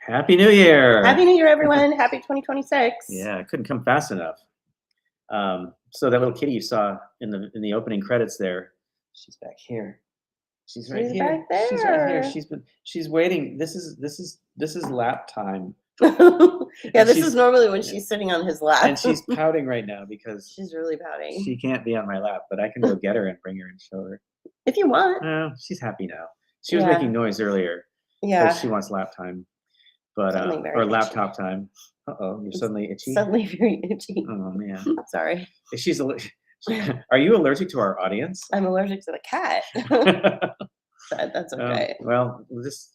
Happy New Year! Happy New Year, everyone. Happy 2026. Yeah, it couldn't come fast enough. So that little kitty you saw in the opening credits there, she's back here. She's right here. Back She's right here. there. She's waiting. This is lap time. Yeah, this is normally when she's sitting on his lap. And she's pouting right now because she's really pouting. she can't be on my lap, but I can go get her and bring her and show her. If you want. No, she's happy now. She was making noise earlier. Yeah. She wants lap time. But or itchy. Laptop time. Uh-oh, you're suddenly itchy. Suddenly very itchy. Oh man. Sorry. She's Are you allergic to our audience? I'm allergic to the cat. But that's okay. Well,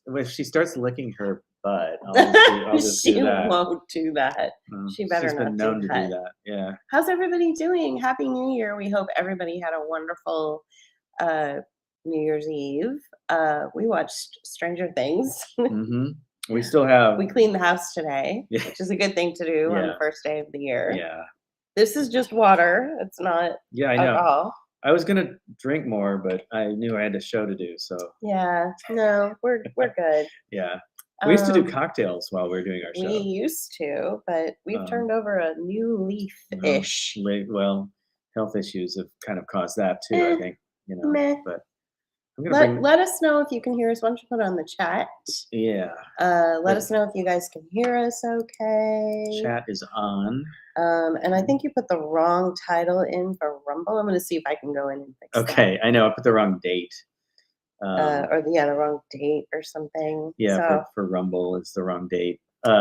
if she starts licking her butt, I'll just she do that. won't do that. She better She's not been known do to that. do that. Yeah. How's everybody doing? Happy New Year. We hope everybody had a wonderful New Year's Eve. We watched Stranger Things. Mm-hmm. We still have. We cleaned the house today, which is a good thing to do on the first day of the year. Yeah. This is just water. It's not I know. alcohol. I was gonna drink more, but I knew I had a show to do. So. Yeah. No, we're good. Yeah. We used to do cocktails while we were doing our show. We used to, but we've turned over a new leaf-ish. Well, health issues have kind of caused that too. I think but. Let us know if you can hear us. Why don't you put it on the chat? Yeah. Let us know if you guys can hear us okay. Chat is on. And I think you put the wrong title in for Rumble. I'm going to see if I can go in and fix that. Okay, I know. I put the wrong date. The wrong date or something. Yeah, so, for Rumble, it's the wrong date.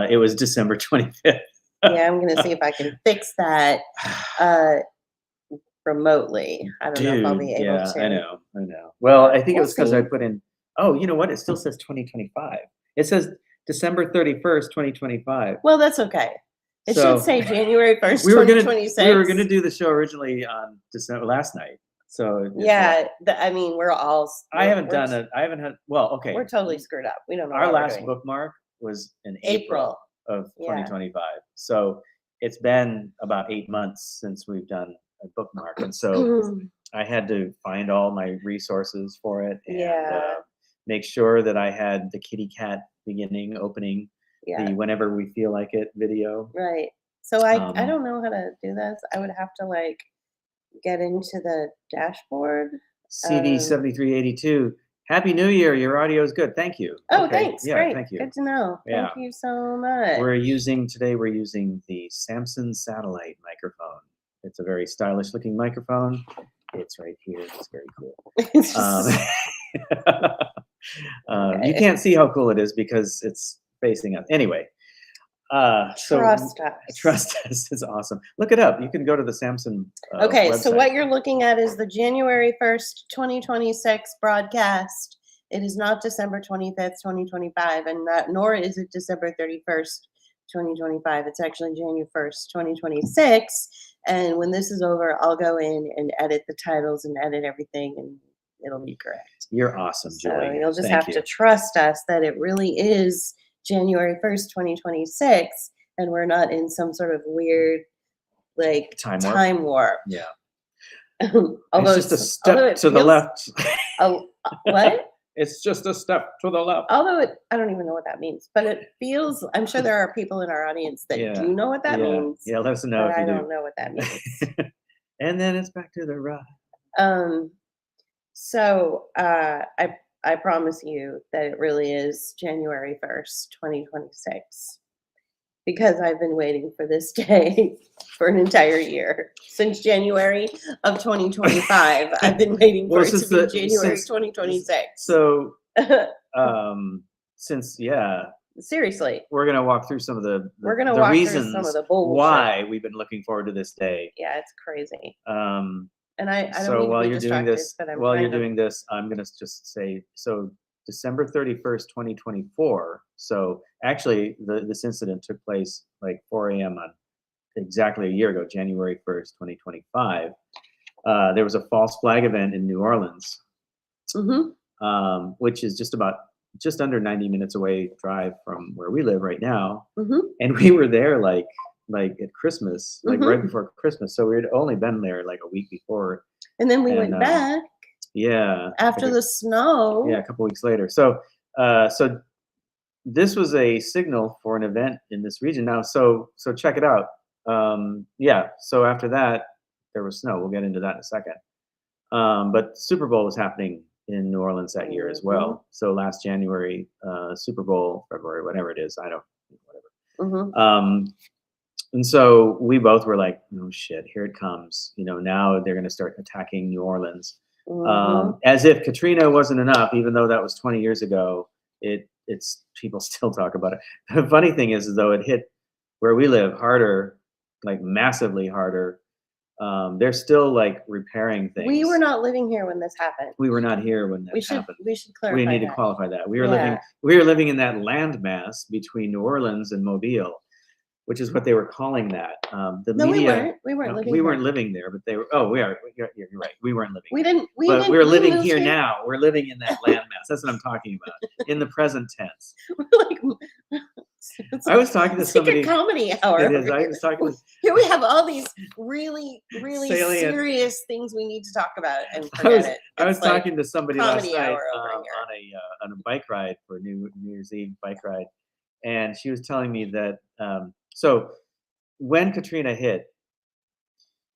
It was December 25th. Yeah, I'm going to see if I can fix that remotely. I don't know if I'll be able to. I know. Well, I think it was because I put in, you know what? It still says 2025. It says December 31st, 2025. Well, that's okay. It should say January 1st, 2026. We were gonna do the show originally on December last night. So yeah, I mean, we're all. I haven't done it. I haven't had. Well, okay. We're totally screwed up. We don't know. Our last bookmark was in April of 2025. So it's been about 8 months since we've done a bookmark, and so I had to find all my resources for it and make sure that I had the kitty cat beginning, opening. The whenever we feel like it video. Right. So I don't know how to do this. I would have to get into the dashboard. CD7382. Happy New Year. Your audio is good. Thank you. Oh, thanks. Yeah, great. Thank you. Good to know. Yeah. Thank you so much. We're using the Samson satellite microphone. It's a very stylish looking microphone. It's right here. It's very cool. You can't see how cool it is because it's facing up. Anyway, trust us. Trust us. It's awesome. Look it up. You can go to the Samson website. So what you're looking at is the January 1st, 2026 broadcast. It is not December 25th, 2025, and nor is it December 31st, 2025. It's actually January 1st, 2026. And when this is over, I'll go in and edit the titles and edit everything, and it'll be correct. You're awesome, Julie. So you'll just have to trust us that it really is January 1st, 2026, and we're not in some sort of weird time warp. Yeah. Although it's just a step to the left. What? It's just a step to the left. Although I don't even know what that means, but it feels, I'm sure there are people in our audience that do know what that means. Yeah, let us know if you do. I don't know what that means. And then it's back to the right. So I promise you that it really is January 1st, 2026, because I've been waiting for this day for an entire year. Since January of 2025, I've been waiting for it to be January 2026. So, seriously, we're gonna walk through some of the reasons some of the bullshit. Why we've been looking forward to this day. Yeah, it's crazy. And I don't so mean while to be you're doing this, but doing this, I'm gonna just say December 31st, 2024. So actually, this incident took place 4 a.m. on exactly a year ago, January 1st, 2025. There was a false flag event in New Orleans, which is just under 90 minutes away drive from where we live right now. And we were there at Christmas, right before Christmas. So we had only been there a week before. And then we went back. Yeah. After the snow. Yeah, a couple weeks later. So this was a signal for an event in this region. Now, so check it out. Yeah. So after that, there was snow. We'll get into that in a second. But Super Bowl was happening in New Orleans that year as well. So last January, Super Bowl, February, whatever it is, I don't, whatever. And so we both were like, oh shit, here it comes. You know, now they're going to start attacking New Orleans. As if Katrina wasn't enough, even though that was 20 years ago, it's people still talk about it. The funny thing is though, it hit where we live harder, like massively harder. They're still like repairing things. We were not living here when this happened. We were not here when that happened. We should clarify. We need to qualify that. We were living in that landmass between New Orleans and Mobile, which is what they were calling that. The media. We weren't living. We weren't living there, but they were. Oh, we are. You're right. We weren't living. We didn't. But we're living here now. We're living in that landmass. That's what I'm talking about in the present tense. I was talking to somebody. It's like a comedy hour. It is. I was talking to. Here we have all these really salient, serious things we need to talk about, and forget it. I was talking to somebody last night on a bike ride for New Year's Eve bike ride, and she was telling me that so when Katrina hit,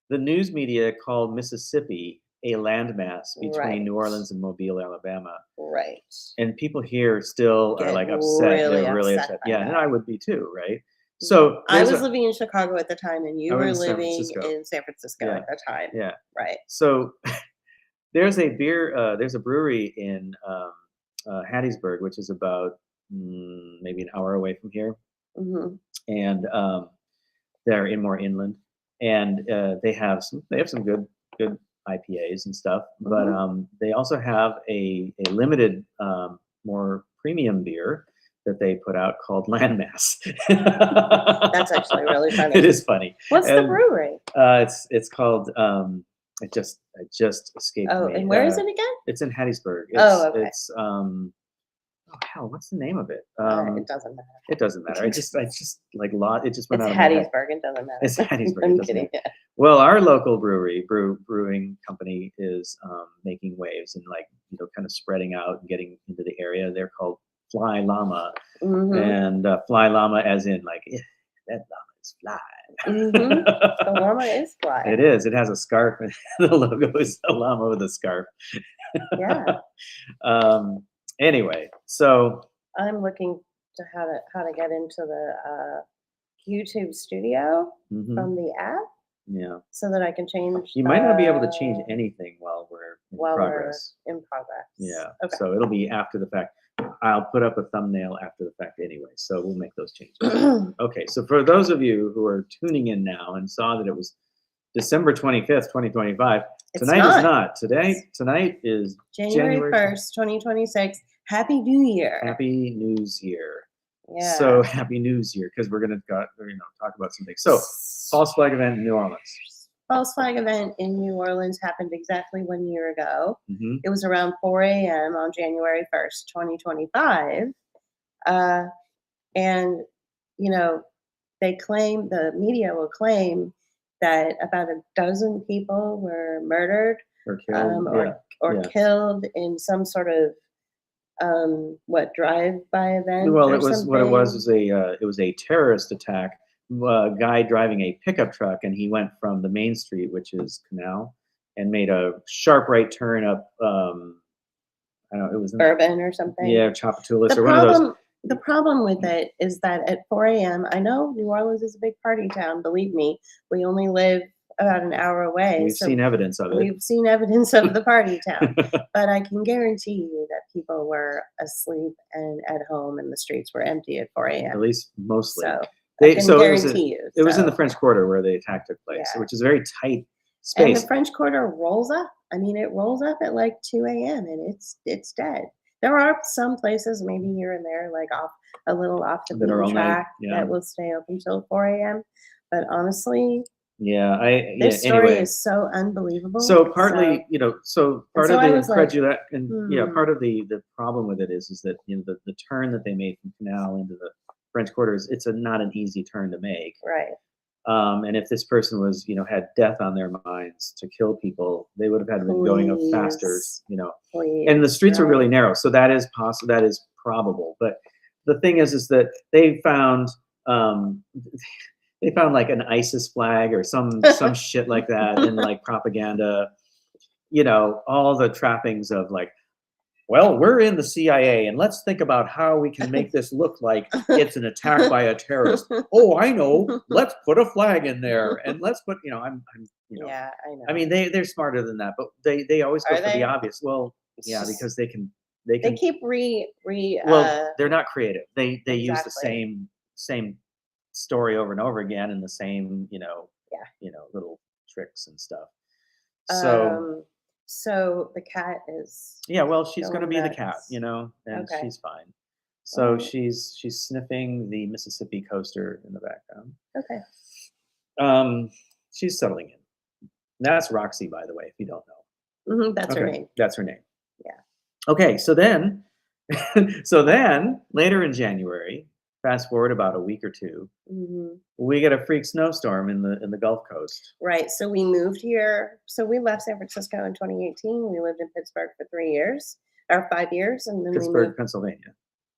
the news media called Mississippi a landmass between New Orleans and Mobile, Alabama. Right. And people here still are like upset. They're really upset. Yeah, and I would be too, right? So I was living in Chicago at the time, and you were living in San Francisco at the time. Yeah. Right. So there's a brewery in Hattiesburg, which is about maybe an hour away from here. And they're more inland, and they have some good IPAs and stuff, but they also have a limited, more premium beer that they put out called Landmass. That's actually really funny. It is funny. What's the brewery? It's called. It just escaped me. Oh, and where is it again? It's in Hattiesburg. Okay. It's oh hell, what's the name of it? It doesn't matter. It doesn't matter. I just like it just went out. It's Hattiesburg. It doesn't matter. It's Hattiesburg. I'm kidding. Yeah. Well, our local brewing company is making waves and kind of spreading out and getting into the area. They're called Fly Llama, and Fly Llama as in that llama is fly. The llama is fly. It is. It has a scarf, and the logo is a llama with a scarf. Yeah. Anyway, so I'm looking to how to get into the YouTube studio from the app. Yeah. So that I can change. You might not be able to change anything while we're in progress. Yeah. Okay. So it'll be after the fact. I'll put up a thumbnail after the fact anyway, so we'll make those changes. Okay. So for those of you who are tuning in now and saw that it was December 25th, 2025. Tonight is not. Tonight is January 1st, 2026. Happy New Year. Happy News Year. Yeah. So happy News Year, because we're gonna talk about some things. So false flag event in New Orleans. False flag event in New Orleans happened exactly 1 year ago. It was around 4 a.m. on January 1st, 2025. And the media will claim that about a dozen people were murdered or killed, killed in some sort of drive-by event. Well, it was a terrorist attack. A guy driving a pickup truck, and he went from the main street, which is Canal, and made a sharp right turn up. I don't know. It was Bourbon or something. Yeah, Chapatulas or one of those. The problem with it is that at 4 a.m., I know New Orleans is a big party town. Believe me, we only live about an hour away. We've seen evidence of it. We've seen evidence of the party town. But I can guarantee you that people were asleep and at home, and the streets were empty at 4 a.m. At least mostly. So it was in the French Quarter where the attack took place, which is a very tight space. And the French Quarter rolls up. I mean, it rolls up at 2 a.m. and it's dead. There are some places, maybe here and there, a little off the beaten track that will stay open till 4 a.m. But honestly, this story is so unbelievable. So partly, part of the problem with it is that the turn that they made from Canal into the French Quarter it's not an easy turn to make. Right. And if this person was, had death on their minds to kill people, they would have had been going up faster, and the streets are really narrow. So that is possible. That is probable. But the thing is that they found like an ISIS flag or some shit like that in like propaganda. You know, all the trappings of like, well, we're in the CIA, and let's think about how we can make this look like it's an attack by a terrorist. Oh, I know. Let's put a flag in there, and let's put, you know, I'm you know. Yeah, I know. I mean, they're smarter than that, but they always go Are for they? the obvious. Well, yeah, because they They can. keep Well, they're not creative. They use the Exactly. same story over and over again, and the same Yeah. little tricks and stuff. So So the cat is yeah, well, she's going to going be the cat, nuts. you know, and Okay. she's fine. So Alright. she's sniffing the Mississippi coaster in the background. Okay. She's settling in. That's Roxy, by the way, if you don't know. Hmm, that's her Okay, name. that's her name. Yeah. Okay, so then, so then later in January, fast forward about a week or two, Hmm. we get a freak snowstorm in the Gulf Coast. Right. So we moved here. So we left San Francisco in 2018. We lived in Pittsburgh for 3 years or 5 years, and then Pittsburgh, Pennsylvania.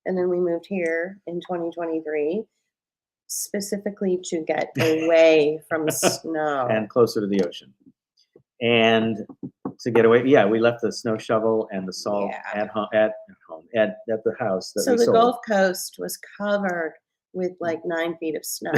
we moved here in 2023 specifically to get away from snow. And closer to the ocean. And to get away, yeah, we left the snow shovel and the salt Yeah. at the house that So we the sold. Gulf Coast was covered with like 9 feet of snow.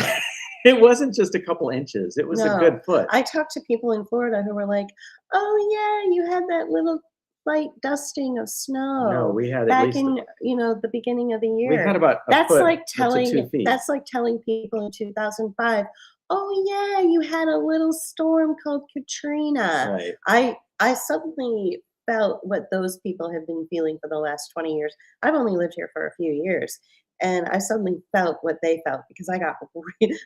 It wasn't just a couple inches; it was a good foot. I talked to people in Florida who were like, "Oh yeah, you had that little light dusting of snow." No, we had at back least in the beginning of the year. we had about a That's foot like to telling 2 feet. that's like telling people in 2005, "Oh yeah, you had a little storm called Katrina." Right. I suddenly felt what those people have been feeling for the last 20 years. I've only lived here for a few years. And I suddenly felt what they felt because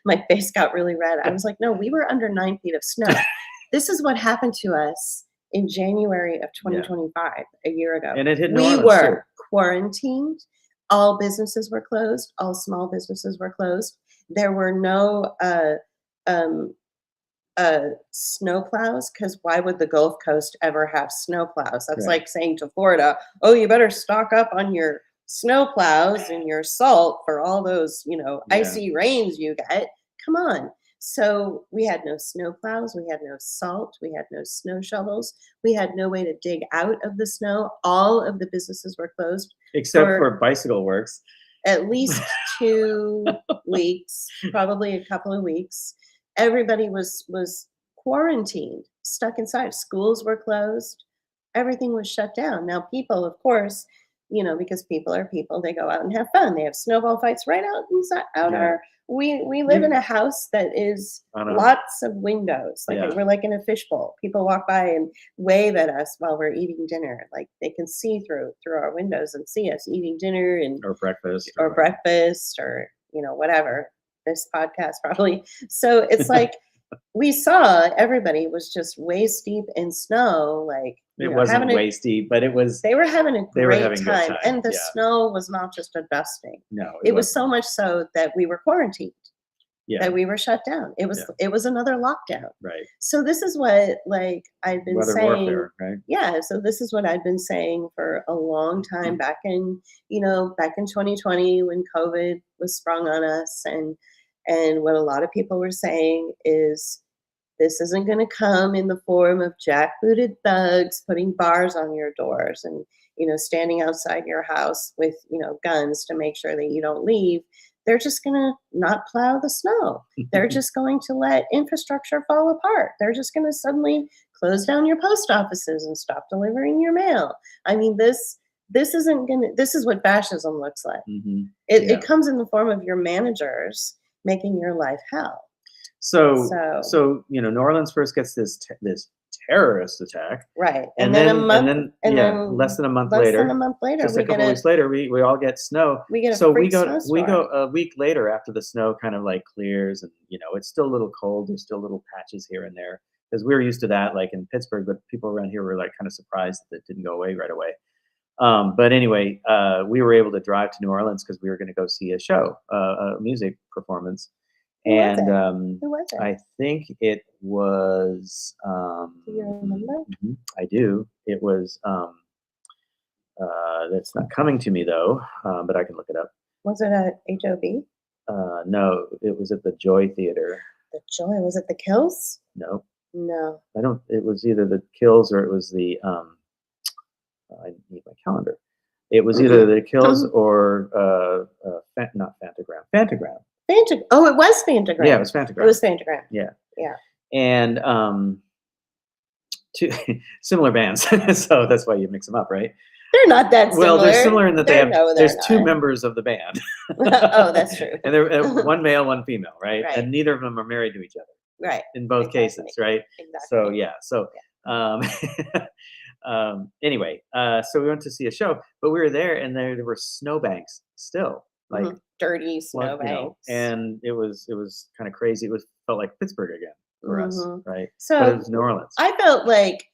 my face got really red. I was like, no, we were under 9 feet of snow. This is what happened to us in January of 2025, a year ago. And it hit New We Orleans, were too. quarantined. All businesses were closed. All small businesses were closed. There were no snow plows, because why would the Gulf Coast ever have snow plows? That's Right. like saying to Florida, oh, you better stock up on your snow plows and your salt for all those, Yeah. icy rains you get. Come on. So we had no snow plows, we had no salt, we had no snow shovels, we had no way to dig out of the snow. All of the businesses were closed Except for Bicycle Works. at least 2 weeks, probably a couple of weeks. Everybody was quarantined, stuck inside. Schools were closed. Everything was shut down. Now people, of course, because people are people, they go out and have fun. They have snowball fights right out inside Yeah. we live in a house that is lots of windows. Like Yeah. we're like in a fishbowl. People walk by and wave at us while we're eating dinner. Like they can see through our windows and see us eating dinner Or breakfast. or breakfast or whatever. This podcast probably. So it's like we saw everybody was just waist deep in snow. Like It wasn't waist deep, but it was. they were having a They were great having a good time, time, and the yeah. snow was not just a dusting. No, It was wasn't. so much so that we were quarantined, Yeah. that we were shut down. It was another lockdown. Right. So this is what I've been Weather saying. warfare, right? Yeah. So this is what I've been saying for a long time, back in 2020 when COVID was sprung on us, and what a lot of people were saying is this isn't going to come in the form of jackbooted thugs putting bars on your doors and standing outside your house with guns to make sure that you don't leave. They're just going to not plow the snow. They're just going to let infrastructure fall apart. They're just going to suddenly close down your post offices and stop delivering your mail. I mean, this is what fascism looks like. Mm-hmm. It comes in the form of your managers making your life hell. So New Orleans first gets this terrorist attack, right? And then less than a month later, just a couple weeks later, we all get snow. We get we go a week later after the snow kind of like clears, and it's still a little cold. There's still little patches here and there because we were used to that, like in Pittsburgh, but people around here were like kind of surprised that it didn't go away right away. But anyway, we were able to drive to New Orleans because we were going to go see a show, a music performance. Who was it? I think it was. Do you remember? I do. It was. That's not coming to me though, but I can look it up. Was it at HOB? No, it was at the Joy Theater. The Joy, was it the Kills? No, No. I don't. It was either the Kills or it was the. I need my calendar. It was either the Kills or not Fantagram. Fantagram. Oh, it was Fantagram. Yeah, it was Fantagram. It was Fantagram. Yeah. Yeah. And two similar bands, so that's why you mix them up, right? They're not that similar. Well, they're similar in that there's two not. members of the band. Oh, that's true. And they're one male, one female, right? Right. And neither of them are married to each other. Right. In both cases, right? Exactly. So yeah. So anyway, so we went to see a show, but we were there, and there were snowbanks still, like dirty snowbanks, and it was kind of crazy. Felt like Pittsburgh again for us, right? So but it was New Orleans. I felt like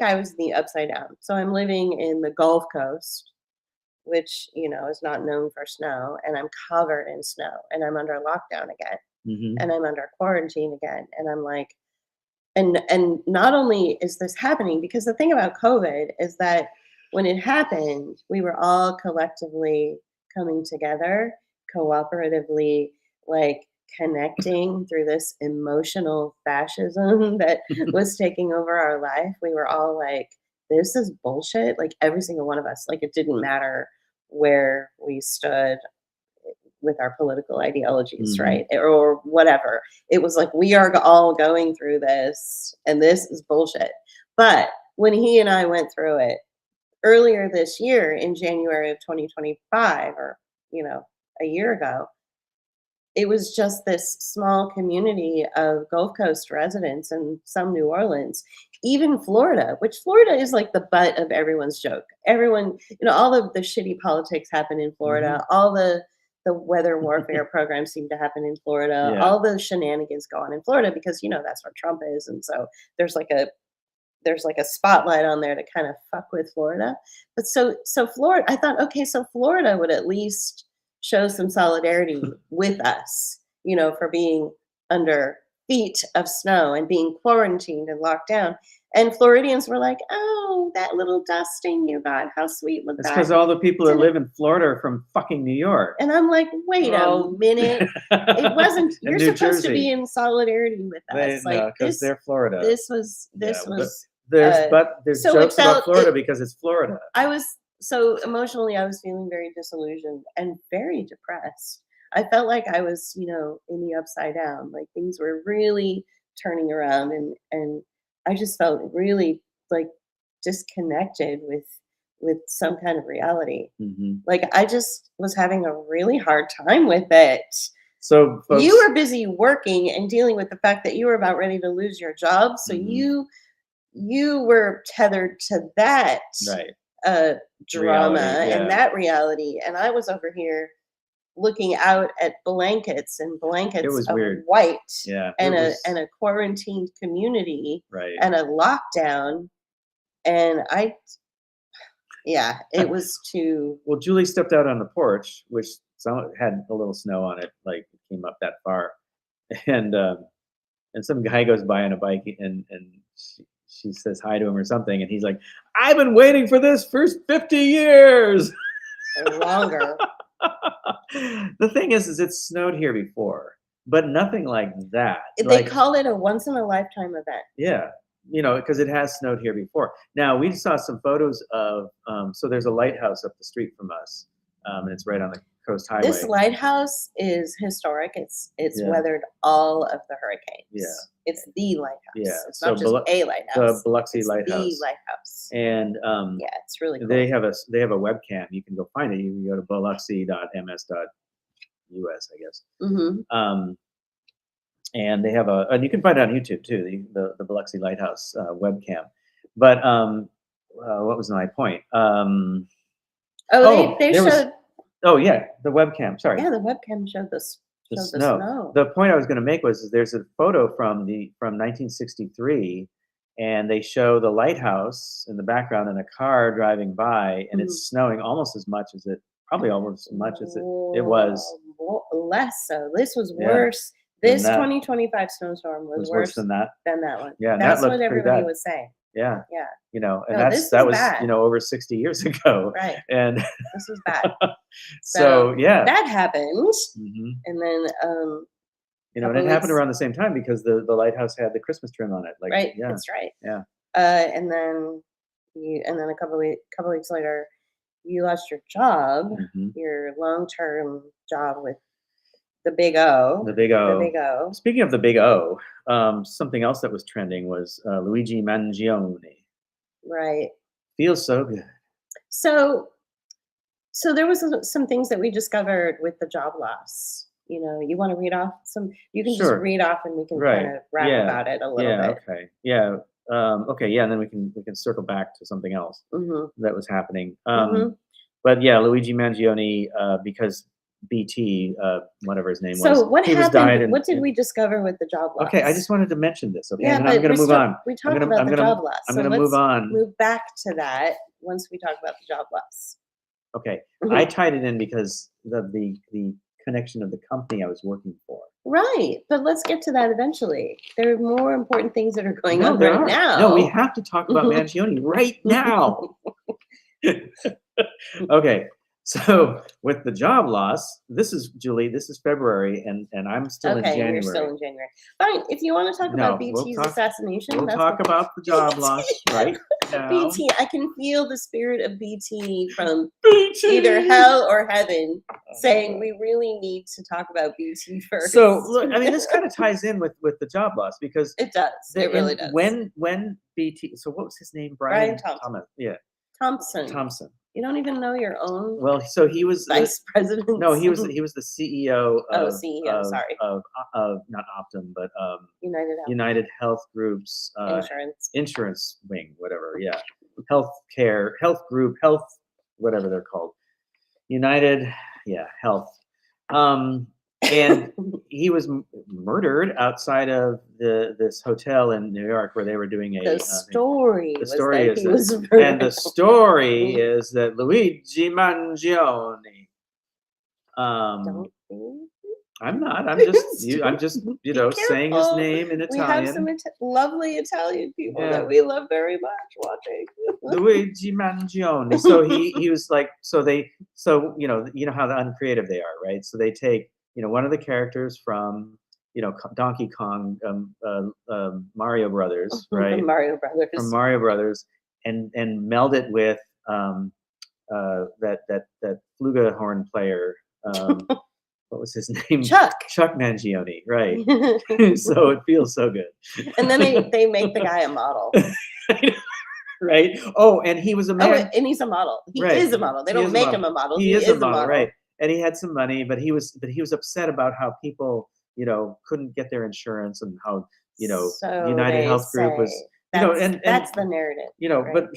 I was in the upside down. So I'm living in the Gulf Coast, which is not known for snow, and I'm covered in snow, and I'm under lockdown again, and I'm under quarantine again, and I'm like, and not only is this happening, because the thing about COVID is that when it happened, we were all collectively coming together, cooperatively, like connecting through this emotional fascism that was taking over our life. We were all like, this is bullshit. Like every single one of us, like it didn't matter where we stood with our political ideologies, right? Or whatever. It was like, we are all going through this and this is bullshit. But when he and I went through it earlier this year in January of 2025, or, a year ago, it was just this small community of Gulf Coast residents and some New Orleans, even Florida, which Florida is like the butt of everyone's joke. Everyone, all of the shitty politics happen in Florida. All the weather warfare programs seem to happen in Florida. Yeah. All the shenanigans go on in Florida because, that's where Trump is. And so there's like a spotlight on there to kind of fuck with Florida. But so Florida, I thought, okay, so Florida would at least show some solidarity with us, for being under feet of snow and being quarantined and locked down. And Floridians were like, oh, that little dusting you got, how sweet was that? It's because all the people that live in Florida are from fucking New York. And I'm like, wait a minute. It wasn't, you're New supposed Jersey. to be in solidarity with us. Because they're Florida. This was There's so jokes about Florida because it's Florida. So emotionally, I was feeling very disillusioned and very depressed. I felt like I was, in the upside down, like things were really turning around, and I just felt really like disconnected with some kind of reality. Like I just was having a really hard time with it. So folks, you were busy working and dealing with the fact that you were about ready to lose your job. So you were tethered to that. Right. Drama reality, and that reality, and I was over here looking out at blankets of weird. white, and a quarantined community, right, and a lockdown, and it was too. Well, Julie stepped out on the porch, which had a little snow on it, like it came up that far, and some guy goes by on a bike, and she says hi to him or something, and he's like, I've been waiting for this for 50 years. Or longer. The thing is it snowed here before, but nothing like that. They call it a once in a lifetime event. Yeah, because it has snowed here before. Now, we saw some photos of, so there's a lighthouse up the street from us, and it's right on the Coast Highway. This lighthouse is historic. It's weathered all of the hurricanes. Yeah. It's the lighthouse. Yeah. It's not just a lighthouse. The Biloxi Lighthouse. The lighthouse. And it's really cool. They have a webcam. You can go find it. You can go to biloxi.ms.us, I guess. And they have and you can find it on YouTube too, the Biloxi Lighthouse webcam. But what was my point? They showed. Oh yeah, the webcam. Sorry. Yeah, the webcam showed the snow. The point I was going to make was there's a photo from 1963, and they show the lighthouse in the background and a car driving by, and it's snowing almost as much as it was. Less so. This was worse. This 2025 snowstorm was worse than that. Than that one. Yeah, that's that what everybody was saying. Yeah. Yeah. You know, and No, this that was was, bad. over 60 years ago. Right. And This was bad. so, yeah. That happened. Mhm. And then, And couple it happened weeks- around the same time because the lighthouse had the Christmas trim on it. Like, right. yeah, That's right. yeah. And then a couple weeks later, you lost your job, Mhm. your long-term job with the Big O. The Big The O. Big O. Speaking of the Big O, something else that was trending was Luigi Mangione. Right. Feels so good. So there was some things that we discovered with the job loss. You want to read off some? You can just Sure. read off, and we can Right. kind of rap Yeah. about it a little Yeah. bit. Okay. Yeah. Okay. Yeah. And then we can circle back to something else Hmm. that was happening. Mhm. But yeah, Luigi Mangione, because BT, whatever his name was, So what he was died. happened? In, What did in- we discover with the job loss? Okay, I just wanted to mention this. Okay, Yeah, and then but I'm going to move on. we talked about I'm the gonna- job loss. I'm so going to move let's on. Move back to that once we talk about the job loss. Okay, Mhm. I tied it in because the connection of the company I was working for. Right, but let's get to that eventually. There are more important things that are going No, on there right are. now. No, we have to talk about Mangione right now. Okay, so with the job loss, this is Julie. This is February, and I'm still in January. You're still in January. Fine, if you want to talk about No, we'll BT's talk- assassination, We'll that's talk what- about the job loss right now. BT. I can feel the spirit of BT from BT. either hell or heaven saying we really need to talk about BT first. So look, I mean, this kind of ties in with the job loss because it does. It really does. When BT. So what was his name? Brian Thompson. Yeah, Thompson. Thompson. You don't even know your own Well, so he was vice president. No, he was the CEO of CEO, sorry. of not Optum, but United Health United Health Group's Insurance. wing, whatever. Yeah, health group, whatever they're called. United, yeah, Health. And he was murdered outside of this hotel in New York where they were doing a. The story the was story that is he that- was and the story is that Luigi Mangione. Don't be. I'm not. I'm just Be saying his careful. name in We have some Italian. lovely Italian people Yeah. that we love very much watching. Luigi Mangione. So he was like, you know how uncreative they are, right? So they take, one of the characters from, Donkey Kong, Mario Brothers, right? Mario Brothers. From Mario Brothers, and meld it with that flugelhorn player. What was his name? Chuck. Chuck Mangione, right? So it feels so good. And then they make the guy a model. Right? Oh, and he was a man. And he's a model. He Right. is a model. They He don't is a make model. him a model. He is a model, right? And he had some money, but he was upset about how people, couldn't get their insurance and how, So United they Health Group was, say. and That's the narrative. right? but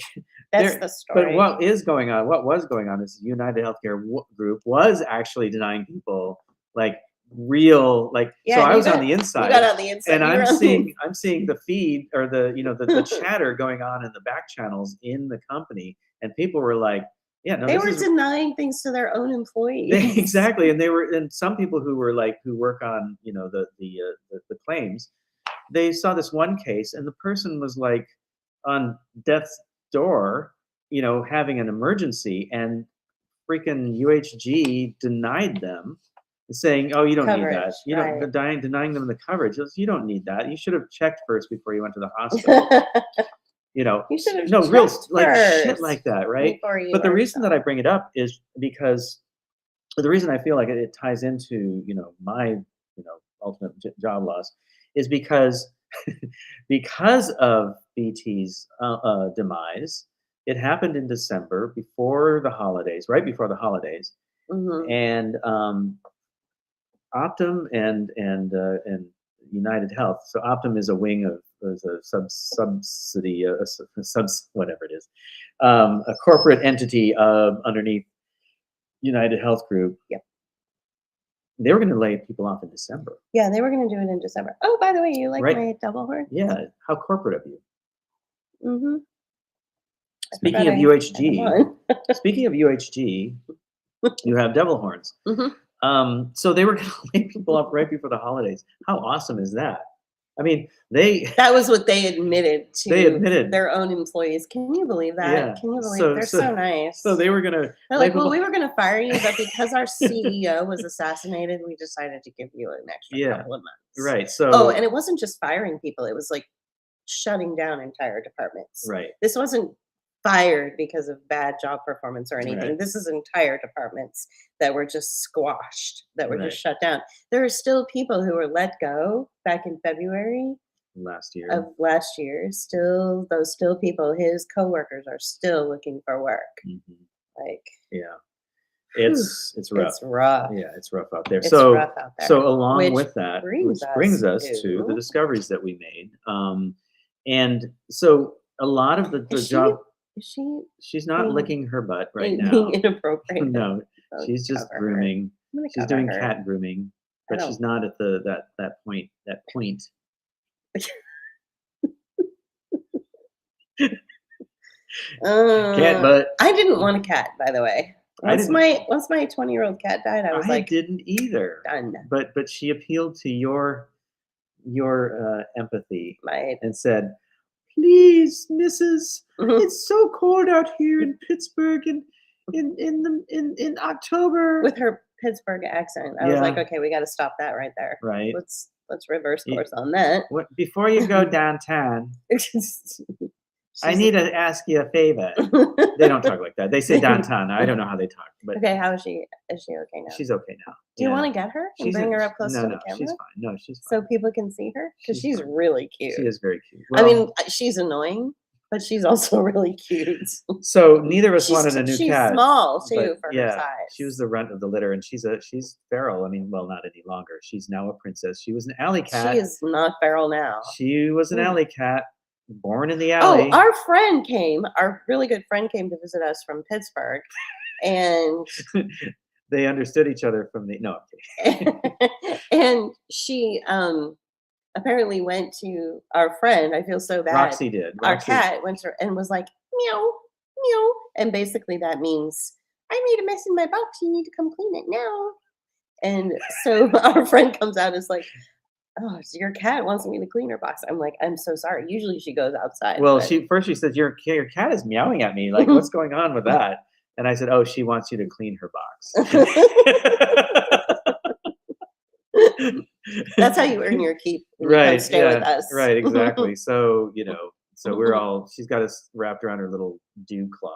That's the story. But what was going on is United Healthcare Group was actually denying people like real, like, Yeah, so I you was on got- the You inside. got on the inside. And You were on- I'm seeing the feed or the chatter going on in the back channels in the company, and people were like, yeah, no, they this were is denying things to their own employees. exactly, and some people who work on the claims, they saw this one case, and the person was like on death's door, having an emergency, and freaking UHG denied them, saying, "Oh, you don't need that. Coverage, right. Denying them the coverage. You don't need that. You should have checked first before you went to the hospital." You should have real checked like shit first like that, right? before you But the are reason that so- I bring it up is because the reason I feel like it ties into my ultimate job loss is because of BT's demise. It happened in December before the holidays, right before the holidays, Mhm. and Optum and United Health. So Optum is a wing of is a subsidy, whatever it is, a corporate entity underneath United Health Group. Yep. They were going to lay people off in December. Yeah, they were going to do it in December. Oh, by the way, you like Right. my double horn? Yeah, how corporate of you. Mm-hmm. Speaking of UHG, you have devil horns. Mhm. So they were going to lay people off right before the holidays. How awesome is that? I mean, That was what they admitted to they admitted. their own employees. Can you believe that? Yeah. Can you believe So- they're so- so nice? So they were gonna. They're like, well, label- we were going to fire you, but because our CEO was assassinated, we decided to give you an extra Yeah. couple of months. Right. So. Oh, and it wasn't just firing people; it was like shutting down entire departments. Right. This wasn't fired because of bad job performance or anything. Right. This is entire departments that were just squashed, that were Right. just shut down. There are still people who were let go back in February Last year. of last year. Still, those people, his coworkers, are still looking for work. Mhm. Like, Yeah. It's rough. it's rough. Yeah, it's rough out there. It's So rough out there. so along Which with that, brings which brings us us to the to- discoveries that we made. And so a lot of the Is job. she She's not being- licking her butt right being now. inappropriate? No, I'll she's just cover her. grooming. I'm gonna She's cover doing her. cat grooming, but I she's not at that point. Cat butt. I didn't want a cat, by the way. I Once my 20-year-old cat died, I was like, didn't either. done. But she appealed to your empathy My and said, "Please, Mrs. It's so cold out here in Pittsburgh in October." with her Pittsburgh accent, I was like, Yeah. okay, we got to stop that right there. Right. Let's reverse Ye- course on that. What before you go downtown, I She's- need to ask you a favor. They don't talk like that. They say downtown. I don't know how they talk, but Okay, how is she? Is she okay now? she's okay now. Do you Yeah. want to get her and She's bring a- her up close no, to the no, camera she's fine. No, she's fine. so people can see her? Because She's she's fine. really cute. She is very cute. I Well, mean, she's annoying, but she's also really cute. so neither of us she's wanted a new she's cat. small too but for yeah, her size. she was the runt of the litter, and she's feral. I mean, well, not any longer. She's now a princess. She was an alley cat. She is not feral now. She was an Mm. alley cat, born in the Oh, alley. our friend came. Our really good friend came to visit us from Pittsburgh, and They understood each other from the no. I'm kidding. and she apparently went to our friend. I feel so bad. Roxy did. Our Roxy- cat went to her and was like meow meow, and basically that means I made a mess in my box. You need to come clean it now. And so our friend comes out and is like, "Oh, so your cat wants me to clean her box." I'm like, "I'm so sorry. Usually she goes outside." Well, but- she said your cat is meowing at me. Like, what's going on with that? And I said, "Oh, she wants you to clean her box." That's how you earn your keep when you come right. stay Yeah. with us. Right. Exactly. So so we're all. She's got us wrapped around her little dew claw.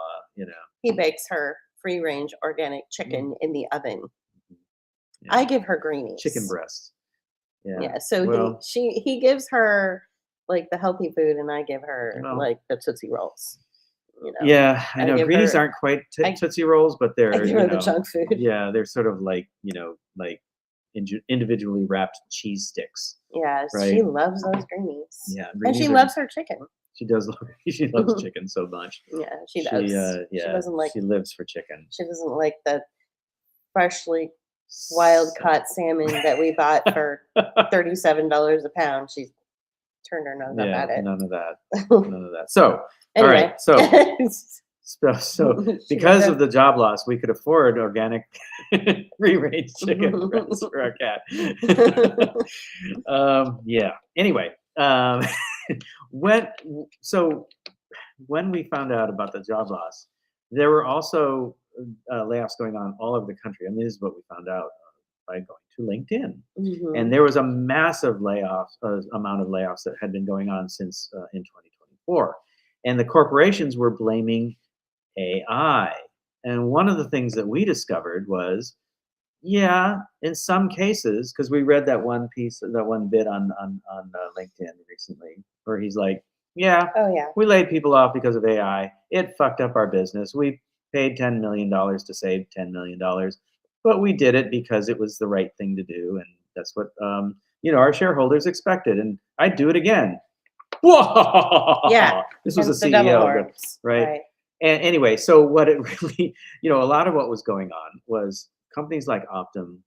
He bakes her free range organic chicken in the oven. Yeah. I give her greenies. Chicken breast. Yeah. Yeah. So Well- he gives her like the healthy food, and I give her No. like the Tootsie Rolls. Yeah, I I know give greenies her- aren't quite I- Tootsie Rolls, but they're I give her the junk food. Yeah, they're sort of like like individually wrapped cheese sticks. Yeah, she Right. loves those greenies. Yeah, And greenies she are- loves her chicken. She does love. She loves chicken so much. Yeah, she does. Yeah, She doesn't like She lives for chicken. she doesn't like the freshly wild caught salmon that we bought for $37 a pound. She's turned her nose Yeah, up at it. none of that. None of that. So, Anyway. all right. So She because doesn't- of the job loss, we could afford organic free-range chicken breasts for our cat. Yeah. Anyway, when we found out about the job loss, there were also layoffs going on all over the country. I mean, this is what we found out by going to LinkedIn. Mhm. And there was a massive amount of layoffs that had been going on since in 2024. And the corporations were blaming AI. And one of the things that we discovered was, yeah, in some cases, because we read that one bit on LinkedIn recently, where he's like, yeah, Oh yeah. we laid people off because of AI. It fucked up our business. We paid $10 million to save $10 million, but we did it because it was the right thing to do, and that's what our shareholders expected. And I'd do it again. Whoa! Yeah, this was Hence a the double CEO, horns, right? And anyway, so what it really, a lot of what was going on was companies like Optum,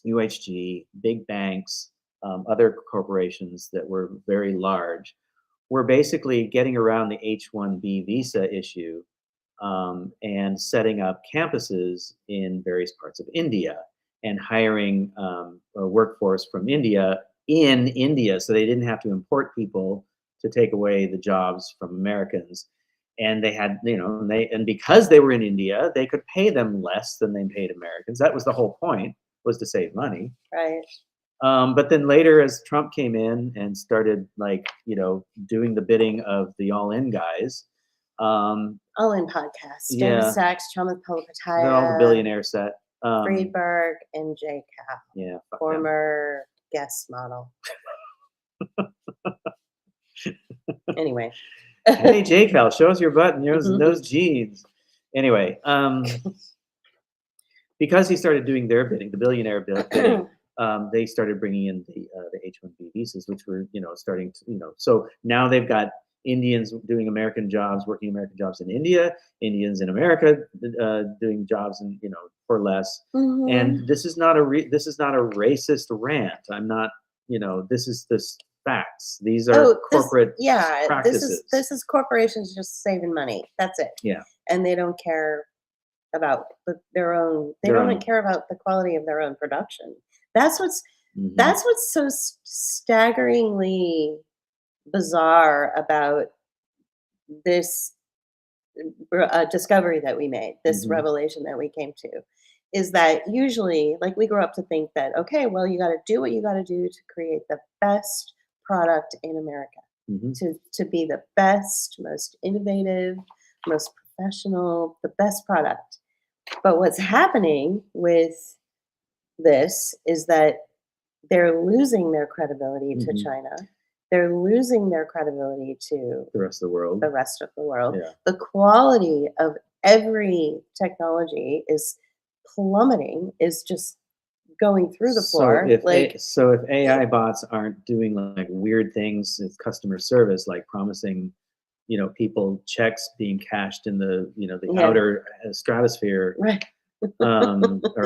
UHG, big banks, other corporations that were very large, were basically getting around the H-1B visa issue and setting up campuses in various parts of India and hiring a workforce from India in India, so they didn't have to import people to take away the jobs from Americans. And they had, and because they were in India, they could pay them less than they paid Americans. That was the whole point, was to save money. Right. But then later, as Trump came in and started, doing the bidding of the All In guys, All In podcast. Yeah. David Sachs, Chamath then all the Palihapitiya, billionaire set. Friedberg, and J. Cal, Yeah, fuck them. former guest model. Anyway. Hey, J. Cal, show us your butt and those jeans. Anyway, because he started doing their bidding, the billionaire bidding, they started bringing in the H-1B visas, which were, starting to, so now they've got Indians doing American jobs, working American jobs in India, Indians in America doing jobs in, for less. And this is not a racist rant. I'm not, this is this facts. These are corporate practices. This is corporations just saving money. That's it. Yeah. And they don't care about their own. They don't care about the quality of their own production. That's what's so staggeringly bizarre about this discovery that we made, this revelation that we came to, is that usually, like, we grow up to think that, okay, well, you got to do what you got to do to create the best product in America, to be the best, most innovative, most professional, the best product. But what's happening with this is that they're losing their credibility to China. They're losing their credibility to the rest of the world. Yeah. The quality of every technology is plummeting, is just going through the floor. So if AI bots aren't doing like weird things with customer service, like promising, people checks being cashed in the, the outer stratosphere, right. Or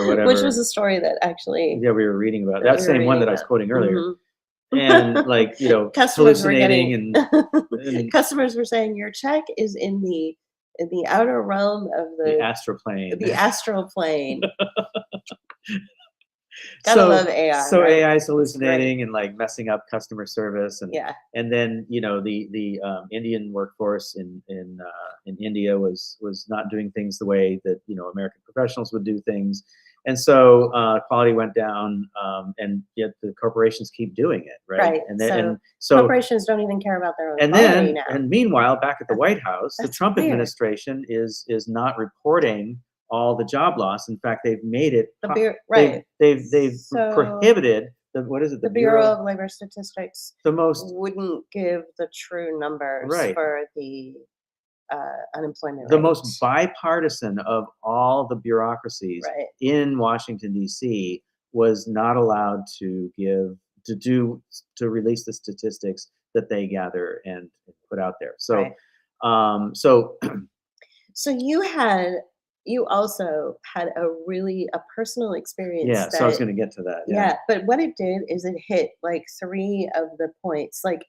whatever. Which was a story that actually we were reading about. That same one that I was quoting earlier. And customers hallucinating and customers were saying your check is in the outer realm of the astral plane. The astral plane. Gotta love AI. So right? AI is hallucinating and like messing up customer service, and then the Indian workforce in India was not doing things the way that American professionals would do things. And so quality went down, and yet the corporations keep doing it, right? Right. And so corporations don't even care about their own quality now. And meanwhile, back at the White House, the Trump administration is not reporting all the job loss. In fact, they've made it They've prohibited the Bureau of Labor Statistics. The most wouldn't give the true numbers for the unemployment the rate. Most bipartisan of all the bureaucracies in Washington, D.C. was not allowed to release the statistics that they gather and put out there. So so you also had a personal experience. Yeah, so I was going to get to that. Yeah, but what it did is it hit like 3 of the points. Like,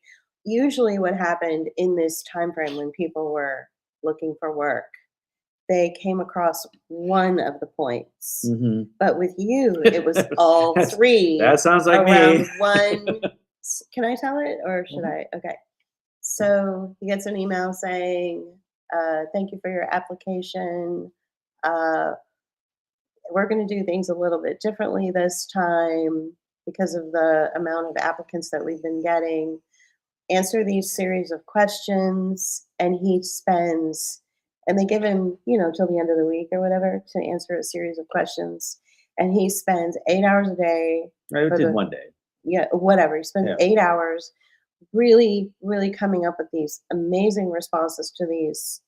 usually what happened in this time frame when people were looking for work, they came across one of the points. But with you, it was all 3. That sounds like around me. One. Can I tell it or should I? Okay. So he gets an email saying, thank you for your application. We're going to do things a little bit differently this time because of the amount of applicants that we've been getting. Answer these series of questions, and he spends, and they give him, till the end of the week or whatever to answer a series of questions, and he spends 8 hours a day. I did one day. Yeah, whatever. He spends 8 hours really, really coming up with these amazing responses to these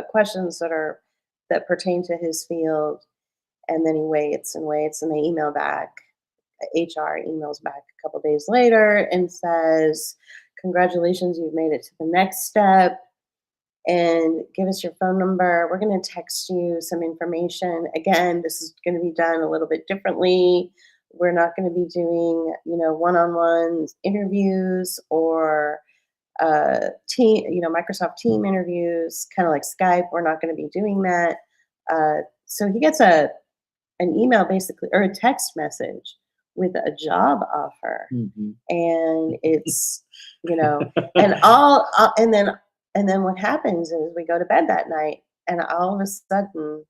questions that pertain to his field, and then he waits, and they email back. HR emails back a couple days later and says, congratulations, you've made it to the next step, and give us your phone number. We're going to text you some information. Again, this is going to be done a little bit differently. We're not going to be doing, one-on-one interviews or Microsoft Team interviews, kind of like Skype. We're not going to be doing that. So he gets an email basically, or a text message with a job offer. Mhm. And it's, and and then what happens is we go to bed that night, and all of a sudden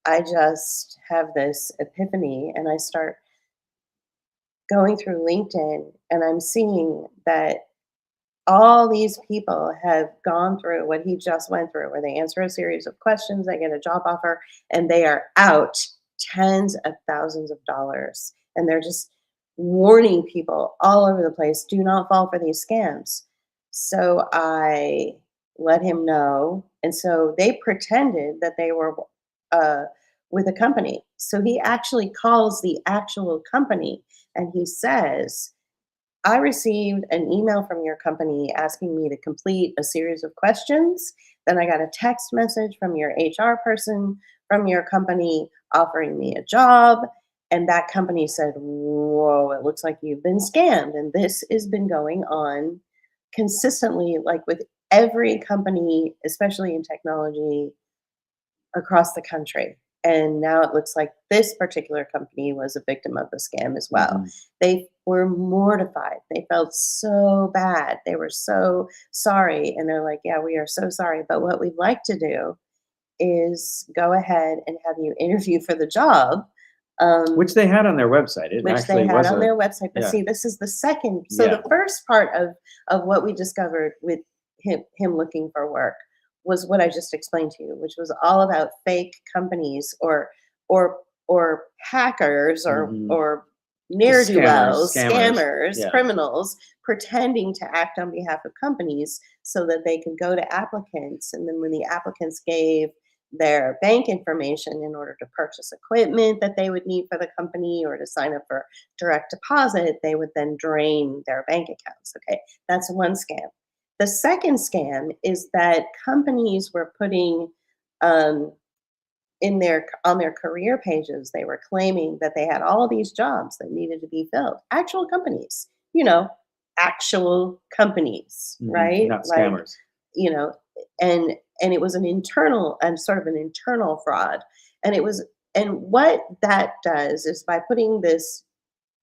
I just have this epiphany, and I start going through LinkedIn, and I'm seeing that all these people have gone through what he just went through, where they answer a series of questions, they get a job offer, and they are out tens of thousands of dollars. And they're just warning people all over the place, do not fall for these scams. So I let him know. And so they pretended that they were uh, with a company. So he actually calls the actual company and he says, I received an email from your company asking me to complete a series of questions. Then I got a text message from your HR person from your company offering me a job. And that company said, whoa, it looks like you've been scammed. And this has been going on consistently, like with every company, especially in technology, across the country. And now it looks like this particular company was a victim of the scam as well. Mhm. They were mortified. They felt so bad. They were so sorry. And they're like, yeah, we are so sorry. But what we'd like to do is go ahead and have you interview for the job. Which they had on their website. It Which they actually had was on a their website. But yeah. see, this is the second. So Yeah. the first part of what we discovered with him looking for work was what I just explained to you, which was all about fake companies or or hackers Mhm. or ne'er do wells, Scammers. scammers, Yeah. criminals pretending to act on behalf of companies so that they could go to applicants, and then when the applicants gave their bank information in order to purchase equipment that they would need for the company or to sign up for direct deposit, they would then drain their bank accounts. Okay, that's one scam. The second scam is that companies were putting um, in their on their career pages, they were claiming that they had all these jobs that needed to be filled. Actual companies, actual companies, Mhm. right? Not Like, scammers. you know, and it was an internal and sort of an internal fraud. And it was and what that does is by putting this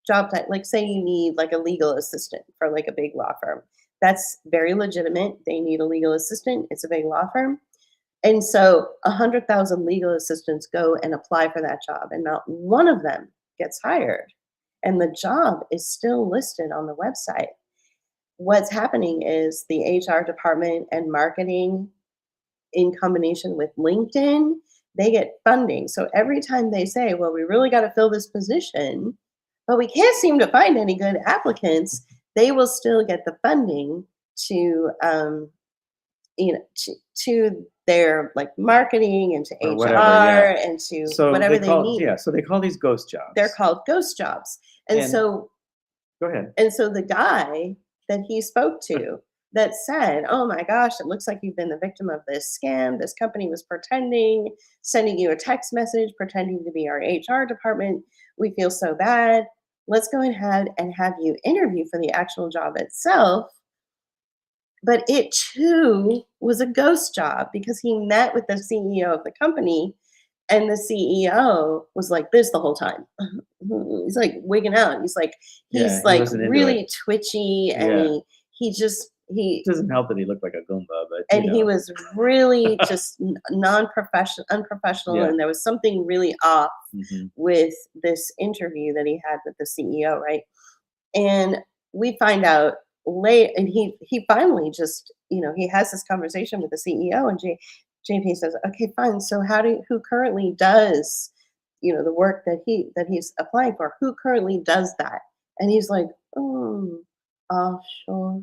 job type, like say you need like a legal assistant for like a big law firm. That's very legitimate. They need a legal assistant. It's a big law firm. And so 100,000 legal assistants go and apply for that job, and not one of them gets hired. And the job is still listed on the website. What's happening is the HR department and marketing, in combination with LinkedIn, they get funding. So every time they say, well, we really got to fill this position, but we can't seem to find any good applicants, they will still get the funding to to their like marketing and to Or HR whatever, yeah. and to So whatever they they call need. so they call these ghost jobs. They're called ghost jobs. And And so go ahead. and so the guy that he spoke to that said, oh my gosh, it looks like you've been the victim of this scam. This company was pretending, sending you a text message, pretending to be our HR department. We feel so bad. Let's go ahead and have you interview for the actual job itself. But it too was a ghost job because he met with the CEO of the company, and the CEO was like this the whole time. He's like wigging out. He's Yeah, he like wasn't into really it. twitchy, and Yeah. he It doesn't help that he looked like a Goomba, but and he was really just non-professional, unprofessional, Yeah. and there was something really off Mhm. with this interview that he had with the CEO, right? And we find out late, and he finally just, he has this conversation with the CEO, and JP says, okay, fine. So who currently does, the work that he's applying for? Who currently does that? And he's like, oh, offshore,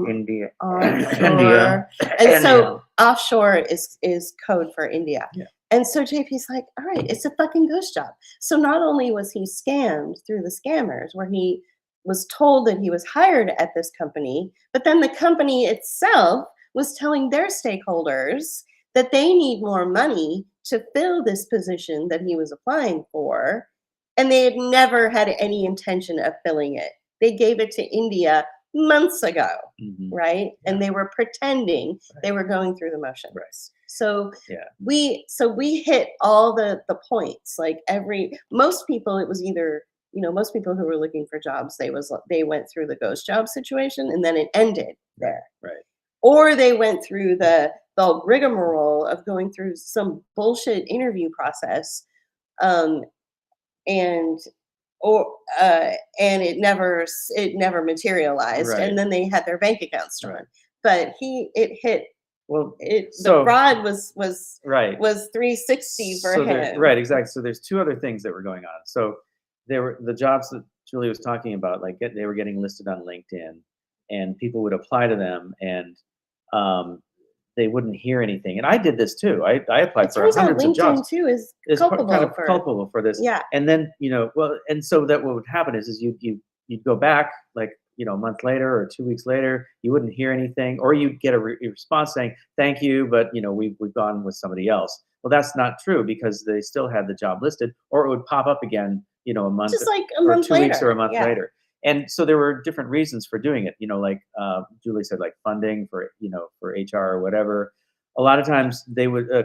India. offshore. And so offshore is code for India. Yeah. And so JP's like, all right, it's a fucking ghost job. So not only was he scammed through the scammers, where he was told that he was hired at this company, but then the company itself was telling their stakeholders that they need more money to fill this position that he was applying for. And they had never had any intention of filling it. They gave it to India months ago, Mhm. right? Yeah. And they were pretending they Right. were going through the motions. Right. So Yeah. we hit all the points. Like most people, it was either, most people who were looking for jobs, they went through the ghost job situation and then it ended there. Right. Or they went through the rigmarole of going through some bullshit interview process, um, and or and it never materialized, Right. and then they had their bank accounts stolen. Right. But it hit. Well, The so fraud was right. 360 for So him. right, exactly. So there's two other things that were going on. So there were the jobs that Julie was talking about, like they were getting listed on LinkedIn, and people would apply to them, and um, they wouldn't hear anything. And I did this too. I applied It for turns out hundreds of jobs. LinkedIn too is Is culpable kind of for culpable for this. yeah. And then well, and so that what would happen is you'd go back like a month later or 2 weeks later, you wouldn't hear anything, or you'd get a response saying thank you, but we've gone with somebody else. Well, that's not true because they still had the job listed, or it would pop up again, a month Just like a or month 2 weeks or later. a month Yeah. later. And so there were different reasons for doing it. Like Julie said, like funding for for HR or whatever. A lot of times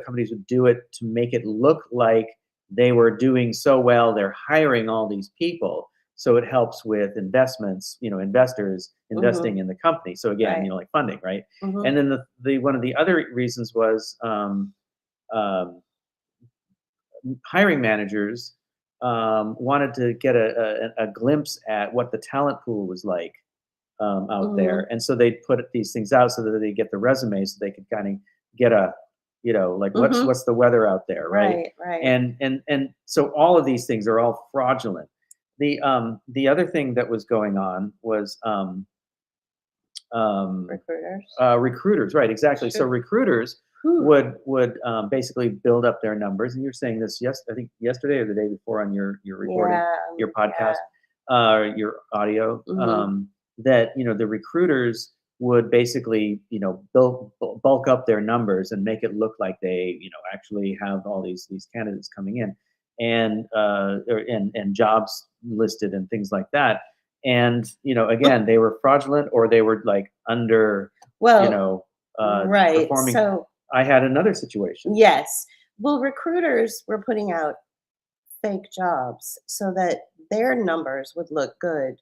companies would do it to make it look like they were doing so well, they're hiring all these people, so it helps with investments, investors investing in the company. So again, Right. like funding, right? Mhm. And then the one of the other reasons was um, hiring managers wanted to get a glimpse at what the talent pool was like out there, and so they put these things out so that they get the resumes, so they could kind of get a like what's the weather out there, right? Right. And so all of these things are all fraudulent. The other thing that was going on was Recruiters. recruiters, right? Exactly. So Sure. recruiters Whew. would basically build up their numbers, and you're saying this I think yesterday or the day before on your recording, Yeah. your podcast, your audio, Mhm. that the recruiters would basically bulk up their numbers and make it look like they actually have all these candidates coming in, and and jobs listed and things like that. And again, they were fraudulent, or they were like under Well, right. performing. So I had another situation. yes. Well, recruiters were putting out fake jobs so that their numbers would look good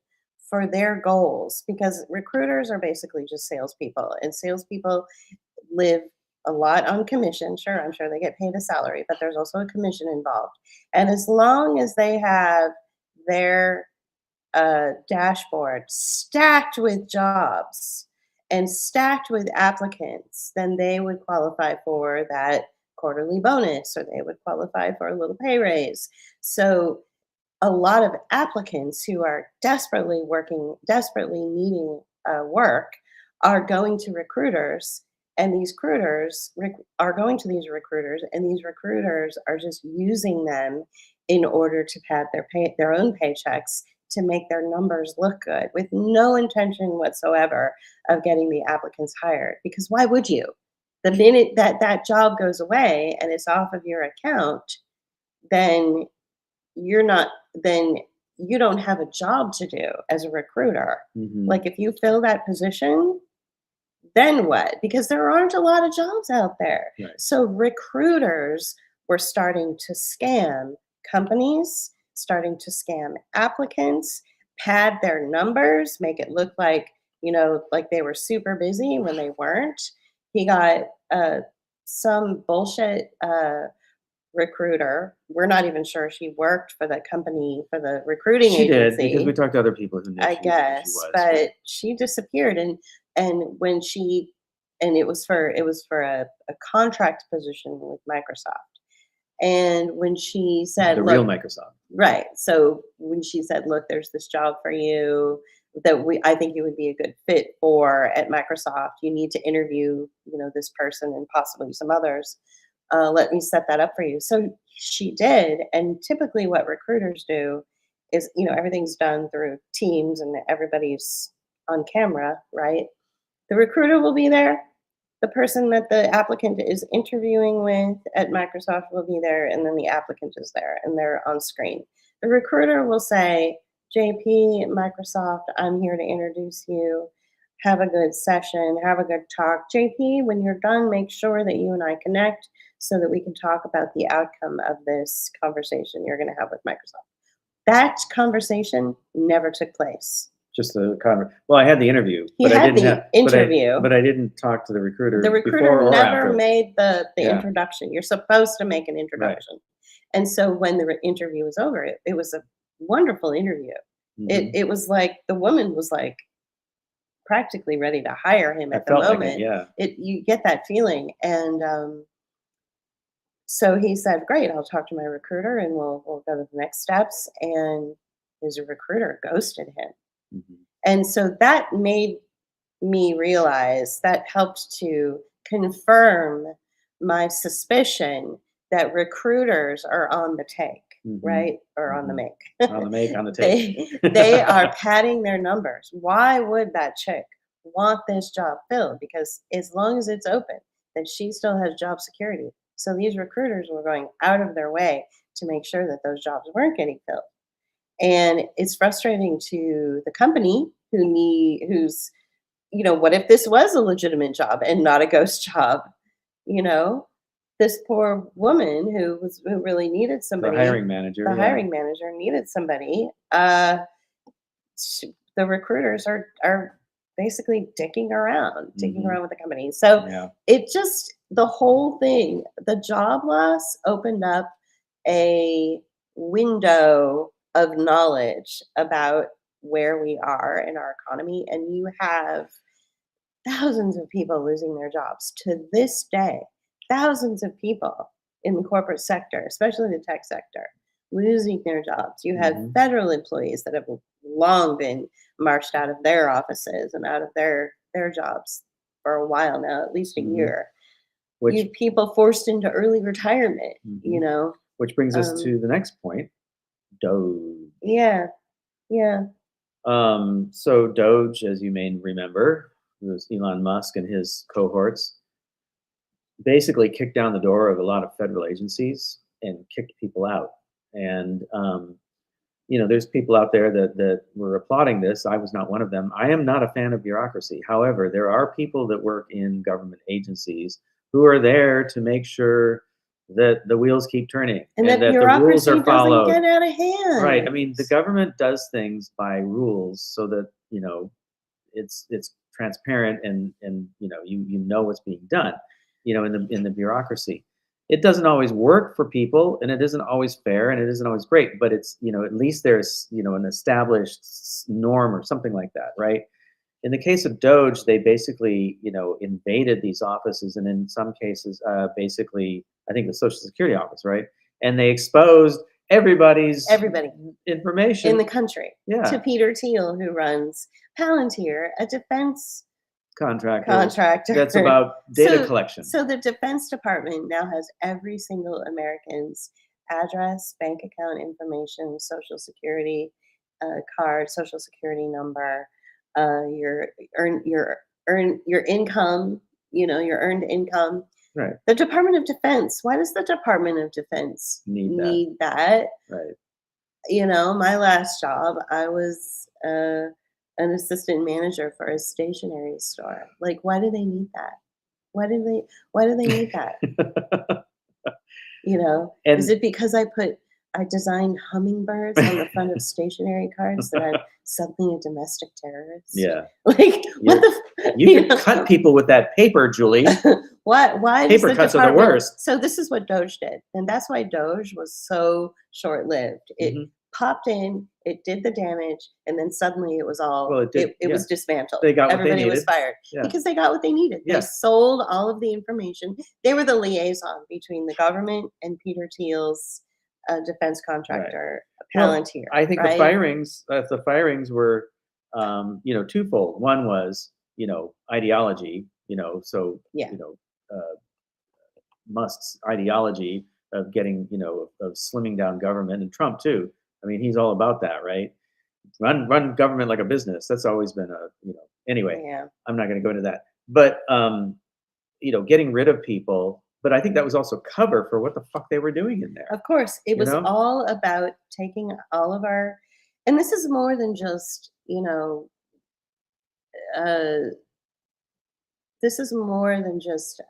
for their goals, because recruiters are basically just salespeople, and salespeople live a lot on commission. Sure, I'm sure they get paid a salary, but there's also a commission involved. And as long as they have their dashboard stacked with jobs and stacked with applicants, then they would qualify for that quarterly bonus, or they would qualify for a little pay raise. So a lot of applicants who are desperately needing work are going to recruiters, and these recruiters are going to these recruiters, and these recruiters are just using them in order to pad their own paychecks to make their numbers look good, with no intention whatsoever of getting the applicants hired. Because why would you? The minute that job goes away and it's off of your account, then you're not then you don't have a job to do as a recruiter. Mhm. Like, if you fill that position, then what? Because there aren't a lot of jobs out there. Right. So recruiters were starting to scam companies, starting to scam applicants, pad their numbers, make it look like, like they were super busy when they weren't. He got some bullshit recruiter. We're not even sure she worked for the company, for the recruiting She did, because agency, we talked to other people who knew I who she guess, was. but she disappeared. And when she and it was for a contract position with Microsoft. And when she said, The "Look," real Microsoft. right. So when she said, "Look, there's this job for you that I think you would be a good fit for at Microsoft. You need to interview, this person and possibly some others. Let me set that up for you." So she did. And typically, what recruiters do is, everything's done through Teams and everybody's on camera, right? The recruiter will be there. The person that the applicant is interviewing with at Microsoft will be there, and then the applicant is there, and they're on screen. The recruiter will say, "JP, Microsoft, I'm here to introduce you. have a good session, have a good talk. JP, when you're done, make sure that you and I connect so that we can talk about the outcome of this conversation you're going to have with Microsoft. That conversation never took place. Just the well, I had the interview, He had the interview, but I didn't talk to the recruiter. The recruiter before or never after. made the Yeah. introduction. You're supposed to make an introduction. Right. And so when the interview was over, it was a wonderful interview. Mhm. It was like the woman was like practically ready to hire him at the moment. Like it, yeah. You get that feeling. And so he said, great, I'll talk to my recruiter and we'll go to the next steps. And his recruiter ghosted him. Mhm. And so that made me realize, that helped to confirm my suspicion that recruiters are on the take, Mhm. right? Or on the make. On the make, on the take. They are padding their numbers. Why would that chick want this job filled? Because as long as it's open, then she still has job security. So these recruiters were going out of their way to make sure that those jobs weren't getting filled. And it's frustrating to the company who's, what if this was a legitimate job and not a ghost job? This poor woman who really needed somebody. The hiring manager. The hiring manager needed somebody. The recruiters are basically dicking around with the company. So it just, the whole thing, the job loss opened up a window of knowledge about where we are in our economy, and you have thousands of people losing their jobs to this day. Thousands of people in the corporate sector, especially the tech sector, losing their jobs. You have federal employees that have long been marched out of their offices and out of their jobs for a while now, at least a year. You have people forced into early retirement, Which brings us to the next point, Doge. Yeah. So Doge, as you may remember, was Elon Musk and his cohorts basically kicked down the door of a lot of federal agencies and kicked people out. And there's people out there that were applauding this. I was not one of them. I am not a fan of bureaucracy. However, there are people that work in government agencies who are there to make sure that the wheels keep turning and that the rules are followed. Doesn't get out of hand. Right. I mean, the government does things by rules so that it's transparent and you know what's being done. In the bureaucracy, it doesn't always work for people, and it isn't always fair, and it isn't always great. But it's at least there's an established norm or something like that, right? In the case of Doge, they basically invaded these offices, and in some cases, basically, I think the Social Security office, right? And they exposed everybody information in the country to Peter Thiel, who runs Palantir, a defense contractor that's about data collection. So the Defense Department now has every single American's address, bank account information, Social Security card, Social Security number, your income, your earned income. Right. The Department of Defense. Why does the Department of Defense need that? Right. My last job, I was an assistant manager for a stationery store. Like, why do they need that? Why do they need that? Is it because I designed hummingbirds on the front of stationery cards that I'm suddenly a domestic terrorist? Yeah. Like, you can cut people with that paper, Julie. Why paper cuts are the worst. So this is what Doge did. And that's why Doge was so short-lived. It popped in, it did the damage, and then suddenly it was all, it was dismantled. They got Everybody what they was fired because they got what they needed. Yeah. They sold all of the information. They were the liaison between the government and Peter Thiel's defense contractor, Palantir. Well, I think the firings were, twofold. One was, ideology, Musk's ideology of getting, of slimming down government, and Trump too. I mean, he's all about that, right? Run government like a business. That's always been anyway. Yeah. I'm not going to go into that. But getting rid of people. But I think that was also cover for what the fuck they were doing in there. Of course, it was all about taking all of our, and this is more than just this is more than just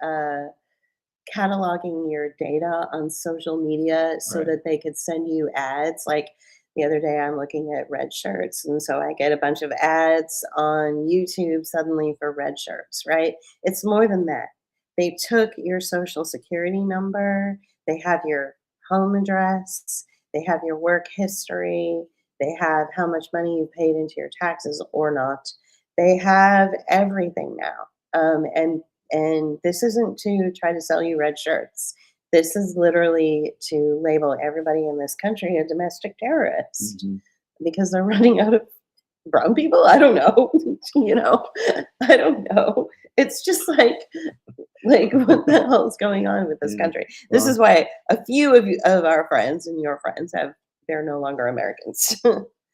cataloging your data on social media so Right. that they could send you ads. Like the other day, I'm looking at red shirts, and so I get a bunch of ads on YouTube suddenly for red shirts, right? It's more than that. They took your social security number, they have your home address, they have your work history, they have how much money you paid into your taxes or not. They have everything now. And this isn't to try to sell you red shirts. This is literally to label everybody in this country a domestic terrorist Mhm. because they're running out of brown people. I don't know. I don't know. It's just like what the hell is going on with this Yeah. country? This Well, is why a few of our friends and your friends they're no longer Americans.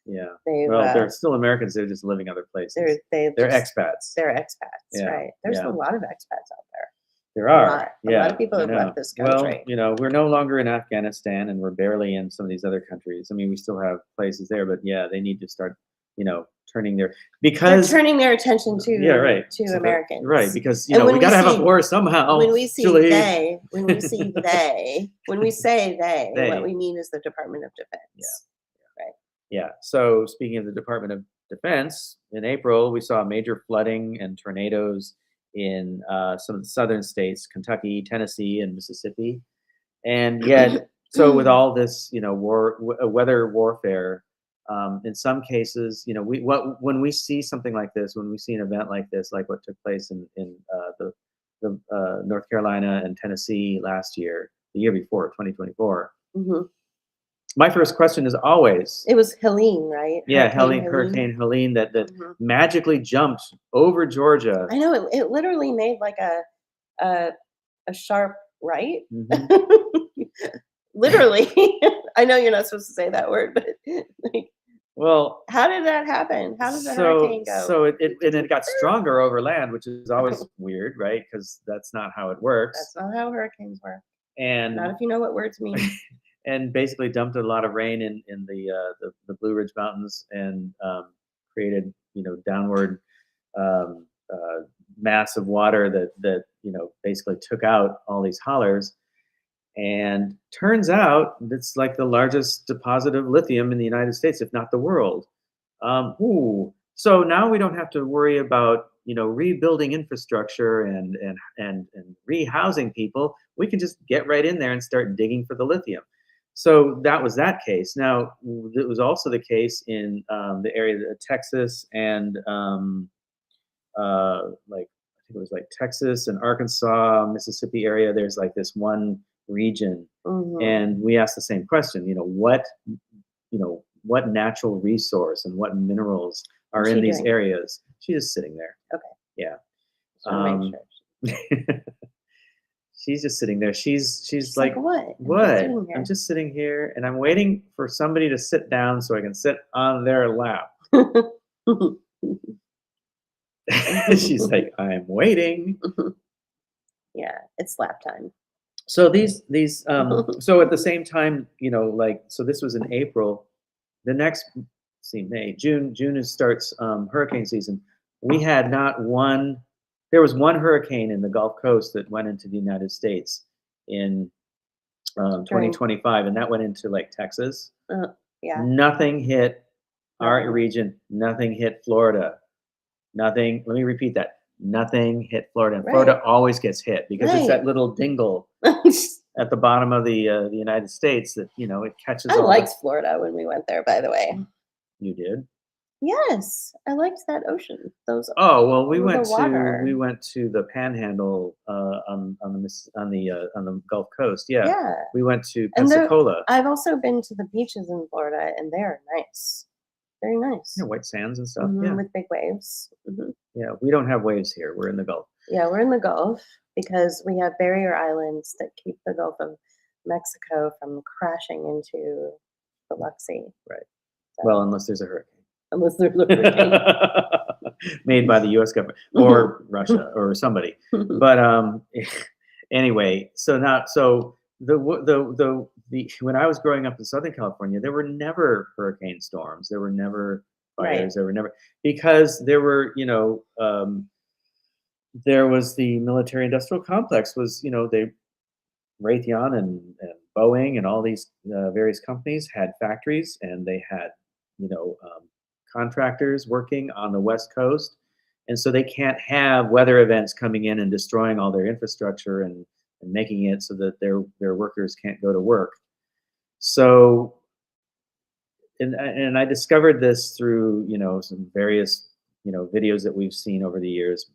yeah. They've Well, they're still Americans. They're just living other places. they've They're just expats. they're expats, Yeah. right? There's Yeah. a lot of expats out there. There A are. lot. A Yeah. lot of people I have know. left this Well, country. we're no longer in Afghanistan, and we're barely in some of these other countries. I mean, we still have places there, but yeah, they need to start, turning their They're because turning their attention yeah, right. to So Americans. right, because And when we we gotta have see- a war somehow. when we see Julie. they, when we say they, They. what we mean is the Department of Defense. Right. Yeah. So speaking of the Department of Defense, in April we saw major flooding and tornadoes in some of the southern states, Kentucky, Tennessee, and Mississippi. And yet, so with all this, weather warfare, in some cases, when we see something like this, when we see an event like this, like what took place in the North Carolina and Tennessee last year, the year before, 2024. hmm My first question is always, It was Helene, right? yeah, Hurricane Helene that Mhm. magically jumped over Georgia. I know it literally made like a sharp right. Mhm. Literally. I know you're not supposed to say that word, but like, Well, how did that happen? How does the so hurricane go? so it got stronger over land, which is always weird, right? Because that's not how it works. That's not how hurricanes work. And Not if you know what words mean. and basically dumped a lot of rain in the Blue Ridge Mountains and created downward mass of water that basically took out all these hollers. And turns out it's like the largest deposit of lithium in the United States, if not the world. So now we don't have to worry about rebuilding infrastructure and rehousing people. We can just get right in there and start digging for the lithium. So that was that case. Now it was also the case in the area of Texas and like I think it was like Texas and Arkansas, Mississippi area. There's like this one region, Mhm. and we asked the same question. What natural resource and what minerals are What's in she these doing? areas? She's just sitting there. Okay. Yeah. Just wanna make sure. She's just sitting there. She's She's like, what? I'm just what? sitting I'm here." just sitting here, and I'm waiting for somebody to sit down so I can sit on their lap. She's like, I'm waiting. Yeah, it's lap time. So so at the same time, so this was in April. The next, see, May, June starts hurricane season. We had not one. There was one hurricane in the Gulf Coast that went into the United States in 2025, and that went into like Texas. Yeah. Nothing hit our Nothing. region. Nothing hit Florida. Nothing. Let me repeat that. Nothing hit Florida. And Florida Right. always gets hit because it's Right. that little dingle at the bottom of the United States that it catches. I all liked the- Florida when we went there, by the way. You did. Yes, I liked that ocean. Those Oh well, we over the went to water. the Panhandle on the Gulf Coast. Yeah, Yeah. we went to And there- Pensacola. I've also been to the beaches in Florida, and they're nice. Very nice. White sands and stuff. Mhm, Yeah, with big waves. Mhm. yeah. We don't have waves here. We're in the Gulf. Yeah, we're in the Gulf because we have barrier islands that keep the Gulf of Mexico from crashing into the Biloxi. Right. So, Well, unless there's a hurricane. unless there's a hurricane. Made by the U.S. government or Russia or somebody. But anyway, so the when I was growing up in Southern California, there were never hurricane storms. There were never fires. There were never, because there were, there was the military industrial complex was, they Raytheon and Boeing and all these various companies had factories, and they had, contractors working on the West Coast, and so they can't have weather events coming in and destroying all their infrastructure and making it so that their workers can't go to work. So, and I discovered this through some various videos that we've seen over the years.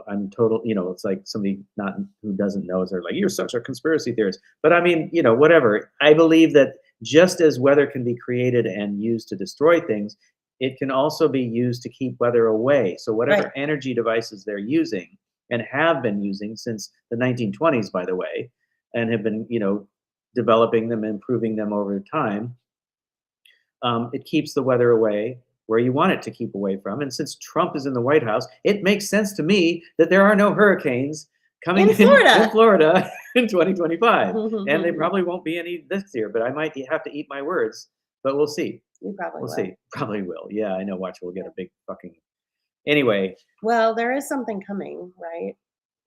I'm total, it's like somebody not who doesn't know is they're like, you're such a conspiracy theorist. But I mean, whatever. I believe that just as weather can be created and used to destroy things, it can also be used to keep weather away. So whatever energy devices they're using and have been using since the 1920s, by the way, and have been, developing them, improving them over time, it keeps the weather away where you want it to keep away from. And since Trump is in the White House, it makes sense to me that there are no hurricanes coming in Florida in 2025. And there probably won't be any this year, but I might have to eat my words, but we'll see. You probably will. See. Probably will. Yeah, I know. Watch, we'll get a big fucking... Anyway. Well, there is something coming, right?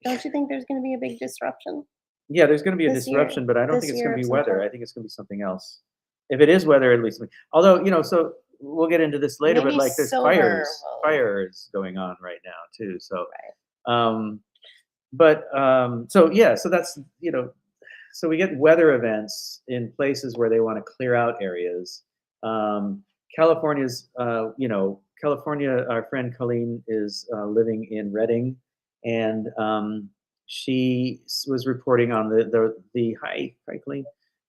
Don't you think there's going to be a big disruption? Yeah, there's going to be a disruption, but I don't think it's going to be weather. I think it's going to be something else. If it is weather, at least. Although, so we'll get into this later, maybe but like there's fires going on right now too. So, so yeah, so that's, so we get weather events in places where they want to clear out areas. California's, California, our friend Colleen is living in Redding, and she was reporting on the hi Colleen.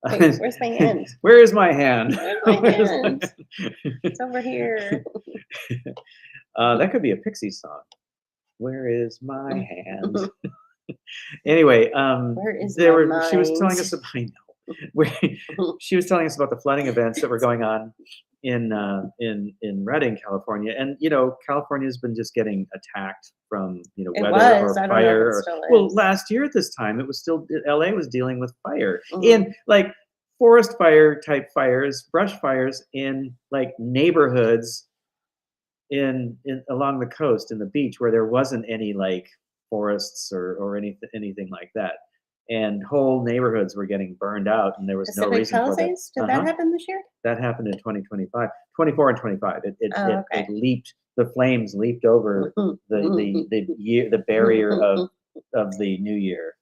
Wait, where's my hand? Where is my hand? Where's my hand? It's over here. That could be a Pixie song. Where is my hand? Anyway, where is my she was telling us about, she was telling us about the flooding events that were going on in Redding, California, and California's been just getting attacked from weather or fire. Well, last year at this time, it was still LA was dealing with fire in like forest fire type fires, brush fires in like neighborhoods in along the coast in the beach where there wasn't any like forests or anything like that. And whole neighborhoods were getting burned out, and there was no reason for that. Did that happen this year? That happened in 2025, 24 and 25. It leaped. The flames leaped over the barrier of the new year.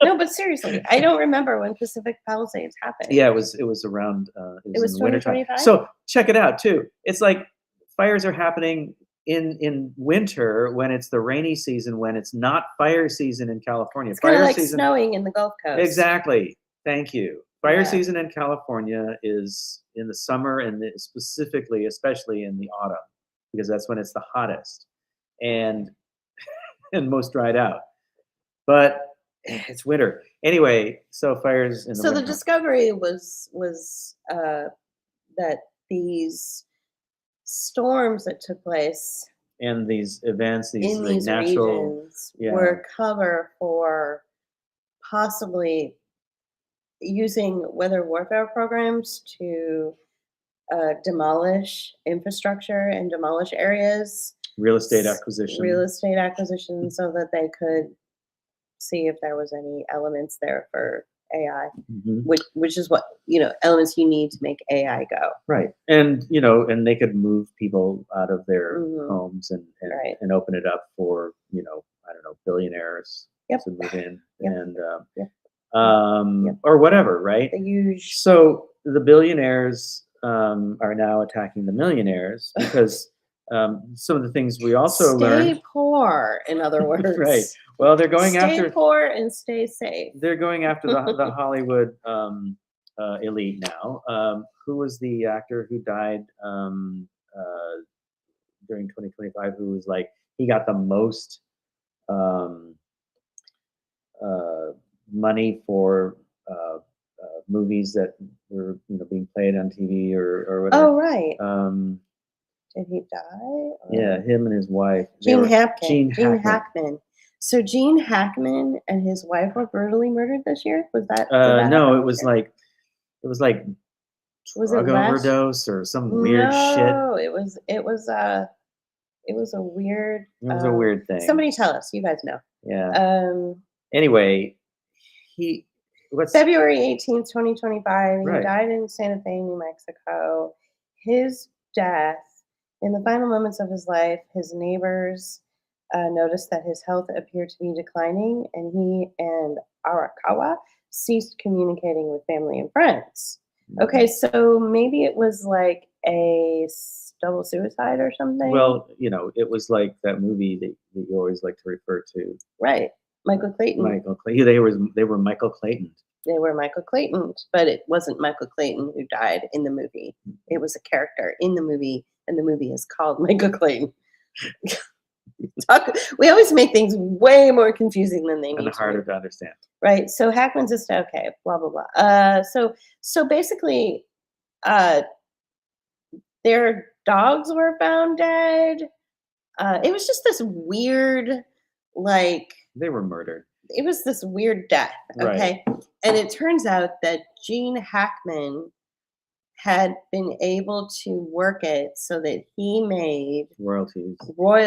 No, but seriously, I don't remember when Pacific Palisades happened. Yeah, it was around. It was in the wintertime. So check it out too. It's like fires are happening in winter when it's the rainy season, when it's not fire season in California. It's kind of like snowing in the Gulf Coast. Exactly. Thank you. Fire season in California is in the summer, and especially in the autumn, because that's when it's the hottest and most dried out. But it's winter anyway. So fires in the winter. The discovery was that these storms that took place and these events, in these natural regions were cover for possibly using weather warfare programs to demolish infrastructure and demolish areas. Real estate acquisition, so that they could see if there was any elements there for AI, which is what elements you need to make AI go. Right, and and they could move people out of their homes and open it up for I don't know, billionaires to move in and or whatever, right? So the billionaires are now attacking the millionaires because some of the things we also learned. Stay poor, in other words. Right. Well, they're going after. Stay poor and stay safe. They're going after the Hollywood elite now. Who was the actor who died during 2025? Who was like, he got the most money for movies that were being played on TV or whatever. Oh, right. Did he die? Yeah, him and his wife. Gene Hackman. So Gene Hackman and his wife were brutally murdered this year? Was that? No, it was like Was drug it last? overdose or some weird shit. No, it was a weird. It was a weird thing. Somebody tell us. You guys know. Yeah. Anyway, February 18th, 2025. He Right. died in Santa Fe, New Mexico. His death, in the final moments of his life, his neighbors noticed that his health appeared to be declining, and he and Arakawa ceased communicating with family and friends. Okay, so maybe it was like a double suicide or something. Well, it was like that movie that you always like to refer to. Right. Michael Clayton. Michael Clayton. They were Michael Clayton. They were Michael Clayton, but it wasn't Michael Clayton who died in the movie. It was a character in the movie, and the movie is called Michael Clayton. We always make things way more confusing than they need And harder to understand. Right. So Hackman's just okay, blah blah blah. So basically, their dogs were found dead. It was just this weird, like, they were murdered. It was this weird death. Okay. Right. And it turns out that Gene Hackman had been able to work it so that he made royalties. Right,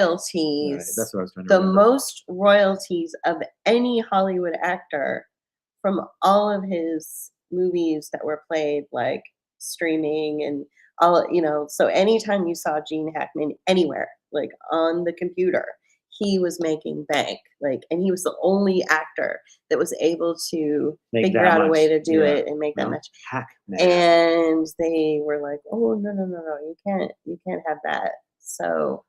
that's what I was trying to the remember. most royalties of any Hollywood actor from all of his movies that were played, like streaming and all, so anytime you saw Gene Hackman anywhere, like on the computer, he was making bank, and he was the only actor that was able to figure out a way to do it and make that much. Hackman. And they were like, "Oh no, you can't have that." So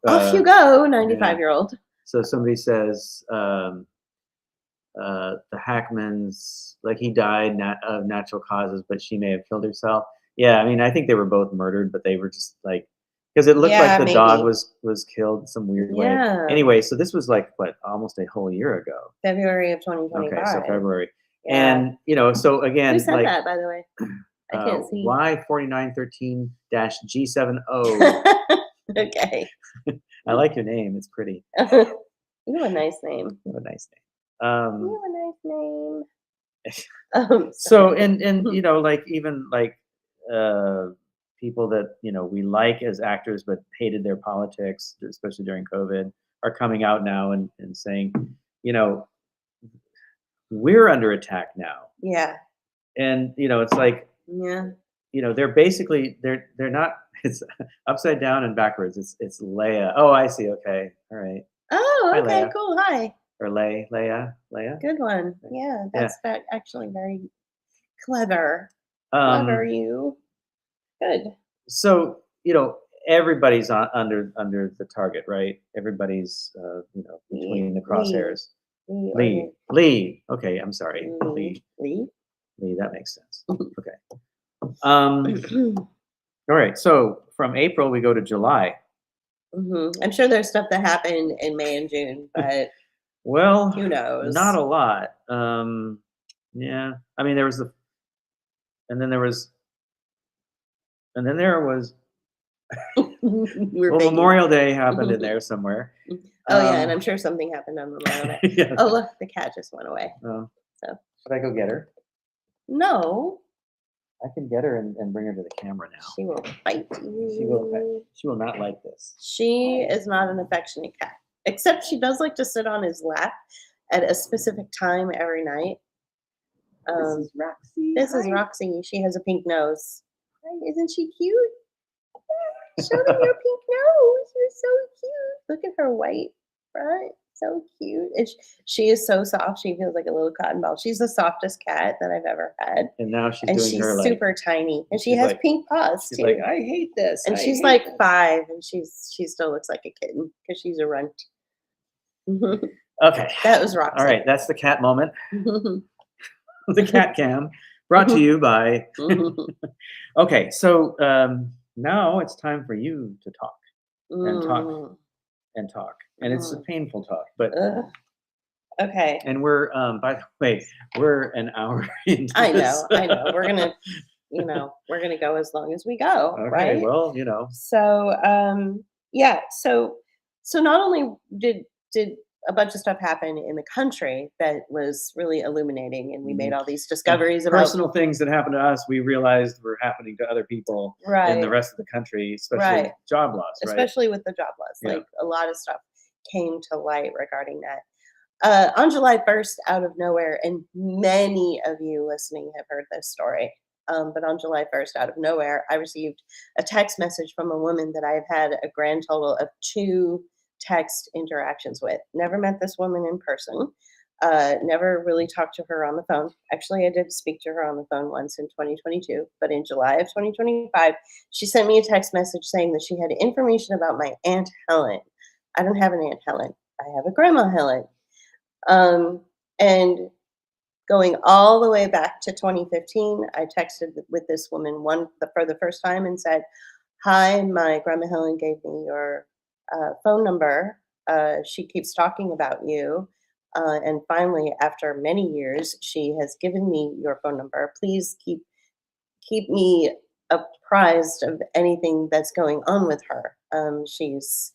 off you go, 95-year-old. So somebody says the Hackmans, like, he died of natural causes, but she may have killed herself. Yeah, I mean, I think they were both murdered, but they were just like, because it looked like the dog was killed some weird way. Anyway, so this was like almost a whole year ago. February of 2025. Okay, so February. Yeah. And so again, who said that, by the way? I can't see. Y4913-G70. Okay. I like your name. It's pretty. You have a nice name. You have a nice name. So and like, even like people that we like as actors but hated their politics, especially during COVID, are coming out now and saying, we're under attack now. Yeah. And it's like, yeah, they're basically they're not, it's upside down and backwards. It's Leia. Oh, I see. Okay. All right. Oh, okay. Hi, cool. Hi. Or Leia. Good one. Yeah, that's actually very clever. Clever you. Good. So, everybody's under the target, right? Everybody's between the crosshairs. Lee. Okay, I'm sorry. Lee, that makes sense. Okay. All right. So from April we go to July. I'm sure there's stuff that happened in May and June, but well, who knows? Not a lot. Yeah. I mean, there was Memorial Day happened in there somewhere. Oh yeah, and I'm sure something happened on Memorial Day. Yeah. Oh look, the cat just went away. Oh. So should I go get her? No. I can get her and bring her to the camera now. She will bite you. She will not like this. She is not an affectionate cat, except she does like to sit on his lap at a specific time every night. This is Roxy. This is Roxy. She has a pink nose. Isn't she cute? Show them your pink nose. You're so cute. Look at her white front. So cute. And she is so soft. She feels like a little cotton ball. She's the softest cat that I've ever had. And now she's super tiny. And she has pink paws she's too. Like, I hate this. And she's like 5, and she still looks like a kitten because she's a runt. Okay. That was Roxy. All right, that's the cat moment. The cat cam, brought to you by. Okay, so now it's time for you to talk and talk and talk, and it's a painful talk, but okay. And we're by the way, we're an hour into I this. know. We're gonna, we're gonna go as long as we go, okay, right? Well, So yeah, so not only did a bunch of stuff happened in the country that was really illuminating, and we made Mhm. all these And discoveries about personal things that happened to us, we realized were happening to other people in the right, rest of the country, especially right, job loss, right? especially with the job loss. Yeah. Like a lot of stuff came to light regarding that. On July 1st, out of nowhere, and many of you listening have heard this story, but on July 1st, out of nowhere, I received a text message from a woman that I've had a grand total of 2 text interactions with. Never met this woman in person. Never really talked to her on the phone. Actually, I did speak to her on the phone once in 2022, but in July of 2025, she sent me a text message saying that she had information about my Aunt Helen. I don't have an Aunt Helen. I have a Grandma Helen. Um, and going all the way back to 2015, I texted with this woman for the first time and said, "Hi, my grandma Helen gave me your phone number. She keeps talking about you, and finally, after many years, she has given me your phone number. Please keep me apprised of anything that's going on with her. She's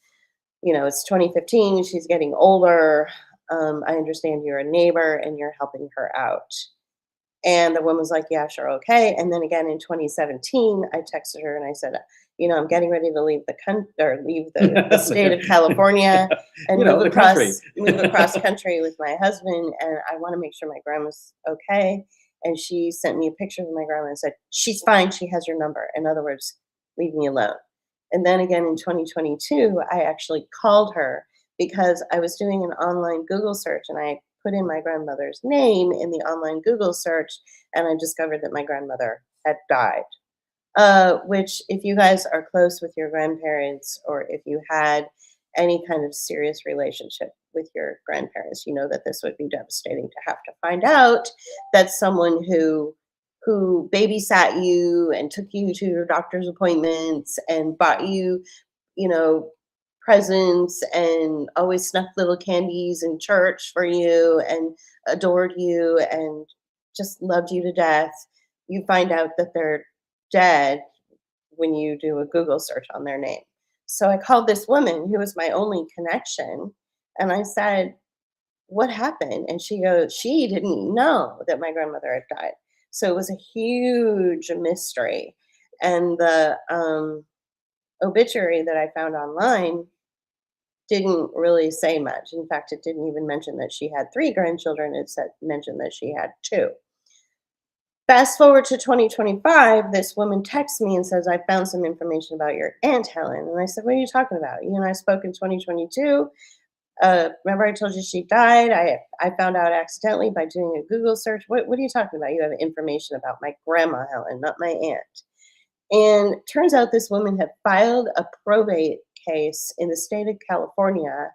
it's 2015, she's getting older. I understand you're a neighbor and you're helping her out." And the woman was like, "Yeah, sure, okay." And then again in 2017, I texted her and I said, "I'm getting ready to leave the state of California and The country. move across country with my husband, and I want to make sure my grandma's okay." And she sent me a picture of my grandma and said, "She's fine. She has your number. In other words, leave me alone." And then again in 2022, I actually called her because I was doing an online Google search and I put in my grandmother's name in the online Google search, and I discovered that my grandmother had died. Which, if you guys are close with your grandparents, or if you had any kind of serious relationship with your grandparents, you know that this would be devastating to have to find out that someone who babysat you and took you to your doctor's appointments and bought you, you know, presents and always snuck little candies in church for you and adored you and just loved you to death. You find out that they're dead when you do a Google search on their name. So I called this woman who was my only connection and I said, "What happened?" And she goes, she didn't know that my grandmother had died. So it was a huge mystery. And the obituary that I found online didn't really say much. In fact, it didn't even mention that she had 3 grandchildren. It mentioned that she had 2. Fast forward to 2025, this woman texts me and says, "I found some information about your Aunt Helen." And I said, "What are you talking about? You and I spoke in 2022. Remember I told you she died? I found out accidentally by doing a Google search. What are you talking about? You have information about my grandma Helen, not my aunt." And turns out this woman had filed a probate case in the state of California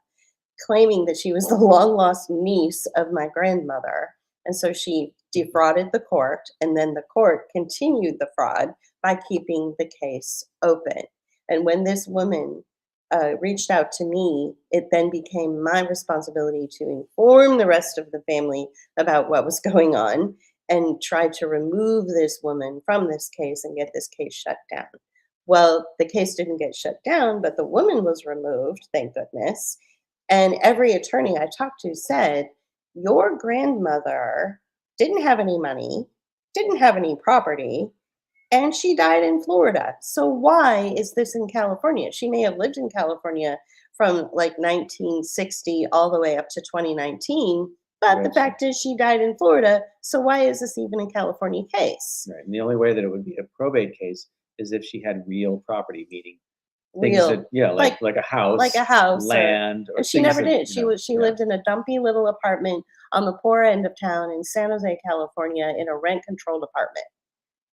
claiming that she was the long lost niece of my grandmother. And so she defrauded the court, and then the court continued the fraud by keeping the case open. And when this woman reached out to me, it then became my responsibility to inform the rest of the family about what was going on and try to remove this woman from this case and get this case shut down. Well, the case didn't get shut down, but the woman was removed, thank goodness. And every attorney I talked to said, "Your grandmother didn't have any money, didn't have any property, and she died in Florida. So why is this in California? She may have lived in California from like 1960 all the way up to 2019, but the Right. fact is she died in Florida. So why is this even a California case?" Right. And the only way that it would be a probate case is if she had real property, meaning things Real, that, yeah, like like a like house, a house, or land, or and she things never that, did. She yeah. lived in a dumpy little apartment on the poor end of town in San Jose, California, in a rent controlled apartment.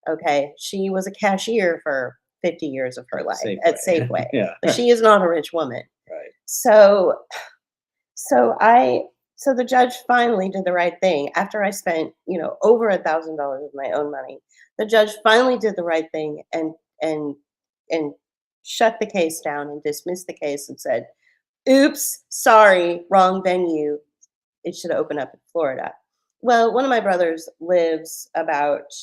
Okay. She was a cashier for 50 years of her life at Safeway. Safeway, Yeah. but she is not a rich woman. Right. So so I so the judge finally did the right thing after I spent, over $1,000 of my own money. The judge finally did the right thing and and shut the case down and dismissed the case and said, "Oops, sorry, wrong venue. It should open up in Florida." Well, one of my brothers lives about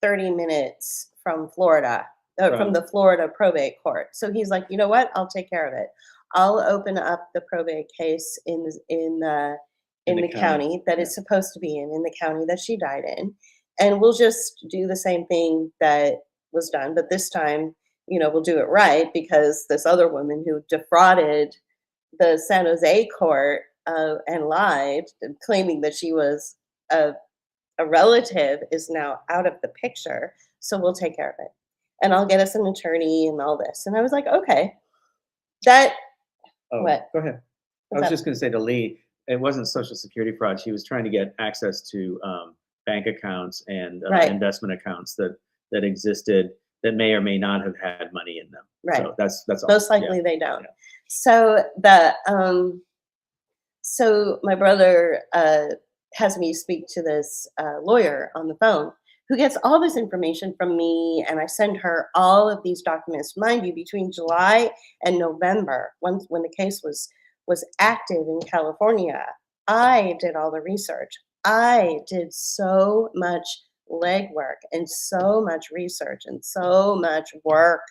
30 minutes from Florida, from From the Florida probate court. So he's like, "You know what? I'll take care of it." I'll open up the probate case in the county that it's supposed to be in the county that she died in, and we'll just do the same thing that was done, but this time, we'll do it right because this other woman who defrauded the San Jose court and lied, claiming that she was a relative, is now out of the picture. So we'll take care of it, and I'll get us an attorney and all this. And I was like, okay, that. Oh, What? Go ahead. What's I was up? just going to say to Lee, it wasn't Social Security fraud. She was trying to get access to bank accounts and Right. investment accounts that existed that may or may not have had money in them. Right. So that's all. Most likely they don't. Yeah. So so my brother has me speak to this lawyer on the phone who gets all this information from me, and I send her all of these documents. Mind you, between July and November, when the case was active in California, I did all the research. I did so much legwork and so much research and so much work,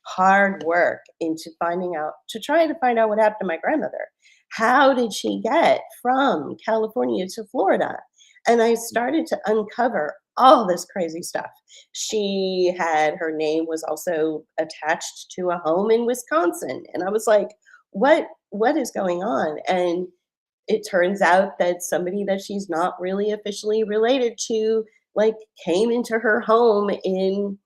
hard work into trying to find out what happened to my grandmother. How did she get from California to Florida? And I started to uncover all this crazy stuff. Her name was also attached to a home in Wisconsin. And I was like, what is going on? And it turns out that somebody that she's not really officially related to, came into her home in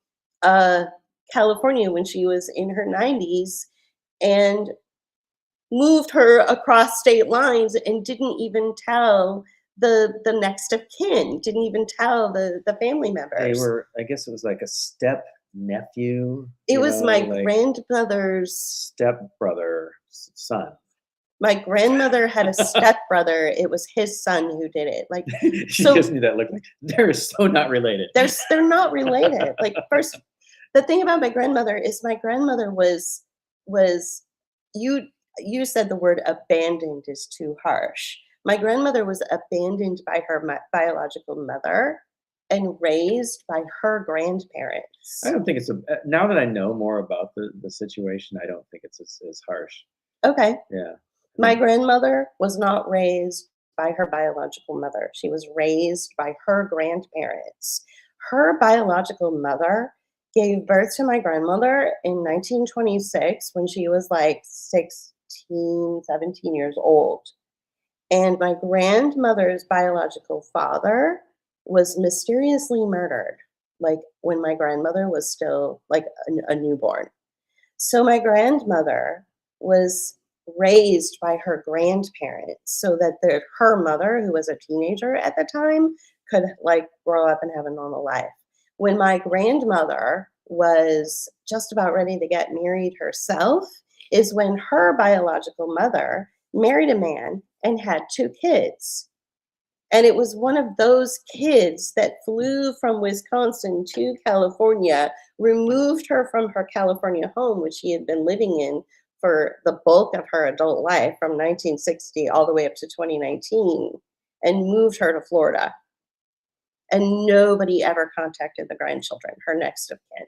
California when she was in her 90s and moved her across state lines and didn't even tell the next of kin, didn't even tell the family members. They were, I guess it was like a step nephew. It was my grandmother's stepbrother son. My grandmother had a stepbrother. It was his son who did it. She gives me that look. They're so not related. They're not related. First, the thing about my grandmother is my grandmother was you said the word abandoned is too harsh. My grandmother was abandoned by her biological mother and raised by her grandparents. I don't think it's now that I know more about the situation, I don't think it's as harsh. Okay. Yeah. My grandmother was not raised by her biological mother. She was raised by her grandparents. Her biological mother gave birth to my grandmother in 1926 when she was 16, 17 years old. And my grandmother's biological father was mysteriously murdered, when my grandmother was still a newborn. So my grandmother was raised by her grandparents so that her mother, who was a teenager at the time, could grow up and have a normal life. When my grandmother was just about ready to get married herself is when her biological mother married a man and had 2 kids. And it was one of those kids that flew from Wisconsin to California, removed her from her California home, which she had been living in for the bulk of her adult life from 1960 all the way up to 2019, and moved her to Florida. And nobody ever contacted the grandchildren, her next of kin.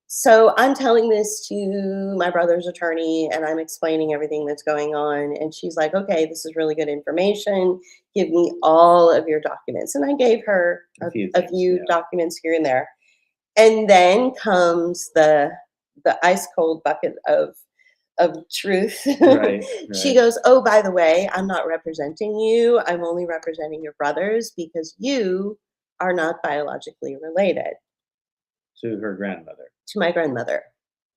So I'm telling this to my brother's attorney and I'm explaining everything that's going on. And she's like, okay, this is really good information. Give me all of your documents. And I gave her a few documents here and there. And then comes the ice cold bucket of truth. Right. She goes, oh, by the way, I'm not representing you. I'm only representing your brothers because you are not biologically related. To her grandmother. To my grandmother,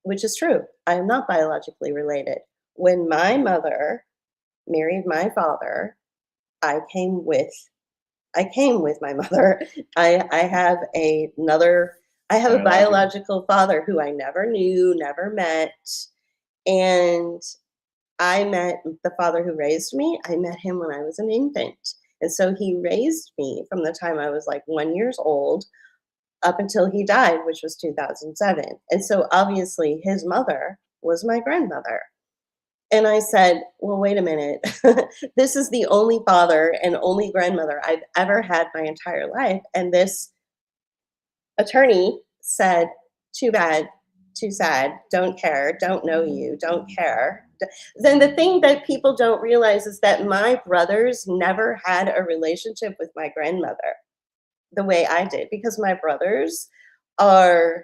which is true. I am not biologically related. When my mother married my father, I came with my mother. I have a biological father who I never knew, never met. And I met the father who raised me. I met him when I was an infant. And so he raised me from the time I was 1 year old up until he died, which was 2007. And so obviously his mother was my grandmother. And I said, well, wait a minute. This is the only father and only grandmother I've ever had my entire life. And this attorney said, too bad. too sad, don't care, don't know you, don't care. Then the thing that people don't realize is that my brothers never had a relationship with my grandmother the way I did, because my brothers are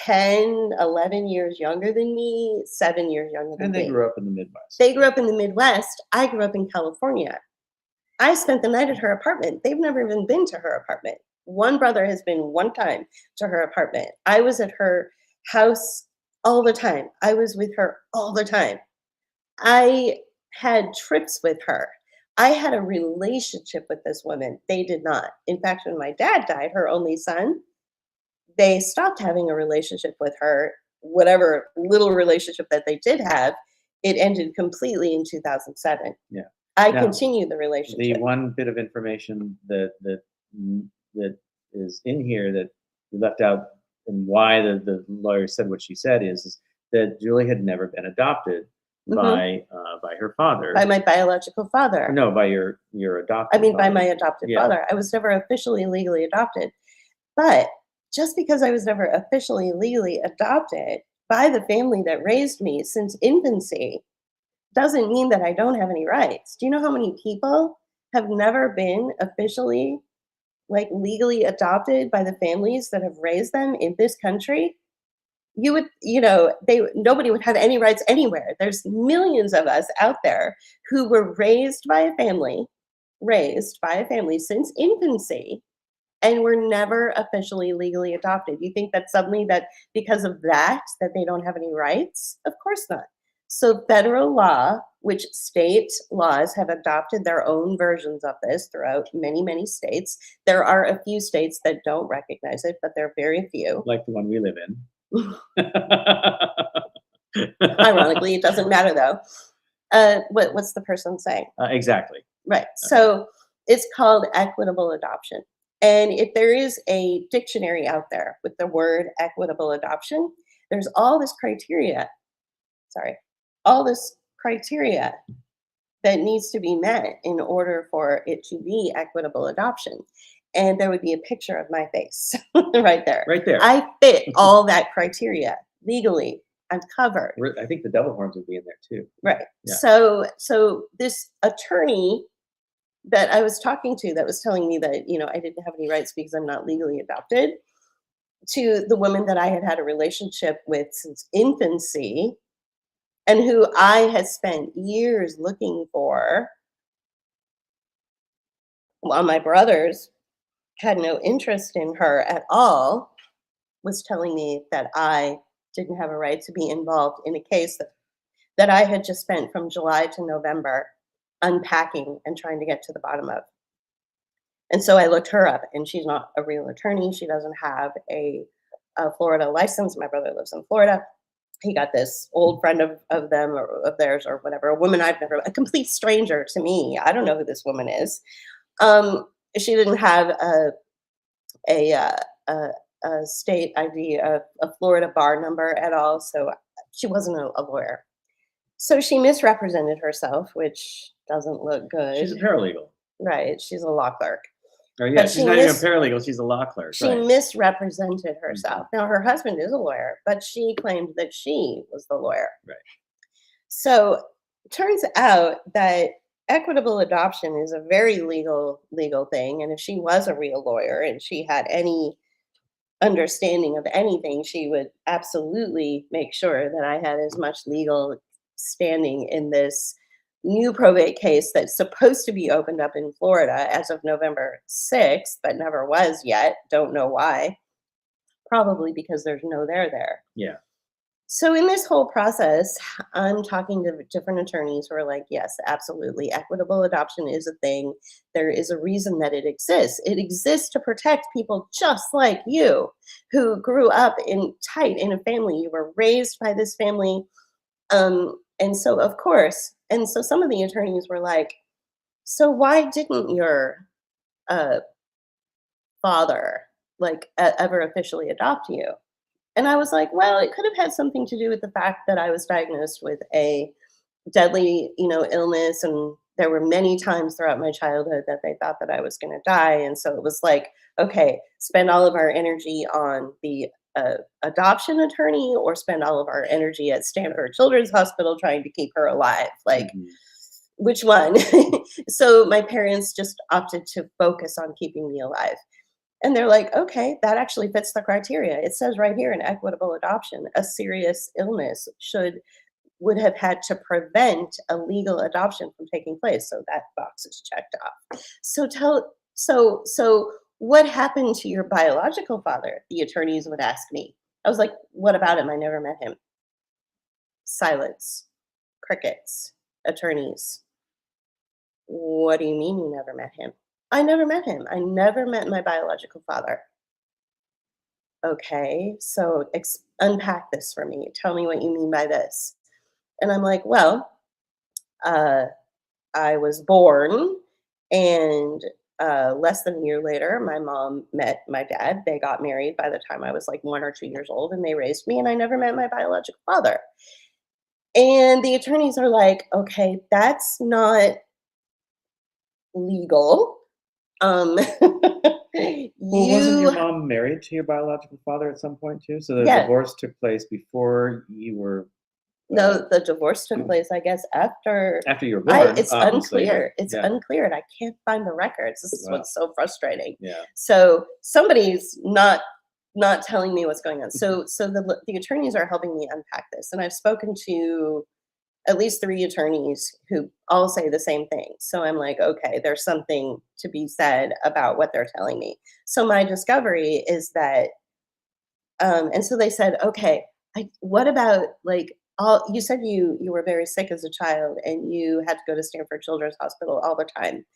10, 11 years younger than me, 7 years younger than And they me. grew up in the Midwest. They grew up in the Midwest. I grew up in California. I spent the night at her apartment. They've never even been to her apartment. One brother has been one time to her apartment. I was at her house all the time. I was with her all the time. I had trips with her. I had a relationship with this woman. They did not. In fact, when my dad died, her only son, they stopped having a relationship with her. Whatever little relationship that they did have, it ended completely in 2007. Yeah. I Now, continued the The relationship. one bit of information that is in here that you left out, and why the lawyer said what she said, is that Julie had never been adopted by her father. By my biological father. No, by your adopted. I mean, by father. my adopted Yeah. father. I was never officially legally adopted. But just because I was never officially legally adopted by the family that raised me since infancy doesn't mean that I don't have any rights. Do you know how many people have never been officially, like, legally adopted by the families that have raised them in this country? You would, nobody would have any rights anywhere. There's millions of us out there who were raised by a family since infancy, and were never officially legally adopted. You think that suddenly, that because of that they don't have any rights? Of course not. So federal law, which state laws have adopted their own versions of this throughout many, many states. There are a few states that don't recognize it, but they're very few. Like the one we live in. Ironically, it doesn't matter though. What's the person saying? Exactly. Right. So it's called equitable adoption. And if there is a dictionary out there with the word equitable adoption, there's all this criteria that needs to be met in order for it to be equitable adoption. And there would be a picture of my face right there. Right there. I fit all that criteria legally. I'm covered. I think the devil horns would be in there too. Right. Yeah. So this attorney that I was talking to, that was telling me that, I didn't have any rights because I'm not legally adopted, to the woman that I had had a relationship with since infancy, and who I had spent years looking for, while my brothers had no interest in her at all, was telling me that I didn't have a right to be involved in a case that I had just spent from July to November unpacking and trying to get to the bottom of. And so I looked her up, and she's not a real attorney. She doesn't have a Florida license. My brother lives in Florida. He got this old friend of them, or of theirs, or whatever, a woman a complete stranger to me. I don't know who this woman is. She didn't have a state ID, a Florida bar number at all, so she wasn't a lawyer. So she misrepresented herself, which doesn't look good. She's a paralegal. Right, she's a law clerk. Or yeah, she's not even a paralegal, she's a law clerk. She misrepresented herself. Now, her husband is a lawyer, but she claimed that she was the lawyer. Right. So it turns out that equitable adoption is a very legal thing. And if she was a real lawyer and she had any understanding of anything, she would absolutely make sure that I had as much legal standing in this new probate case that's supposed to be opened up in Florida as of November 6th, but never was yet. Don't know why. Probably because there's no there. Yeah. So in this whole process, I'm talking to different attorneys who are like, yes, absolutely. Equitable adoption is a thing. There is a reason that it exists. It exists to protect people just like you, who grew up in a family. You were raised by this family. And so, of course, and so some of the attorneys were like, so why didn't your father ever officially adopt you? And I was like, well, it could have had something to do with the fact that I was diagnosed with a deadly, illness. And there were many times throughout my childhood that they thought that I was going to die. And so it was like, okay, spend all of our energy on the a adoption attorney or spend all of our energy at Stanford Children's Hospital trying to keep her alive? Like, which one? So my parents just opted to focus on keeping me alive. And they're like, okay, that actually fits the criteria. It says right here in equitable adoption, a serious illness would have had to prevent a legal adoption from taking place. So that box is checked off. So what happened to your biological father? The attorneys would ask me. I was like, what about him? I never met him. Silence. Crickets. Attorneys. What do you mean you never met him? I never met him. I never met my biological father. Okay, so unpack this for me. Tell me what you mean by this. And I'm like, well, uh, I was born, and less than a year later, my mom met my dad. They got married by the time I was like 1 or 2 years old, and they raised me, and I never met my biological father. And the attorneys are like, okay, that's not legal. Well, wasn't your You, mom married to your biological father at some point too? So the yeah, divorce took place before you were no, the divorce took place, I guess, after. after you were born, It's obviously. But unclear. It's yeah, unclear, and I can't find the records. This is wow, what's so frustrating. yeah. So somebody's not telling me what's going on. So the attorneys are helping me unpack this, and I've spoken to at least 3 attorneys who all say the same thing. So I'm like, okay, there's something to be said about what they're telling me. So my discovery is that, and so they said, okay, what about like all you said you were very sick as a child and you had to go to Stanford Children's Hospital all the time.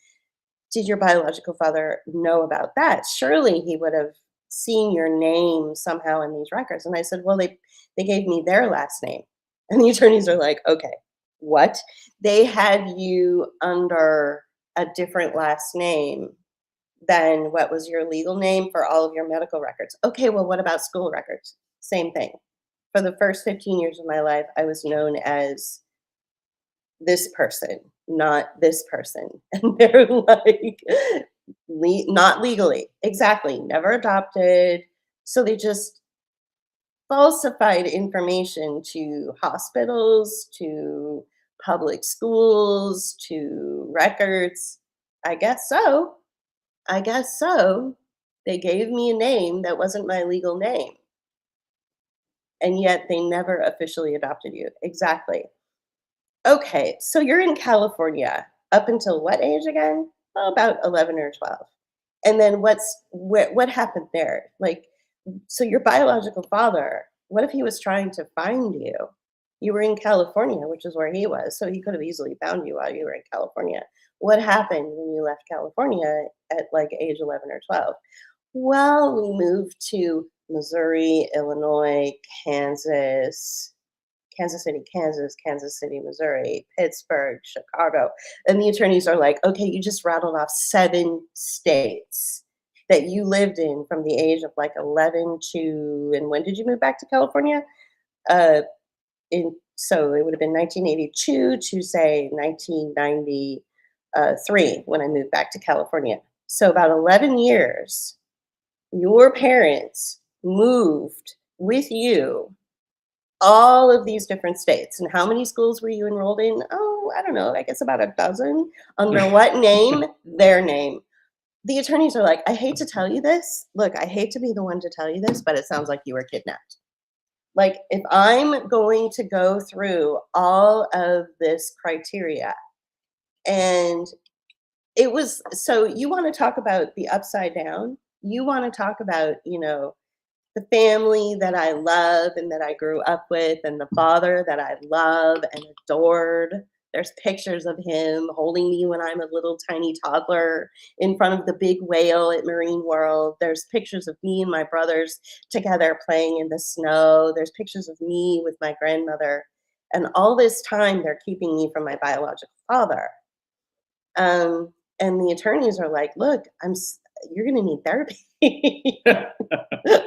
Did your biological father know about that? Surely he would have seen your name somehow in these records. And I said, well, they gave me their last name. And the attorneys are like, okay, what? They had you under a different last name than what was your legal name for all of your medical records. Okay, well, what about school records? Same thing. For the first 15 years of my life, I was known as this person, not this person. And they're like, not legally. Exactly. Never adopted. So they just falsified information to hospitals, to public schools, to records. I guess so. I guess so. They gave me a name that wasn't my legal name. And yet they never officially adopted you. Exactly. Okay, so you're in California up until what age again? Oh, about 11 or 12. And then what happened there? Like, so your biological father, what if he was trying to find you? You were in California, which is where he was, so he could have easily found you while you were in California. What happened when you left California at like age 11 or 12? Well, we moved to Missouri, Illinois, Kansas City, Kansas, Kansas City, Missouri, Pittsburgh, Chicago. And the attorneys are like, okay, you just rattled off 7 states that you lived in from the age of like 11 to, and when did you move back to California? Uh, so it would have been 1982 to say 1993 when I moved back to California. So about 11 years, your parents moved with you all of these different states. And how many schools were you enrolled in? Oh, I don't know. I guess about a dozen. Under what name? Their name. The attorneys are like, I hate to tell you this. Look, I hate to be the one to tell you this, but it sounds like you were kidnapped. Like, if I'm going to go through all of this criteria, and it was, so you want to talk about the upside down? You want to talk about, the family that I love and that I grew up with, and the father that I love and adored. There's pictures of him holding me when I'm a little tiny toddler in front of the big whale at Marine World. There's pictures of me and my brothers together playing in the snow. There's pictures of me with my grandmother. And all this time, they're keeping me from my biological father. And the attorneys are like, look, you're going to need therapy.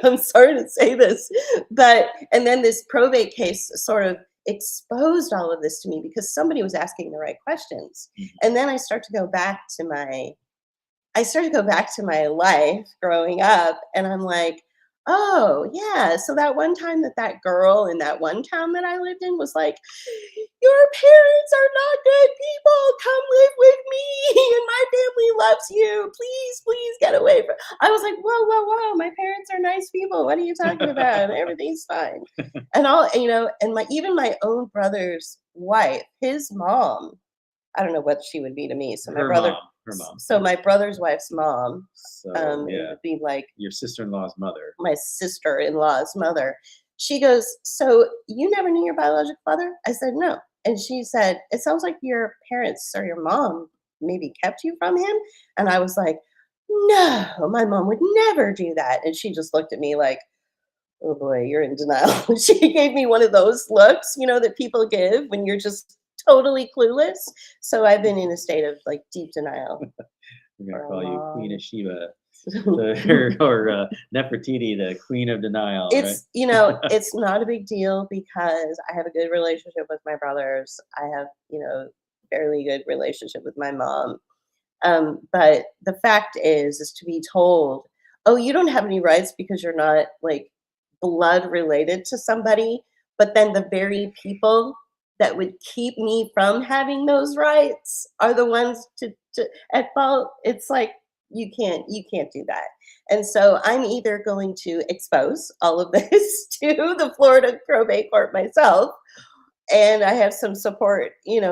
I'm sorry to say this, and then this probate case sort of exposed all of this to me because somebody was asking the right questions. And then I started to go back to my life growing up, and I'm like, Oh, yeah. So that one time that girl in that one town that I lived in was like, "Your parents are not good people. Come live with me, and my family loves you. Please, please get away from." I was like, "Whoa, whoa, whoa! My parents are nice people. What are you talking about? Everything's fine." And and even my own brother's wife, his mom. I don't know what she would be to me. So Her mom. so my brother's wife's mom, So it yeah, would be like your sister-in-law's mother. my sister-in-law's mother. She goes, "So you never knew your biological father?" I said, "No." And she said, "It sounds like your parents or your mom maybe kept you from him." And I was like, "No, my mom would never do that." And she just looked at me like, "Oh boy, you're in denial." She gave me one of those looks, that people give when you're just totally clueless. So I've been in a state of like deep denial We're for gonna a call you Queen of long. Sheba, or Nefertiti, the Queen of Denial, right? It's not a big deal because I have a good relationship with my brothers. I have, fairly good relationship with my mom. But the fact is to be told, "Oh, you don't have any rights because you're not like blood related to somebody," but then the very people that would keep me from having those rights are the ones to at fault. It's like you can't do that. And so I'm either going to expose all of this to the Florida probate court myself, and I have some support,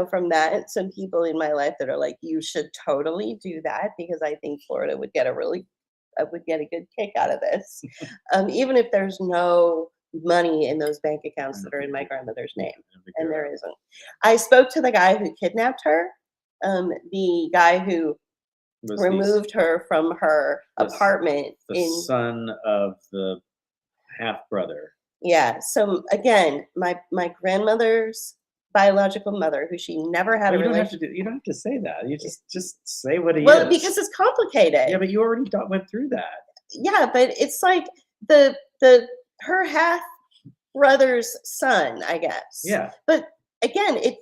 from that. Some people in my life that are like, "You should totally do that," because I think Florida would get a good kick out of this, even if there's no money in those bank accounts that are in my grandmother's name, and there isn't. I spoke to the guy who kidnapped her, the guy who Was removed her from her the s- apartment the son of the half brother. Yeah. So again, my grandmother's biological mother, who she never had Well, a you don't have to relationship. You don't have to say that. You just say what he Well, is. because it's complicated. Yeah, but you already went through that. Yeah, but it's like the her half brother's son, I guess. Yeah. But again, it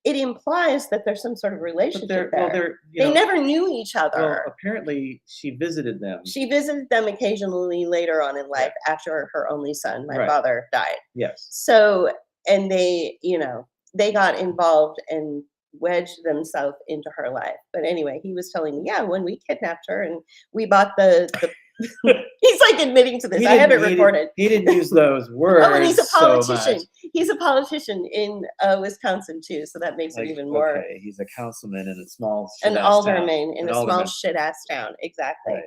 implies that there's some sort of relationship there. They never knew each Well, other. apparently she visited them. She visited them occasionally later on in life after her only son, my father, died. Yes. So, and they got involved and wedged themselves into her life. But anyway, he was telling me, yeah, when we kidnapped her and we bought the he's like admitting to this. I have it recorded. He didn't use those words. Oh, and he's a politician. So much. He's a politician in Wisconsin too, so that makes it even more. Okay, he's a councilman in a small an alderman in a small shit ass town. Exactly. Right.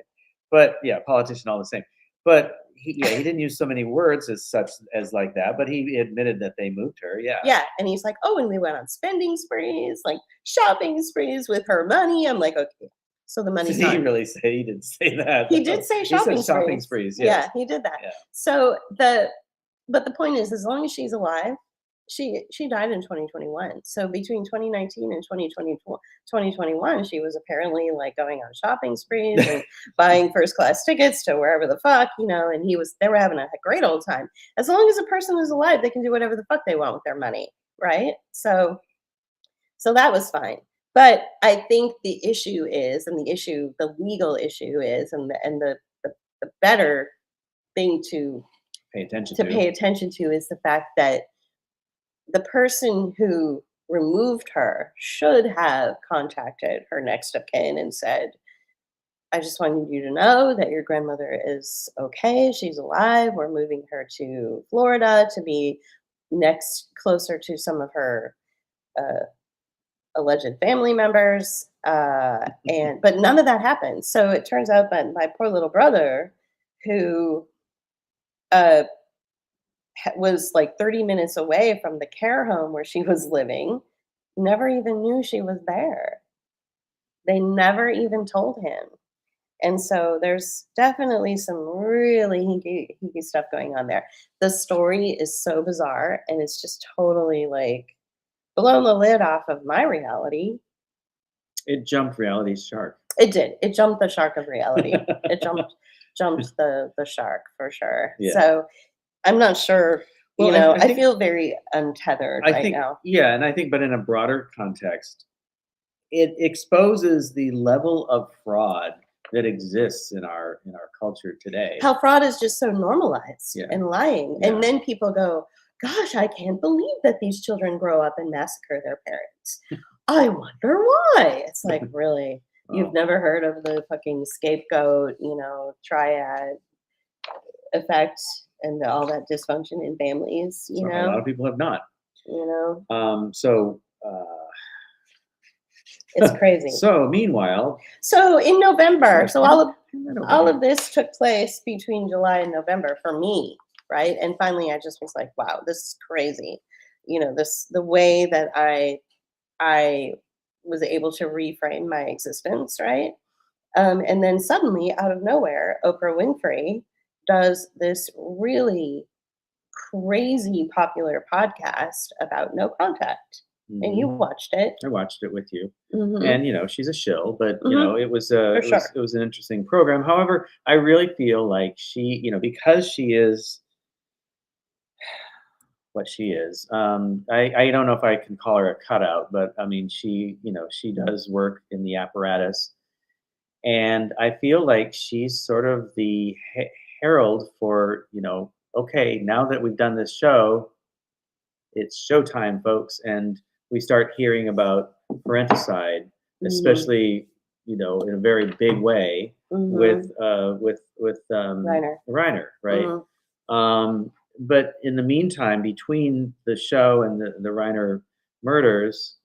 But yeah, politician all the same. But he didn't use so many words as like that, but he admitted that they moved her. Yeah. Yeah. And he's like, "Oh, and we went on spending sprees, like shopping sprees with her money." I'm like, okay. So the money's Did he really say? He didn't say that. He did say shopping sprees. Yes. Yeah, he did that. Yeah. So but the point is, as long as she's alive, she died in 2021. So between 2019 and 2021, she was apparently like going on shopping sprees and buying first class tickets to wherever the fuck, and they were having a great old time. As long as a person is alive, they can do whatever the fuck they want with their money, right? So that was fine. But I think the issue is, and the legal issue is, and the better thing to pay attention to is the fact that the person who removed her should have contacted her next of kin and said, "I just wanted you to know that your grandmother is okay. She's alive. We're moving her to Florida to be closer to some of her alleged family members." But none of that happened. So it turns out that my poor little brother, who was like 30 minutes away from the care home where she was living, never even knew she was there. They never even told him. And so there's definitely some really hinky stuff going on there. The story is so bizarre, and it's just totally like blown the lid off of my reality. It jumped reality's shark. It did. It jumped the shark of reality. It jumped the shark for sure. Yeah. So I'm not sure. Well, I feel very untethered now. Yeah, and I think, but in a broader context, it exposes the level of fraud that exists in our culture today. How fraud is just so normalized Yeah. and lying. Yeah. And then people go, gosh, I can't believe that these children grow up and massacre their parents. I wonder why. It's like, really? You've Oh. never heard of the fucking scapegoat, triad effect and all that dysfunction in families, So a lot of people have not. you know? So It's crazy. so meanwhile, So in November, so all all of this took place between July and November for me, right? And finally, I just was like, wow, this is crazy. The way that I was able to reframe my existence, right? And then suddenly, out of nowhere, Oprah Winfrey does this really crazy popular podcast about no contact. And you watched it. I watched it with you. Mhm. And she's a shill, but Mhm. it was For sure. it was an interesting program. However, I really feel like she, because she is what she is. I don't know if I can call her a cutout, but I mean she does work in the apparatus, and I feel like she's sort of the herald for okay, now that we've done this show, it's showtime, folks, and we start hearing about parenticide, Mhm. especially in a very big way with Mhm. Reiner. Reiner, right? Mhm. But in the meantime, between the show and the Reiner murders,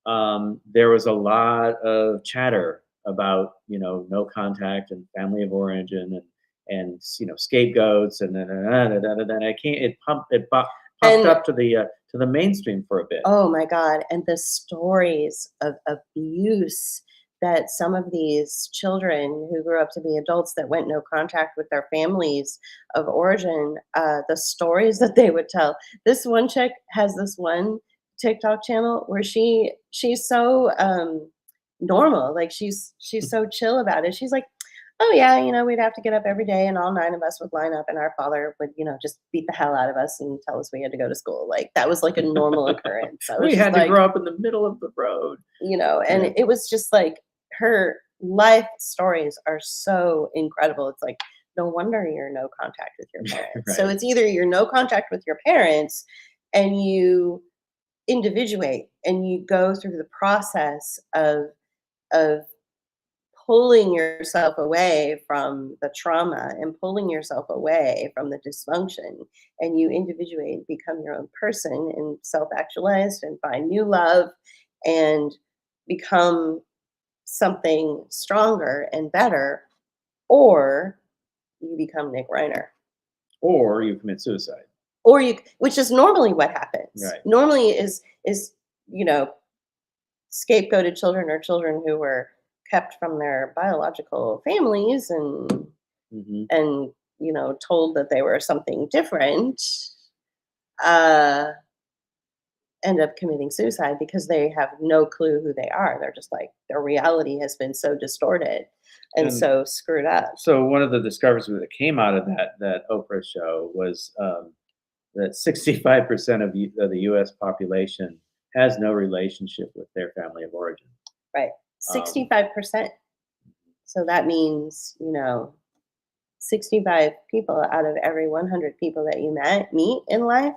there was a lot of chatter about no contact and family of origin and scapegoats and then I can't popped And up to the mainstream for a bit. oh my God, and the stories of abuse that some of these children who grew up to be adults that went no contact with their families of origin, the stories that they would tell. This one chick has this one TikTok channel where she's so normal, like she's so chill about it. She's like, oh yeah, we'd have to get up every day and all 9 of us would line up and our father would, just beat the hell out of us and tell us we had to go to school. Like that was like a normal occurrence. I was We just had to like, grow up in the middle of the road. and Yeah. it was just like her life stories are so incredible. It's like, no wonder you're no contact with your parents. So Right. it's either you're no contact with your parents and you individuate and you go through the process of pulling yourself away from the trauma and pulling yourself away from the dysfunction, and you individuate, become your own person and self-actualized and find new love and become something stronger and better, or you become Nick Reiner. Or you commit suicide. Or which is normally what happens. Right. Normally is you know scapegoated children or children who were kept from their biological families Hmm. and told that they were something different, uh end up committing suicide because they have no clue who they are. They're just like, their reality has been so distorted and And so screwed up. so one of the discoveries that came out of that Oprah show was that 65% of the U.S. population has no relationship with their family of origin. Right. Um, 65%. So that means 65 people out of every 100 people that you meet in life,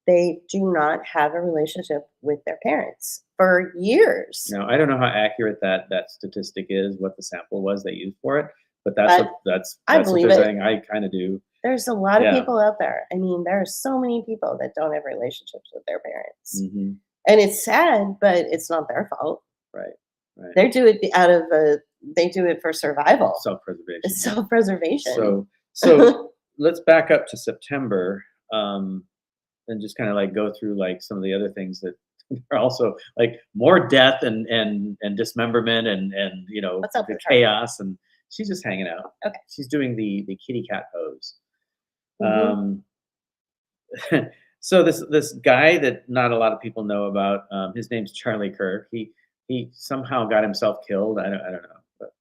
they do not have a relationship with their parents for years. Now, I don't know how accurate that statistic is, what the sample was they used for it, but that's I what believe they're it. saying. I kind of do. There's a lot of Yeah. people out there. I mean, there are so many people that don't have relationships with their parents. Hmm. And it's sad, but it's not their fault. Right. Right. They do it they do it for survival. Self-preservation. It's self-preservation. So let's back up to September, and just kind of like go through like some of the other things that are also like more death and dismemberment and What's up the with her? chaos, and she's just hanging out. Okay. She's doing the kitty cat pose. Mhm. So this guy that not a lot of people know about, his name's Charlie Kirk. He somehow got himself killed. I don't know. But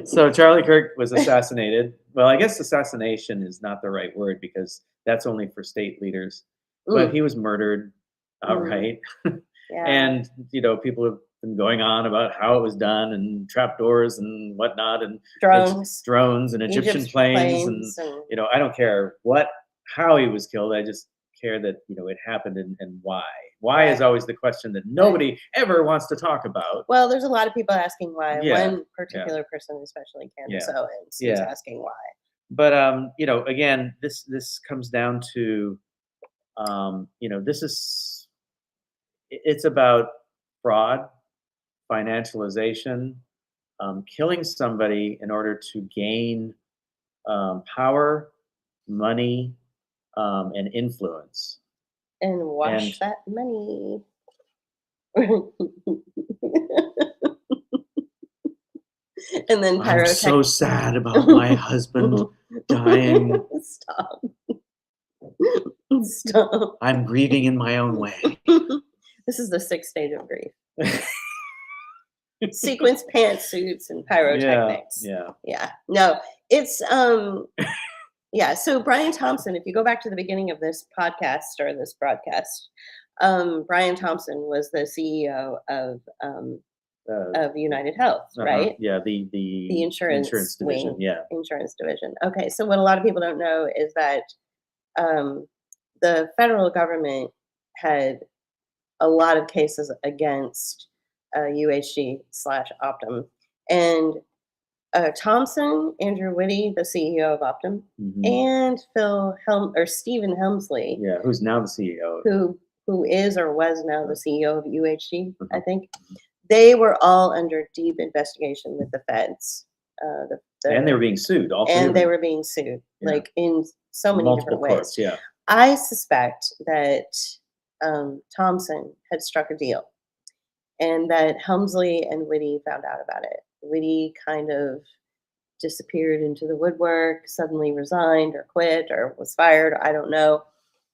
so Charlie Kirk was assassinated. Well, I guess assassination is not the right word because that's only for state leaders. But Mm, he was murdered mm, outright, yeah. and people have been going on about how it was done and trapdoors and whatnot and drones and Egyptian planes and I don't care how he was killed. I just care that it happened and why. Why is always the question that nobody ever wants to talk about. Well, there's a lot of people asking why. One particular person, especially Candace Owens, is asking why. But again, this comes down to it's about fraud, financialization, killing somebody in order to gain power, money, and influence. And wash that money. And then I'm so sad about my husband dying. Stop. I'm grieving in my own way. This is the 6th stage of grief. Sequence pantsuits and pyrotechnics. Yeah. No, it's so Brian Thompson, if you go back to the beginning of this podcast or this broadcast, Brian Thompson was the CEO of United Health, right? Yeah, the insurance division. Insurance division. Okay, so what a lot of people don't know is that the federal government had a lot of cases against UHG/Optum, and Thompson, Andrew Whitty, the CEO of Optum, and Stephen Helmsley, who's now the CEO, who is or was now the CEO of UHG, I think. They were all under deep investigation with the feds. And they were being sued. They were being sued, like in so many multiple different courts, ways. I suspect that Thompson had struck a deal, and that Helmsley and Whitty found out about it. Whitty kind of disappeared into the woodwork, suddenly resigned or quit or was fired. I don't know.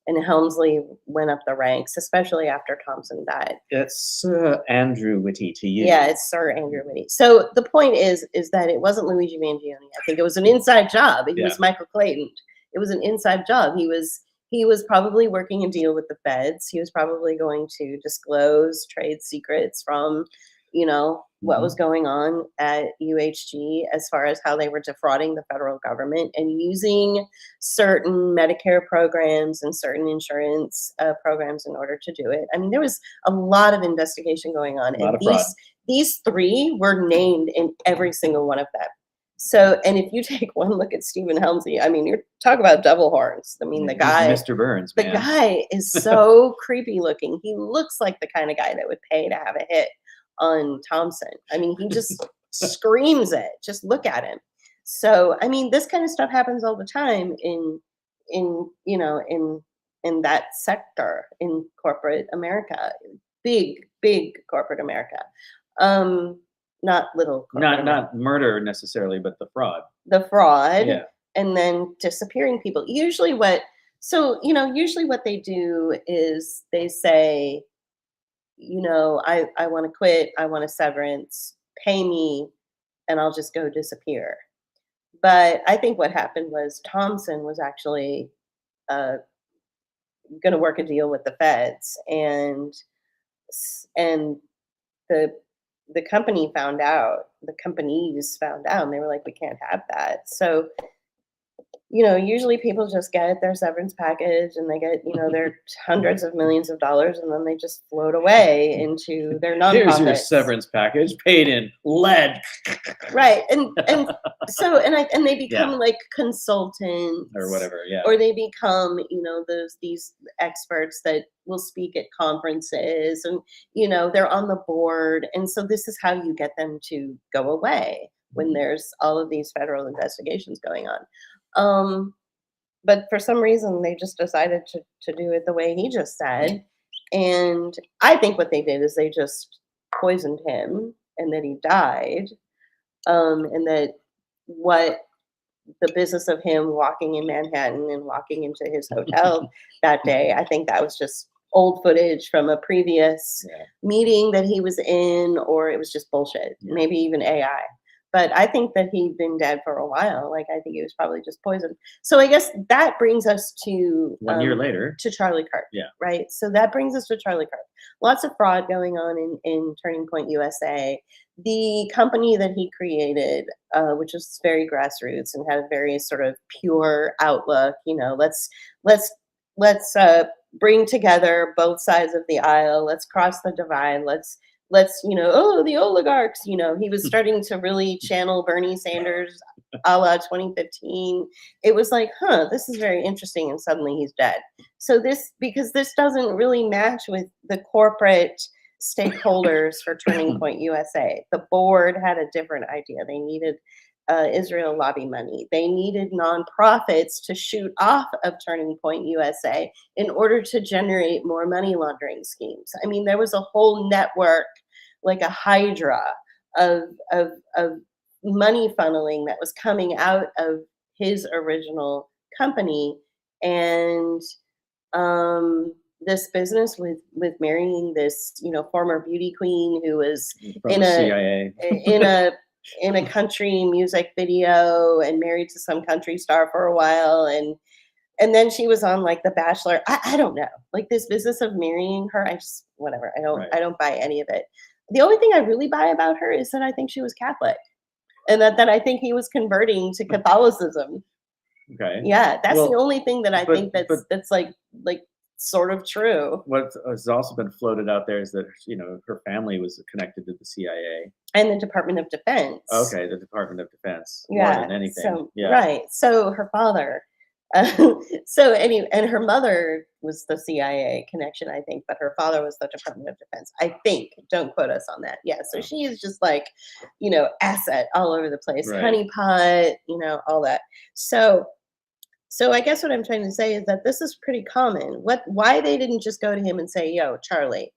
And Helmsley went up the ranks, especially after Thompson died. It's Sir Andrew Whitty to you. Yeah, it's Sir Andrew Whitty. So the point is that it wasn't Luigi Mangione. I think it was an inside job. It was Michael Clayton. It was an inside job. He was probably working a deal with the feds. He was probably going to disclose trade secrets from, what was going on at UHG as far as how they were defrauding the federal government and using certain Medicare programs and certain insurance programs in order to do it. I mean, there was a lot of investigation going on. And these 3 were named in every single one of them. So, and if you take one look at Stephen Helmsley, I mean, you're talking about devil horns. I mean, the guy, Mr. Burns, the guy is so creepy looking. He looks like the kind of guy that would pay to have a hit on Thompson. I mean, he just screams it. Just look at him. So, I mean, this kind of stuff happens all the time in that sector in corporate America, big corporate America. Not little corporate not murder necessarily, but the fraud. And then disappearing people. Usually what they do is they say, I want to quit, I want a severance, pay me, and I'll just go disappear. But I think what happened was Thompson was actually going to work a deal with the feds, and the company found out, the companies found out, and they were like, we can't have that. So, usually people just get their severance package and they get, their hundreds of millions of dollars, and then they just float away into their nonprofits. Here's your severance package paid in lead. Right. And they become like consultants or whatever. Yeah. Or they become, these experts that will speak at conferences, and, they're on the board. And so this is how you get them to go away when there's all of these federal investigations going on. But for some reason, they just decided to do it the way he just said. And I think what they did is they just poisoned him, and that he died. And that what the business of him walking in Manhattan and walking into his hotel that day, I think that was just old footage from a previous meeting that he was in, or it was just bullshit, maybe even AI. But I think that he'd been dead for a while. Like, I think he was probably just poisoned. So I guess that brings us to 1 year later. to Charlie Kirk. Yeah. Right. So that brings us to Charlie Kirk. Lots of fraud going on in Turning Point USA. The company that he created, which was very grassroots and had a very sort of pure outlook, let's bring together both sides of the aisle. Let's cross the divide. Let's oh, the oligarchs. He was starting to really channel Bernie Sanders a la 2015. It was like, this is very interesting, and suddenly he's dead. So because this doesn't really match with the corporate stakeholders for Turning Point USA. The board had a different idea. They needed Israel lobby money. They needed nonprofits to shoot off of Turning Point USA in order to generate more money laundering schemes. I mean, there was a whole network, like a hydra of money funneling that was coming out of his original company. And this business with marrying this former beauty queen who was From in the a CIA. in a country music video and married to some country star for a while, and then she was on like The Bachelor. I don't know, like this business of marrying her. I just whatever. Right. I don't buy any of it. The only thing I really buy about her is that I think she was Catholic, and that I think he was converting to Catholicism. Okay. Yeah, that's Well, the only thing that I but- think that's but- that's like sort of true. What has also been floated out there is that her family was connected to the CIA. And the Department of Defense. Okay, the Department of Defense more Yeah. than anything. So Yeah. right. So her father. And her mother was the CIA connection, I think, but her father was the Department of Defense. I think. Don't quote us on that. Yeah. So she is just like, asset all over the place. Right. Honeypot, all that. So I guess what I'm trying to say is that this is pretty common. Why they didn't just go to him and say, "Yo, Charlie,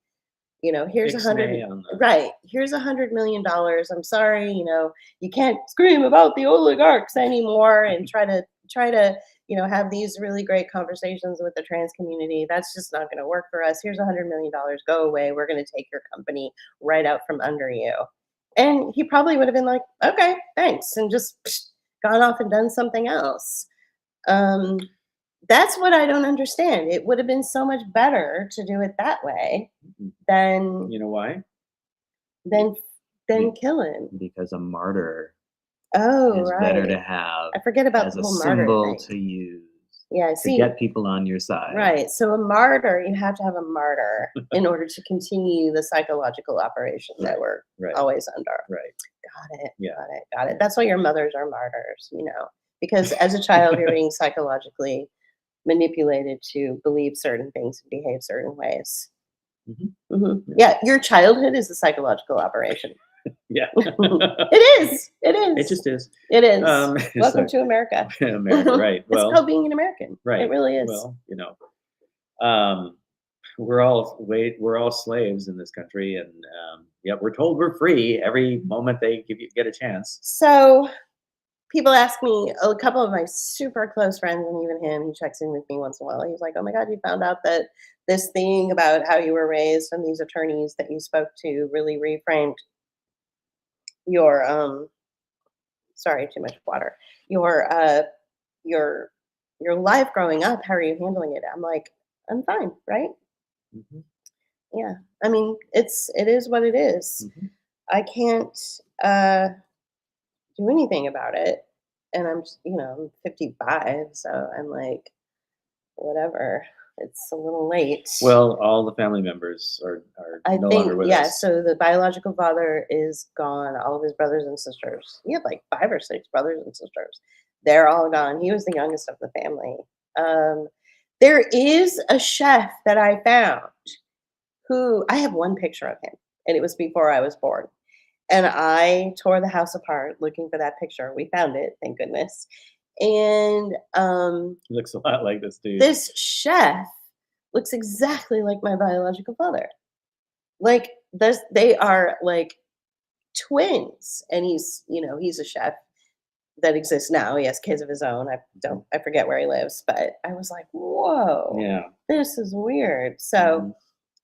here's Ixnay on the- right. Here's $100 million. I'm sorry, you can't scream about the oligarchs anymore and try to have these really great conversations with the trans community. That's just not going to work for us. Here's $100 million. Go away. We're going to take your company right out from under you." And he probably would have been like, "Okay, thanks," and just gone off and done something else. That's what I don't understand. It would have been so much better to do it that way than You know why? than kill him. Because a martyr Oh, is right. better to have I forget about as the a whole martyr symbol thing. to use Yeah, to see, get people on your side. right. So a martyr, you have to have a martyr in order to continue the psychological operation that we're Right. always under. Right. Got it. Yeah. Got it. That's why your mothers are martyrs, because as a child you're being psychologically manipulated to believe certain things and behave certain ways. Yeah, your childhood is a psychological operation. Yeah. It is. It just is. It is. So- Welcome to America. America, right? Well, it's called being an American. right. It really is. Well, we're all slaves in this country, and we're told we're free every moment they get a chance. So people ask me, a couple of my super close friends, and even him, he checks in with me once in a while. He's like, "Oh my God, you found out that this thing about how you were raised and these attorneys that you spoke to really reframed your sorry, too much water. Your life growing up. How are you handling it?" I'm like, "I'm fine, right?" Mhm. Yeah. I mean, it is what it is. Mhm. I can't do anything about it. And I'm, I'm 55, so I'm like, whatever. It's a little late. Well, all the family members are I no think, longer with yeah. us. So the biological father is gone. All of his brothers and sisters. He had like 5 or 6 brothers and sisters. They're all gone. He was the youngest of the family. There is a chef that I found who I have one picture of him, and it was before I was born. And I tore the house apart looking for that picture. We found it, thank goodness. And He looks a lot like this dude. this chef looks exactly like my biological father. Like they are like twins. And he's a chef that exists now. He has kids of his own. I forget where he lives, but I was like, whoa, Yeah. this is weird. So,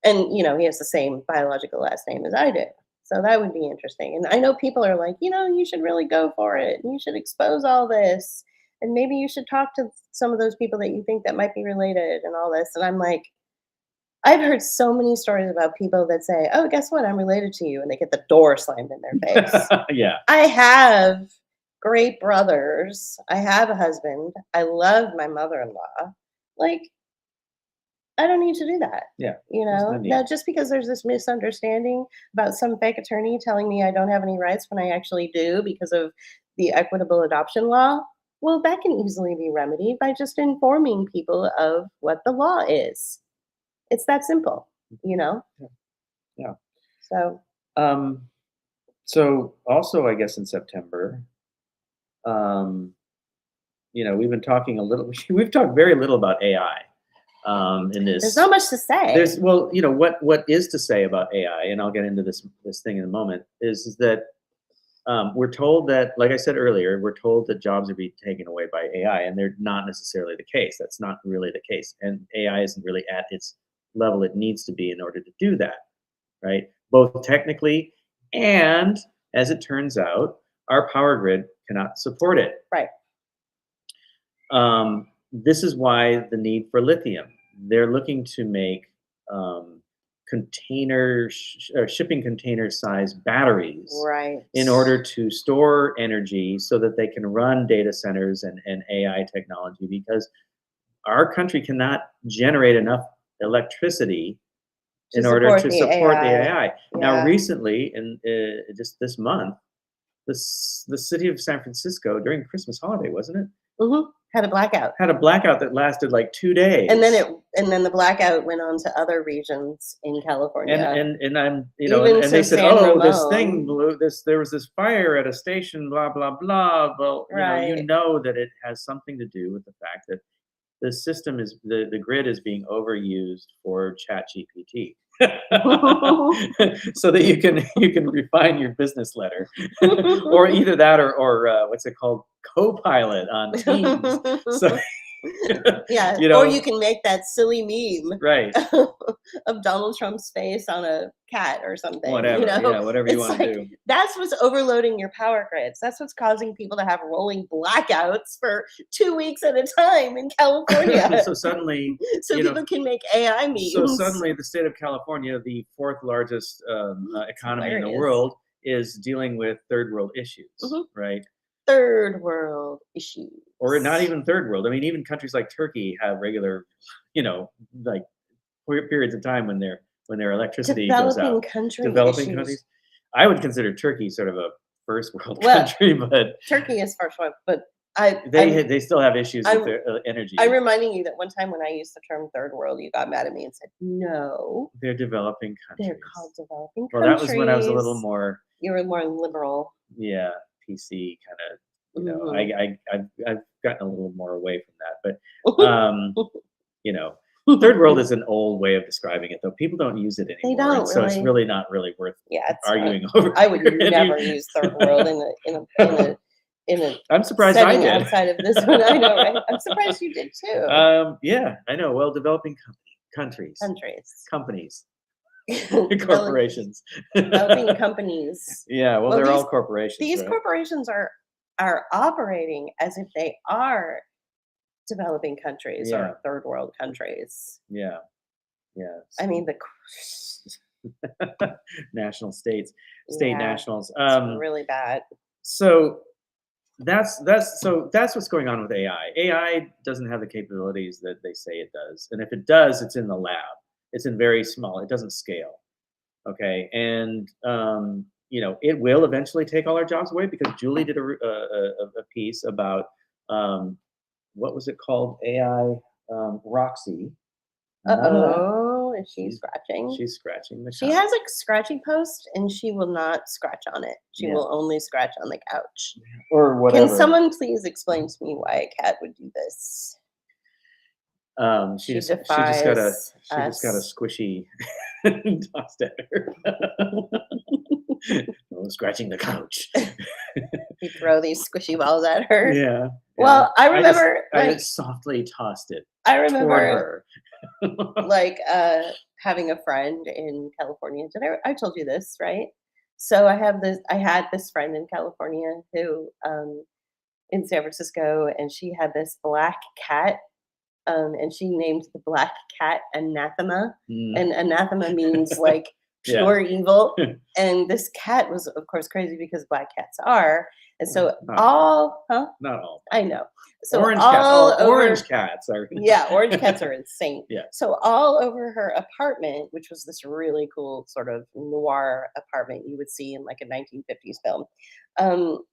Mhm. and he has the same biological last name as I do. So that would be interesting. And I know people are like, you should really go for it. And you should expose all this. And maybe you should talk to some of those people that you think that might be related and all this. And I'm like, I've heard so many stories about people that say, "Oh, guess what? I'm related to you," and they get the door slammed in their face. Yeah. I have great brothers. I have a husband. I love my mother-in-law. Like, I don't need to do that. Yeah. There's no need. Now, just because there's this misunderstanding about some fake attorney telling me I don't have any rights when I actually do because of the equitable adoption law, well, that can easily be remedied by just informing people of what the law is. It's that simple, you know? Yeah. So, So also, I guess in September, we've been talking a little. We've talked very little about AI. In this, there's not much to say. What is to say about AI, and I'll get into this thing in a moment. Is that we're told that, like I said earlier, we're told that jobs are being taken away by AI, and they're not necessarily the case. That's not really the case, and AI isn't really at its level it needs to be in order to do that, right? Both technically and, as it turns out, our power grid cannot support it. Right. This is why the need for lithium. They're looking to make shipping container size batteries, Right. in order to store energy so that they can run data centers and AI technology, because our country cannot generate enough electricity in order to support the AI. Yeah. Now, recently, in just this month, the city of San Francisco, during Christmas holiday, wasn't it? Mm-hmm. Had a blackout. Had a blackout that lasted like 2 days. And then the blackout went on to other regions in California. And I'm, Even and they to said, San oh, this Ramon. thing blew, there was this fire at a station, blah, blah, blah. Well, Right. you know that it has something to do with the fact that the system is, the grid is being overused for ChatGPT. So that you can refine your business letter, or either that or what's it called, Copilot on Teams. So Yeah, or you can make that silly meme, right, of Donald Trump's face on a cat or something. Whatever, yeah, whatever you want to do. That's what's overloading your power grids. That's what's causing people to have rolling blackouts for 2 weeks at a time in California. So suddenly, people can make AI memes. So suddenly, the state of California, the fourth largest economy in the world, is dealing with third world issues, right? Third world issues. Or not even third world. I mean, even countries like Turkey have regular, like periods of time when their electricity goes out. Developing countries. I would consider Turkey sort of a first world country, but Turkey is first world, but they still have issues with their energy. I'm reminding you that one time when I used the term third world, you got mad at me and said, no. They're developing countries. They're called developing countries. Well, that was when I was a little more... You were more liberal. Yeah, PC kind of, I've gotten a little more away from that. But, third world is an old way of describing it, though. People don't use it anymore. They don't so it's really not really worth arguing not. over. I would never use third world in a I'm surprised I did. Outside of this one. I know, right? I'm surprised you did too. Yeah, I know. Well, developing countries. Companies. Corporations. Developing companies. Yeah, well, they're all corporations. These corporations are operating as if they are developing countries or third world countries. Yeah. I mean, the national states, nationals. It's really bad. So that's what's going on with AI. AI doesn't have the capabilities that they say it does, and if it does, it's in the lab. It's in very small. It doesn't scale. Okay, and it will eventually take all our jobs away, because Julie did a piece about what was it called? AI Roxy. Is she scratching? She's scratching the couch. She has a scratching post, and she will not scratch on it. She will only scratch on the couch. Or whatever. Can someone please explain to me why a cat would do this? She just got a squishy tossed at her. Scratching the couch. You throw these squishy balls at her. Yeah. Well, I remember I just softly tossed it. I remember toward her. having a friend in California. I told you this, right? So I had this friend in California who, in San Francisco, and she had this black cat, and she named the black cat Anathema, Mm. and anathema means like Yeah. pure evil. And this cat was, of course, crazy because black cats are, and so Not all, Not all. I know. So Orange all cats. Oh, over, orange cats are. yeah, orange cats are insane. Yeah. So all over her apartment, which was this really cool sort of noir apartment you would see in like a 1950s film, um,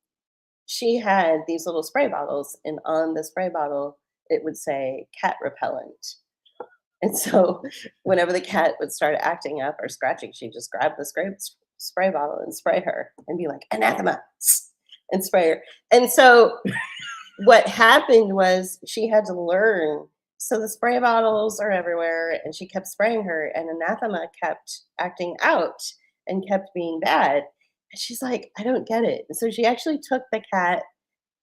she had these little spray bottles, and on the spray bottle it would say cat repellent. And so whenever the cat would start acting up or scratching, she'd just grab the spray bottle and spray her and be like, anathema, and spray her. And so what happened was she had to learn. So the spray bottles are everywhere, and she kept spraying her, and anathema kept acting out and kept being bad. And she's like, I don't get it. And so she actually took the cat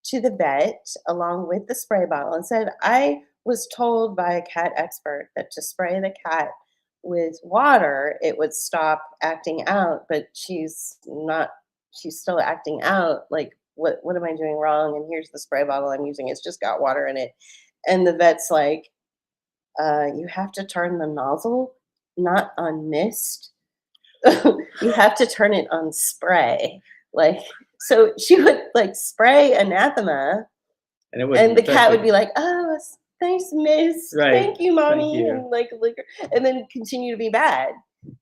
to the vet along with the spray bottle and said, I was told by a cat expert that to spray the cat with water, it would stop acting out, but she's not, she's still acting out. Like, what am I doing wrong? And here's the spray bottle I'm using. It's just got water in it. And the vet's like, you have to turn the nozzle not on mist. You have to turn it on spray. Like, so she would like spray anathema, and the cat would be like, "Oh, it's nice mist. Right. Thank you, mommy," Thank you. and like lick her, and then continue to be bad.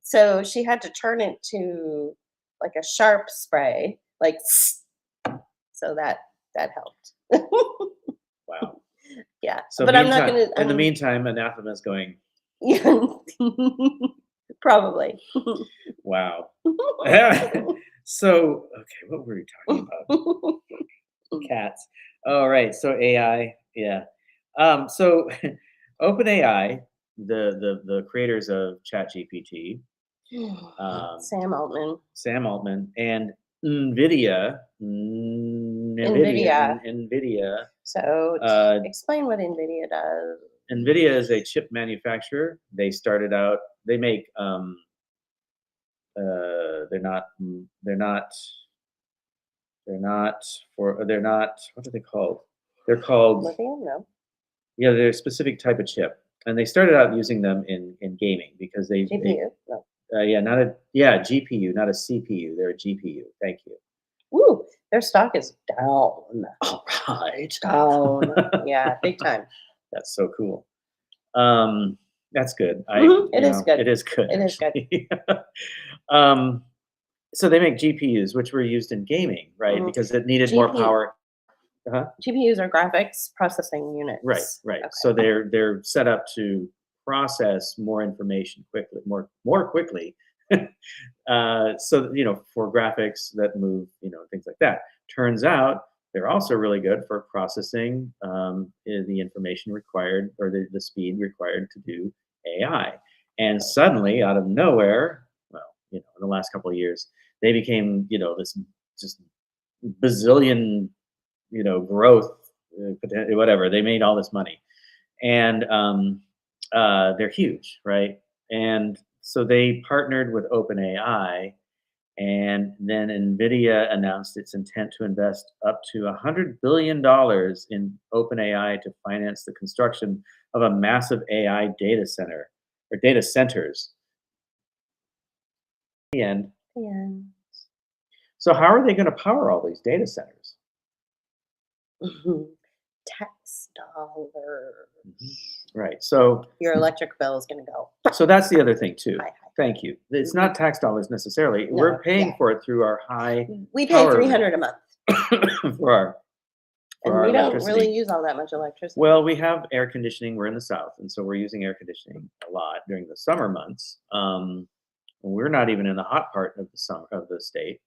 So she had to turn it to like a sharp spray, like so that helped. Wow. Yeah, So but I'm not gonna. In the meantime, anathema's going. Yeah, probably. Wow. So, okay, what were we talking about? Cats. All right. So AI. Yeah. So OpenAI, the creators of ChatGPT, Sam Altman. Sam Altman, and NVIDIA. NVIDIA. So Uh, explain what NVIDIA does. NVIDIA is a chip manufacturer. They started out. They make. They're not. What are they called? They're called. Lithium? No. Yeah, they're a specific type of chip, and they started out using them in gaming because they. GPU? No. GPU, not a CPU. They're a GPU. Thank you. Woo! Their stock is down. All right. Down. Yeah, big time. That's so cool. That's good. It is good. It is good. It is good. So they make GPUs, which were used in gaming, right? Because it needed more power. GPUs are graphics processing units. Right. Okay. So they're set up to process more information quickly, more quickly. So for graphics that move, things like that. Turns out they're also really good for processing the information required, or the speed required to do AI. And suddenly, out of nowhere, in the last couple of years, they became this just bazillion growth, whatever. They made all this money, and they're huge, right? And so they partnered with OpenAI, and then NVIDIA announced its intent to invest up to $100 billion in OpenAI to finance the construction of a massive AI data center or data centers. The end. So how are they going to power all these data centers? Tax dollars. Right. So your electric bill is going to go. So that's the other thing too. Hi. Thank you. It's not tax dollars necessarily. No, We're paying for it through our high. We pay $300 a month. for our we don't electricity. really use all that much electricity. Well, we have air conditioning. We're in the South, and so we're using air conditioning a lot during the summer months. We're not even in the hot part of the state.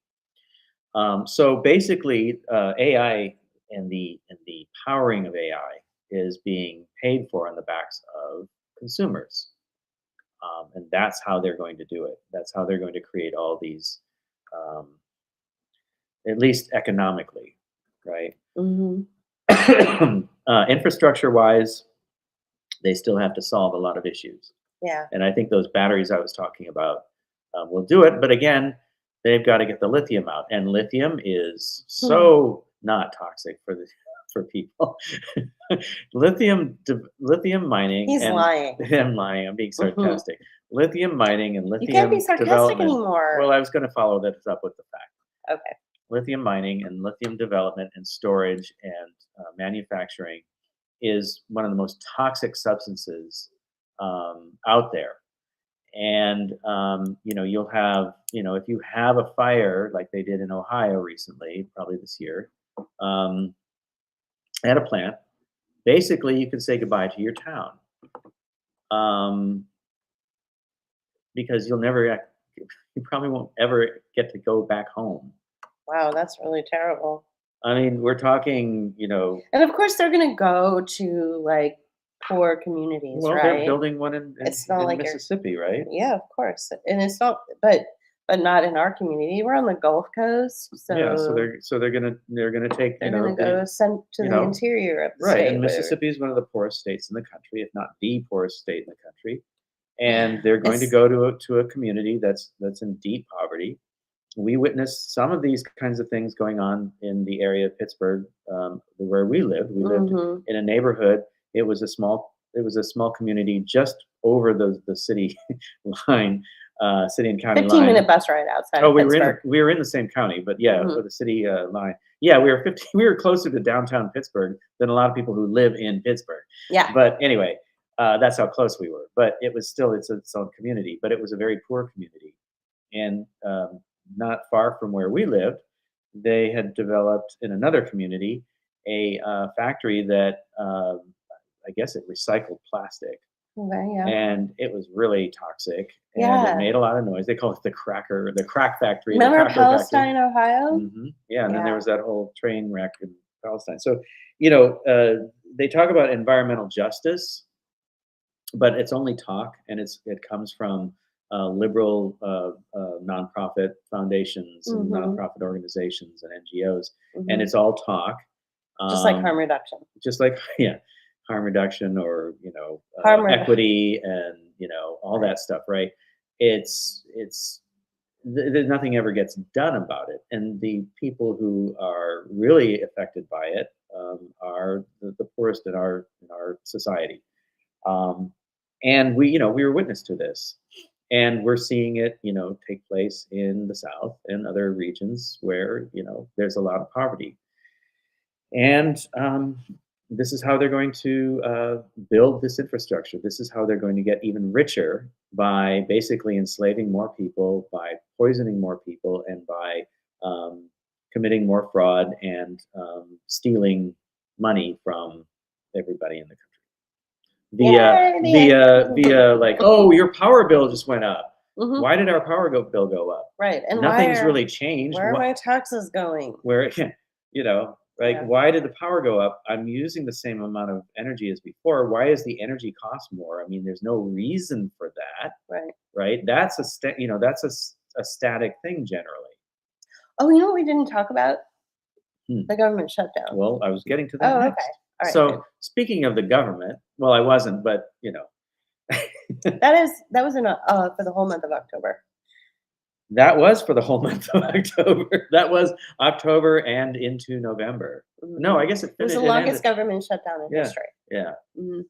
So basically, AI and the powering of AI is being paid for on the backs of consumers. And that's how they're going to do it. That's how they're going to create all these, at least economically, right? Infrastructure-wise, they still have to solve a lot of issues. Yeah. And I think those batteries I was talking about will do it. But again, they've got to get the lithium out, and lithium is Hmm. so not toxic for the for people. Lithium mining He's and lying. I'm lying. I'm being Hmm. sarcastic. Lithium mining and You can't be lithium sarcastic development. anymore. Well, I was going to follow this up with the fact. Okay. Lithium mining and lithium development and storage and manufacturing is one of the most toxic substances out there. And you'll have, if you have a fire like they did in Ohio recently, probably this year, um, at a plant, basically you can say goodbye to your town, um, because you probably won't ever get to go back home. Wow, that's really terrible. I mean, we're talking, And of course, they're gonna go to like poor communities, well, they're right? building one in It's not in like you're, Mississippi, right? yeah, of course, and it's not, but not in our community. We're on the Gulf Coast, Yeah, so so they're gonna take, they're gonna go send to you the know, interior of the right, state and where Mississippi is one of the poorest states in the country, if not the poorest state in the country, and they're going to it's go to a community that's in deep poverty. We witnessed some of these kinds of things going on in the area of Pittsburgh, where we lived. We lived mhm. in a neighborhood. It was a small community just over the city line, city and county 15-minute line. bus ride outside Oh, of Pittsburgh. we were in the same county, but yeah, Mhm. with the city line. Yeah, we were 15. We were closer to downtown Pittsburgh than a lot of people who live in Pittsburgh. Yeah. But anyway, that's how close we were. But it was still its own community. But it was a very poor community, and not far from where we lived, they had developed in another community a factory that I guess it recycled plastic, Okay, yeah. and it was really toxic, and it Yeah. made a lot of noise. They call it the crack factory, the Remember cracker factory. Palestine, Ohio? Yeah, and then there Yeah. was that whole train wreck in Palestine. So, they talk about environmental justice, but it's only talk, and it comes from liberal nonprofit foundations and Mhm. nonprofit organizations and NGOs, and Mhm. it's all talk. Just like harm Um, reduction. just like yeah, harm reduction or Harm redu equity and all Right. that stuff, right? There's nothing ever gets done about it, and the people who are really affected by it are the poorest in our society. um, and we were witness to this, and we're seeing it take place in the South and other regions where there's a lot of poverty. And this is how they're going to build this infrastructure. This is how they're going to get even richer by basically enslaving more people, by poisoning more people, and by committing more fraud and stealing money from everybody in the country. Yay, Via like, oh, your power bill just went up. Mhm. Why did our bill go up? Right, and Nothing's really changed. where are my taxes going? Where like, Yeah. why did the power go up? I'm using the same amount of energy as before. Why is the energy cost more? I mean, there's no reason for that, Right. right? That's that's a static thing generally. Oh, you know what we didn't talk about? Hmm. The government shutdown. Well, I was getting to that Oh, okay. next. Alright, good. So speaking of the government, well, I wasn't, but That was in for the whole month of October. that was for the whole month of October. That was October and into November. No, I Mhm. guess it It was finished. the longest government shutdown in Yeah, history. yeah, Mhm.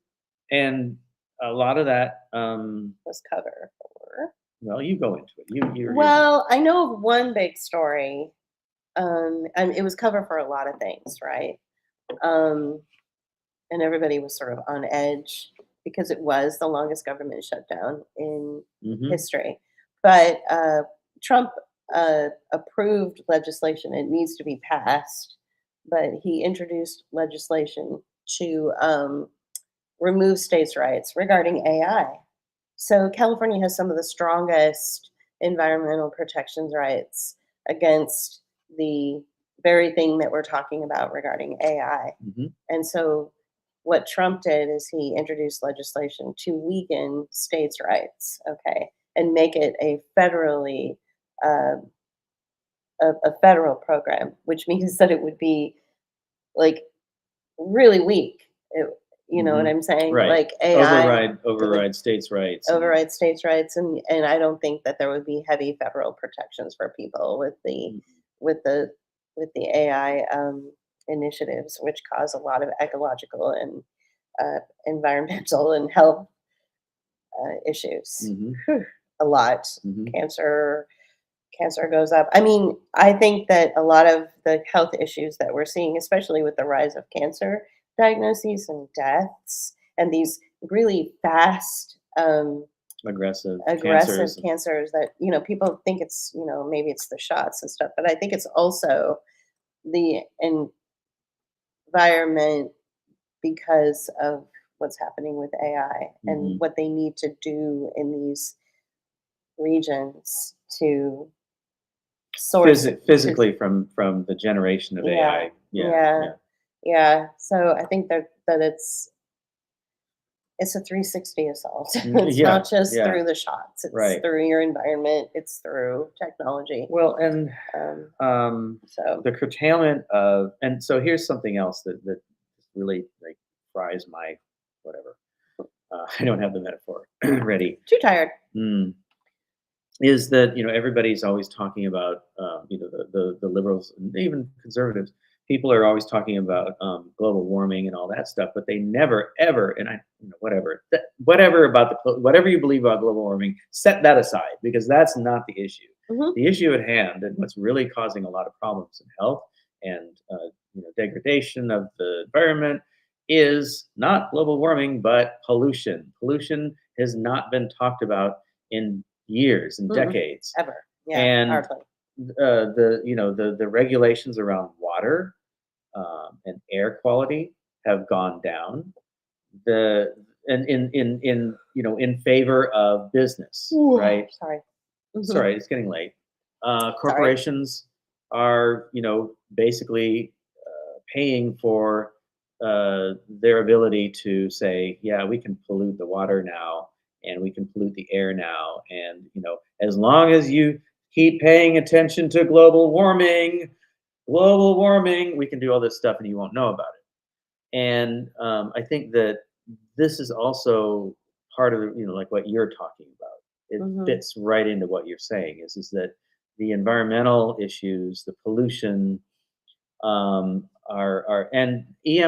and a lot of that. Was cover for. Well, you go into it. You're Well, I know of one big story, and it was cover for a lot of things, right? Um, and everybody was sort of on edge because it was the longest government shutdown in hmm history. But Trump approved legislation. It needs to be passed, but he introduced legislation to remove states' rights regarding AI. So California has some of the strongest environmental protections rights against the very thing that we're talking about regarding AI. hmm And so what Trump did is he introduced legislation to weaken states' rights, okay, and make it uh, a federal program, which means that it would be like really weak. It, You know what I'm saying? Right. Like AI Override states' rights. override states' rights, and I don't think that there would be heavy federal protections for people with the with the with the AI initiatives, which cause a lot of ecological and environmental and health issues. Mhm. Whew, a lot. Mhm. Cancer goes up. I mean, I think that a lot of the health issues that we're seeing, especially with the rise of cancer diagnoses and deaths, and these really fast, Aggressive aggressive cancers. cancers that people think it's maybe it's the shots and stuff, but I think it's also the environment because of what's happening with AI and Mhm. what they need to do in these regions to source Physically from the generation of yeah, AI. Yeah. yeah, Yeah. yeah. So I think that it's a 360 assault. It's Yeah. not just Yeah. through the shots. It's Right. through your environment. It's through technology. Well, and So the curtailment of, and so here's something else that really like fries my whatever. I don't have the metaphor ready. too tired. Mm. Is that everybody's always talking about the liberals and even conservatives. People are always talking about global warming and all that stuff, but they never ever, and whatever about whatever you believe about global warming, set that aside because that's not the issue. Hmm. The issue at hand and what's really causing a lot of problems in health and degradation of the environment is not global warming but pollution. Pollution has not been talked about in years and Mm-mm. decades. Ever. Yeah. And Hardly. the regulations around water and air quality have gone down. The and in favor of business, Ooh, right? sorry. Hmm. Sorry, it's getting late. Sorry. Corporations are basically paying for their ability to say, yeah, we can pollute the water now and we can pollute the air now. And, as long as you keep paying attention to global warming, we can do all this stuff and you won't know about it. And I think that this is also part of, like what you're talking about. It Hmm. fits right into what you're saying is that the environmental issues, the pollution, are and the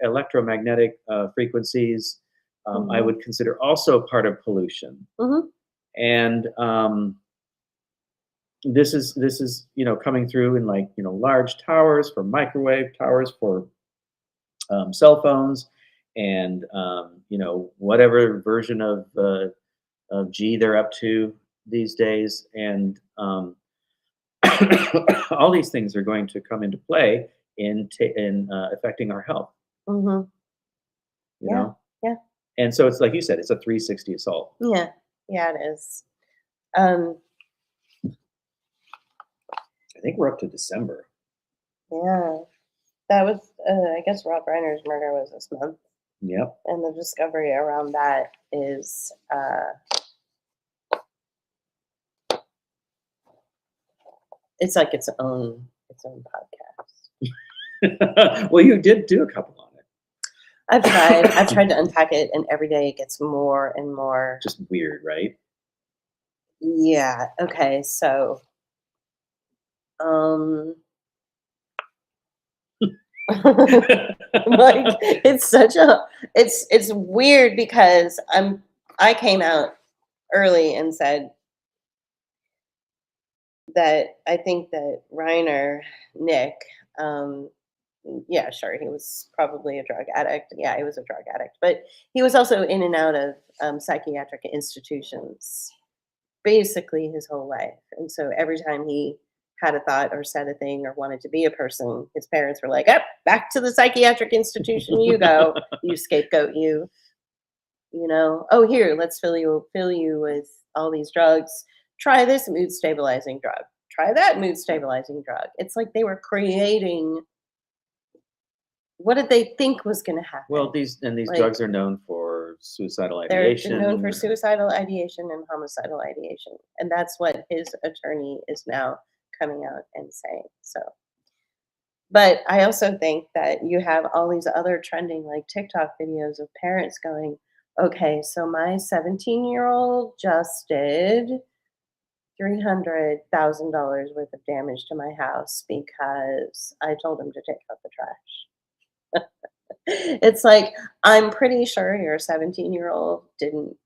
electromagnetic frequencies I Hmm. would consider also part of pollution. Hmm. And this is coming through in large towers for microwave towers for cell phones and whatever version of G they're up to these days and all these things are going to come into play in affecting our health, Hmm. you Yeah. know? Yeah. And so it's like you said, it's a 360 assault. Yeah. Yeah. It is. Um, I think we're up to December. yeah. That was, I guess, Rob Reiner's murder was this month, Yep. and the discovery around that is, it's like its own podcast. Well, you did do a couple on it. I've tried to unpack it, and every day it gets more and more. Just weird, right? Yeah. Okay. So, um, like it's weird because I came out early and said that I think that Reiner, Nick, um, yeah, sure, he was probably a drug addict. Yeah, he was a drug addict, but he was also in and out of psychiatric institutions basically his whole life. And so every time he had a thought or said a thing or wanted to be a person, his parents were like, "Up, back to the psychiatric institution you go, you scapegoat, you. Oh, here, let's fill you with all these drugs. Try this mood stabilizing drug. Try that mood stabilizing drug." It's like they were creating what did they think was going to happen? Well, these Like, drugs are known for suicidal they're ideation. known for suicidal ideation and homicidal ideation, and that's what his attorney is now coming out and saying. So But I also think that you have all these other trending, like, TikTok videos of parents going, "Okay, so my 17-year-old just did $300,000 worth of damage to my house because I told him to take out the trash." It's like, I'm pretty sure your 17-year-old didn't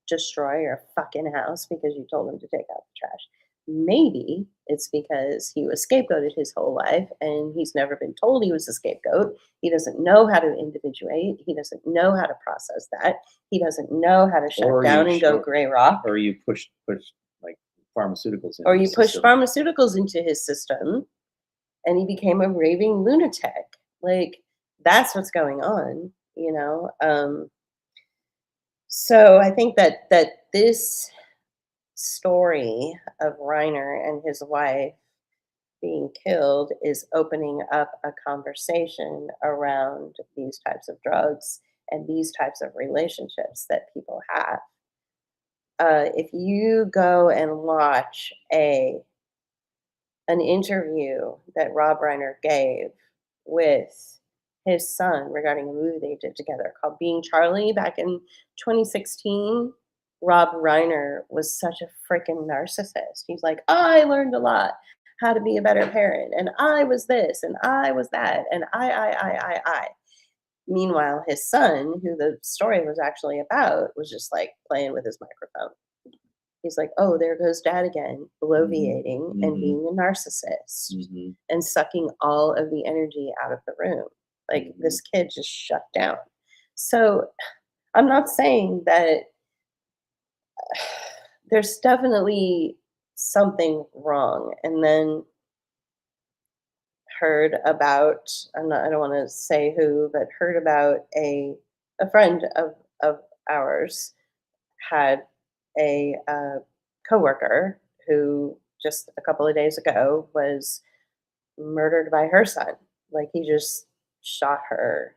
destroy your fucking house because you told him to take out the trash. Maybe it's because he was scapegoated his whole life and he's never been told he was a scapegoat. He doesn't know how to individuate. He doesn't know how to process that. He doesn't know how to shut Or down you and go show, gray rock. or you push like pharmaceuticals Or into you the push system. pharmaceuticals into his system and he became a raving lunatic. Like, that's what's going on, you know? So I think that this story of Reiner and his wife being killed is opening up a conversation around these types of drugs and these types of relationships that people have. If you go and watch an interview that Rob Reiner gave with his son regarding a movie they did together called Being Charlie back in 2016. Rob Reiner was such a freaking narcissist. He's like, I learned a lot how to be a better parent, and I was this, and I was that, and I. Meanwhile, his son, who the story was actually about, was just like playing with his microphone. He's like, "Oh, there goes dad again, bloviating and being a narcissist and sucking all of the energy out of the room." Like, this kid just shut down. So, I'm not saying that there's definitely something wrong. And then heard about, I don't want to say who, but heard about a friend of ours had a coworker who just a couple of days ago was murdered by her son. Like, he just shot her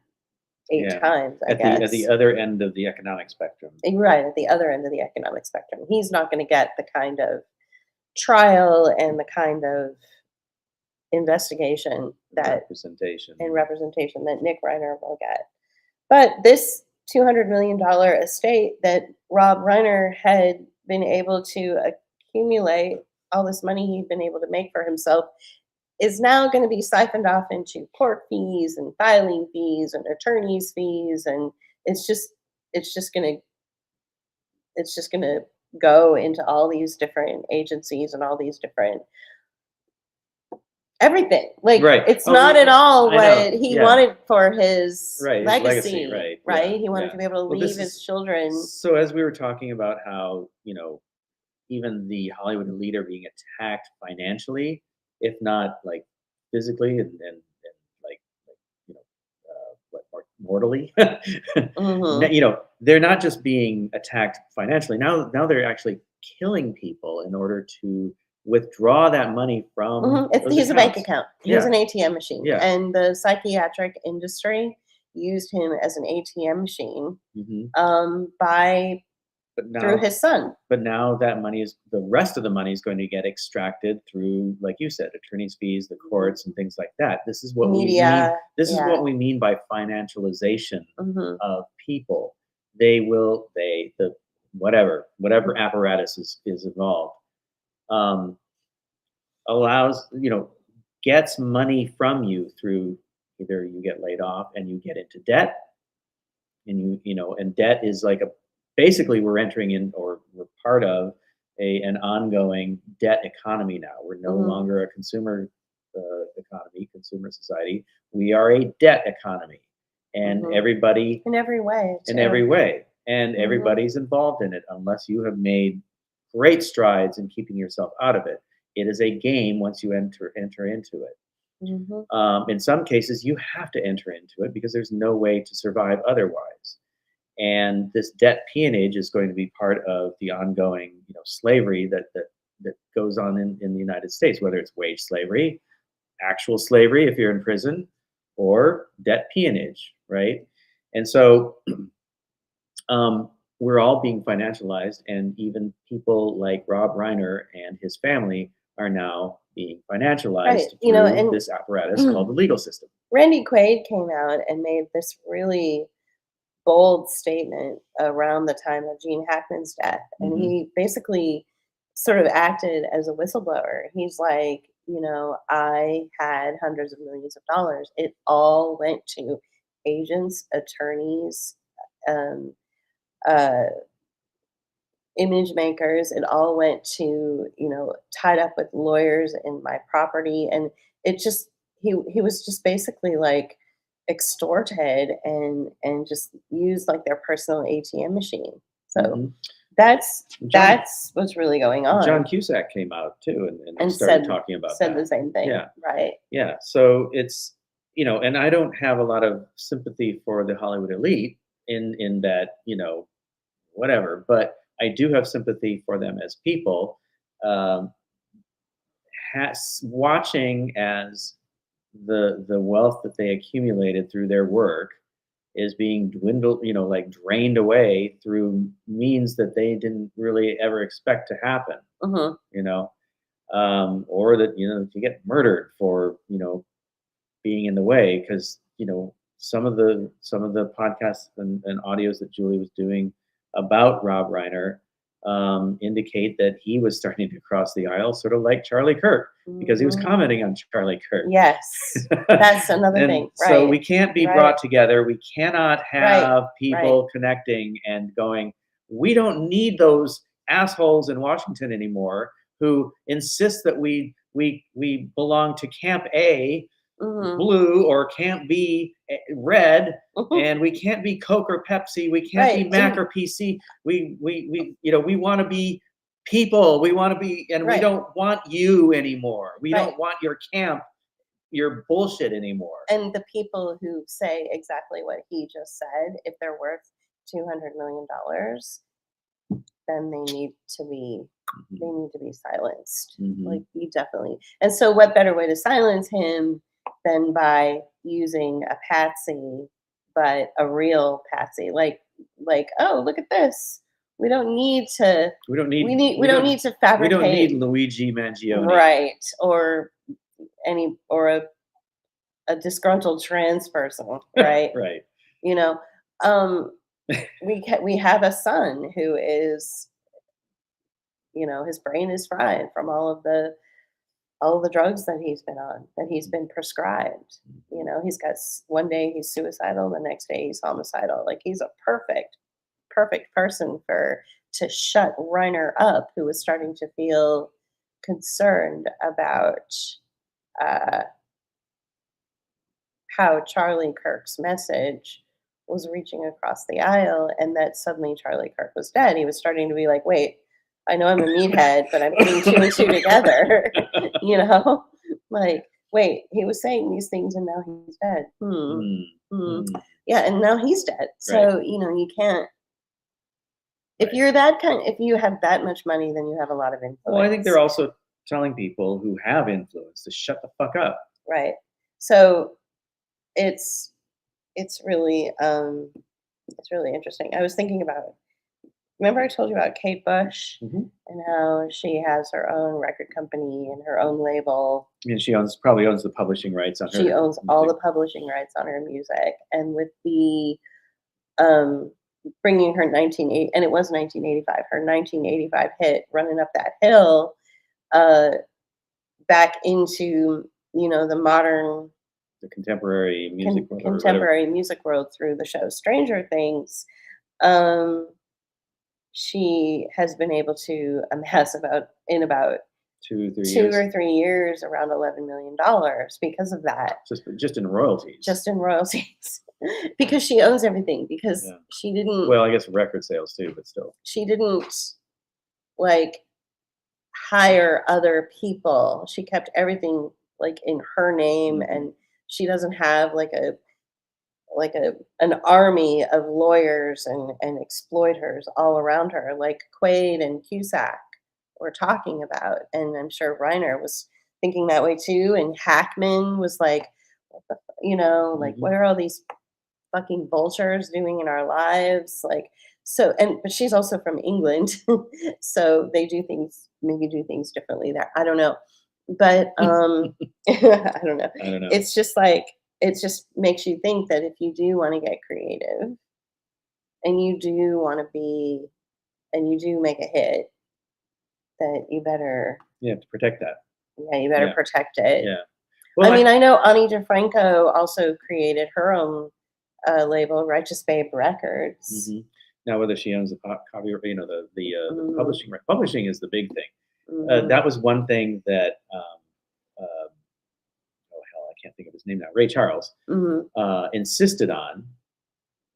8 Yeah. times, I At the guess. other end of the economic spectrum. Right, at the other end of the economic spectrum. He's not going to get the kind of trial and the kind of investigation that Representation. and representation that Nick Reiner will get. But this $200 million estate that Rob Reiner had been able to accumulate, all this money he'd been able to make for himself, is now going to be siphoned off into court fees and filing fees and attorneys fees, and it's just it's just going to it's just going to go into all these different agencies and all these different everything. Like, Right. it's Oh, not yeah, at all I know. what he Yeah. wanted for his Right, his legacy, legacy, right, right? yeah, He wanted yeah. to be able to Well, leave this his is children. so as we were talking about how, even the Hollywood leader being attacked financially, if not like physically and like what mortally, Mhm, they're not just being attacked financially. Now they're actually killing people in order to withdraw that money from mhm. It's those he's a bank accounts. account. He's Yeah, an ATM machine, yeah. and the psychiatric industry used him as an ATM machine, hmm by But through now his son. But now that money is the rest of the money is going to get extracted through, like you said, attorneys' fees, the Mhm. courts, and things like that. This is what we mean. Media, This is yeah. what we mean by financialization Mhm, of people. The whatever apparatus is involved, um, allows gets money from you through either you get laid off and you get into debt, and and debt is like a basically we're entering in, or we're part of an ongoing debt economy now. We're no mhm, longer a consumer economy, consumer society. We are a debt economy, and mhm. everybody In every way, in every too. way, and Mhm, everybody's involved in it unless you have made great strides in keeping yourself out of it. It is a game once you enter into it. mhm, In some cases, you have to enter into it because there's no way to survive otherwise. And this debt peonage is going to be part of the ongoing, slavery that goes on in the United States, whether it's wage slavery, actual slavery if you're in prison, or debt peonage, right? And so we're all being financialized, and even people like Rob Reiner and his family are now being financialized Right, through and this apparatus called the legal system. Randy Quaid came out and made this really bold statement around the time of Gene Hackman's death. And Mhm. he basically sort of acted as a whistleblower. He's like, I had hundreds of millions of dollars. It all went to agents, attorneys, um, uh, image makers. It all went to, tied up with lawyers in my property. And it just, he was just basically like extorted and just used like their personal ATM machine. So Mhm. that's John that's what's really going on. John Cusack came out too and And started said talking about said the that. same thing. Yeah. Right. Yeah. So it's, and I don't have a lot of sympathy for the Hollywood elite in that, whatever, but I do have sympathy for them as people. Um, watching as the wealth that they accumulated through their work is being dwindled, like drained away through means that they didn't really ever expect to happen, Hmm. you know, or that, if you get murdered for, being in the way, because, some of the podcasts and audios that Julie was doing about Rob Reiner indicate that he was starting to cross the aisle, sort of like Charlie Kirk, because he was Hmm. commenting on Charlie Kirk. Yes. That's another And thing. so Right. we can't be Right. brought together. We cannot Right. have people connecting and going, we don't need those assholes in Washington anymore who insist that we belong to Camp A, Hmm. blue, or Camp B, red, and we can't be Coke or Pepsi. We can't be Right. Mac or PC. We want to be people. We want to be, and we Right. don't want you anymore. We Right. don't want your camp, your bullshit anymore. And the people who say exactly what he just said, if they're worth $200 million, then they need to be silenced. Like, Mhm. you definitely. And so what better way to silence him than by using a patsy, but a real patsy, like, oh, look at this. We don't need to We don't need. we don't need to We don't need fabricate. Luigi Mangione. Right, or a disgruntled trans person, right? Right. You know, um, we have a son who is, his brain is fried from all of the drugs that he's been on, that he's been prescribed. He's got one day he's suicidal, the next day he's homicidal. Like, he's a perfect person to shut Reiner up, who was starting to feel concerned about uh, how Charlie Kirk's message was reaching across the aisle, and that suddenly Charlie Kirk was dead. He was starting to be like, wait, I know I'm a meathead, but I'm putting two and two together. Like, wait, he was saying these things and now he's dead. Mm, Hmm. mm. Yeah, and now he's dead. So, you can't. If if you have that much money, then you have a lot of influence. Well, I think they're also telling people who have influence to shut the fuck up. Right. So it's it's really um it's really interesting. I was thinking about, remember I told you about Kate Bush Mhm. and how she has her own record company and her own label. I mean, she probably owns the publishing rights on her. She owns all the music. publishing rights on her music, and with the um bringing her 1980, and it was 1985, her 1985 hit Running Up That Hill, uh back into, the modern the contemporary music world or whatever. contemporary music world through the show Stranger Things. um she has been able to amass about 2-3 two years, or 3 years around $11 million because of that, just in royalties. just in royalties. Because she owns everything, because Yeah. she didn't Well, I guess record sales too, but still. she didn't like hire other people. She kept everything like in her name, Mhm. and she doesn't have an army of lawyers and exploiters all around her, like Quaid and Cusack were talking about. And I'm sure Reiner was thinking that way too. And Hackman was like, what the, like, Mhm. what are all these fucking vultures doing in our lives? Like, So, but she's also from England, so they do things, maybe do things differently there. I don't know, but I don't know. I don't know. It's just like it just makes you think that if you do want to get creative and you do want to be and you do make a hit, that you better, You have to protect that. yeah, you better Yeah. protect it. Yeah. I mean, I know Ani DeFranco also created her own label, Righteous Babe Records. Mhm. Now, whether she owns the copyright, the Mhm, publishing right, publishing is the big thing. mhm, That was one thing that, oh hell, I can't think of his name now. Ray Charles mhm. insisted on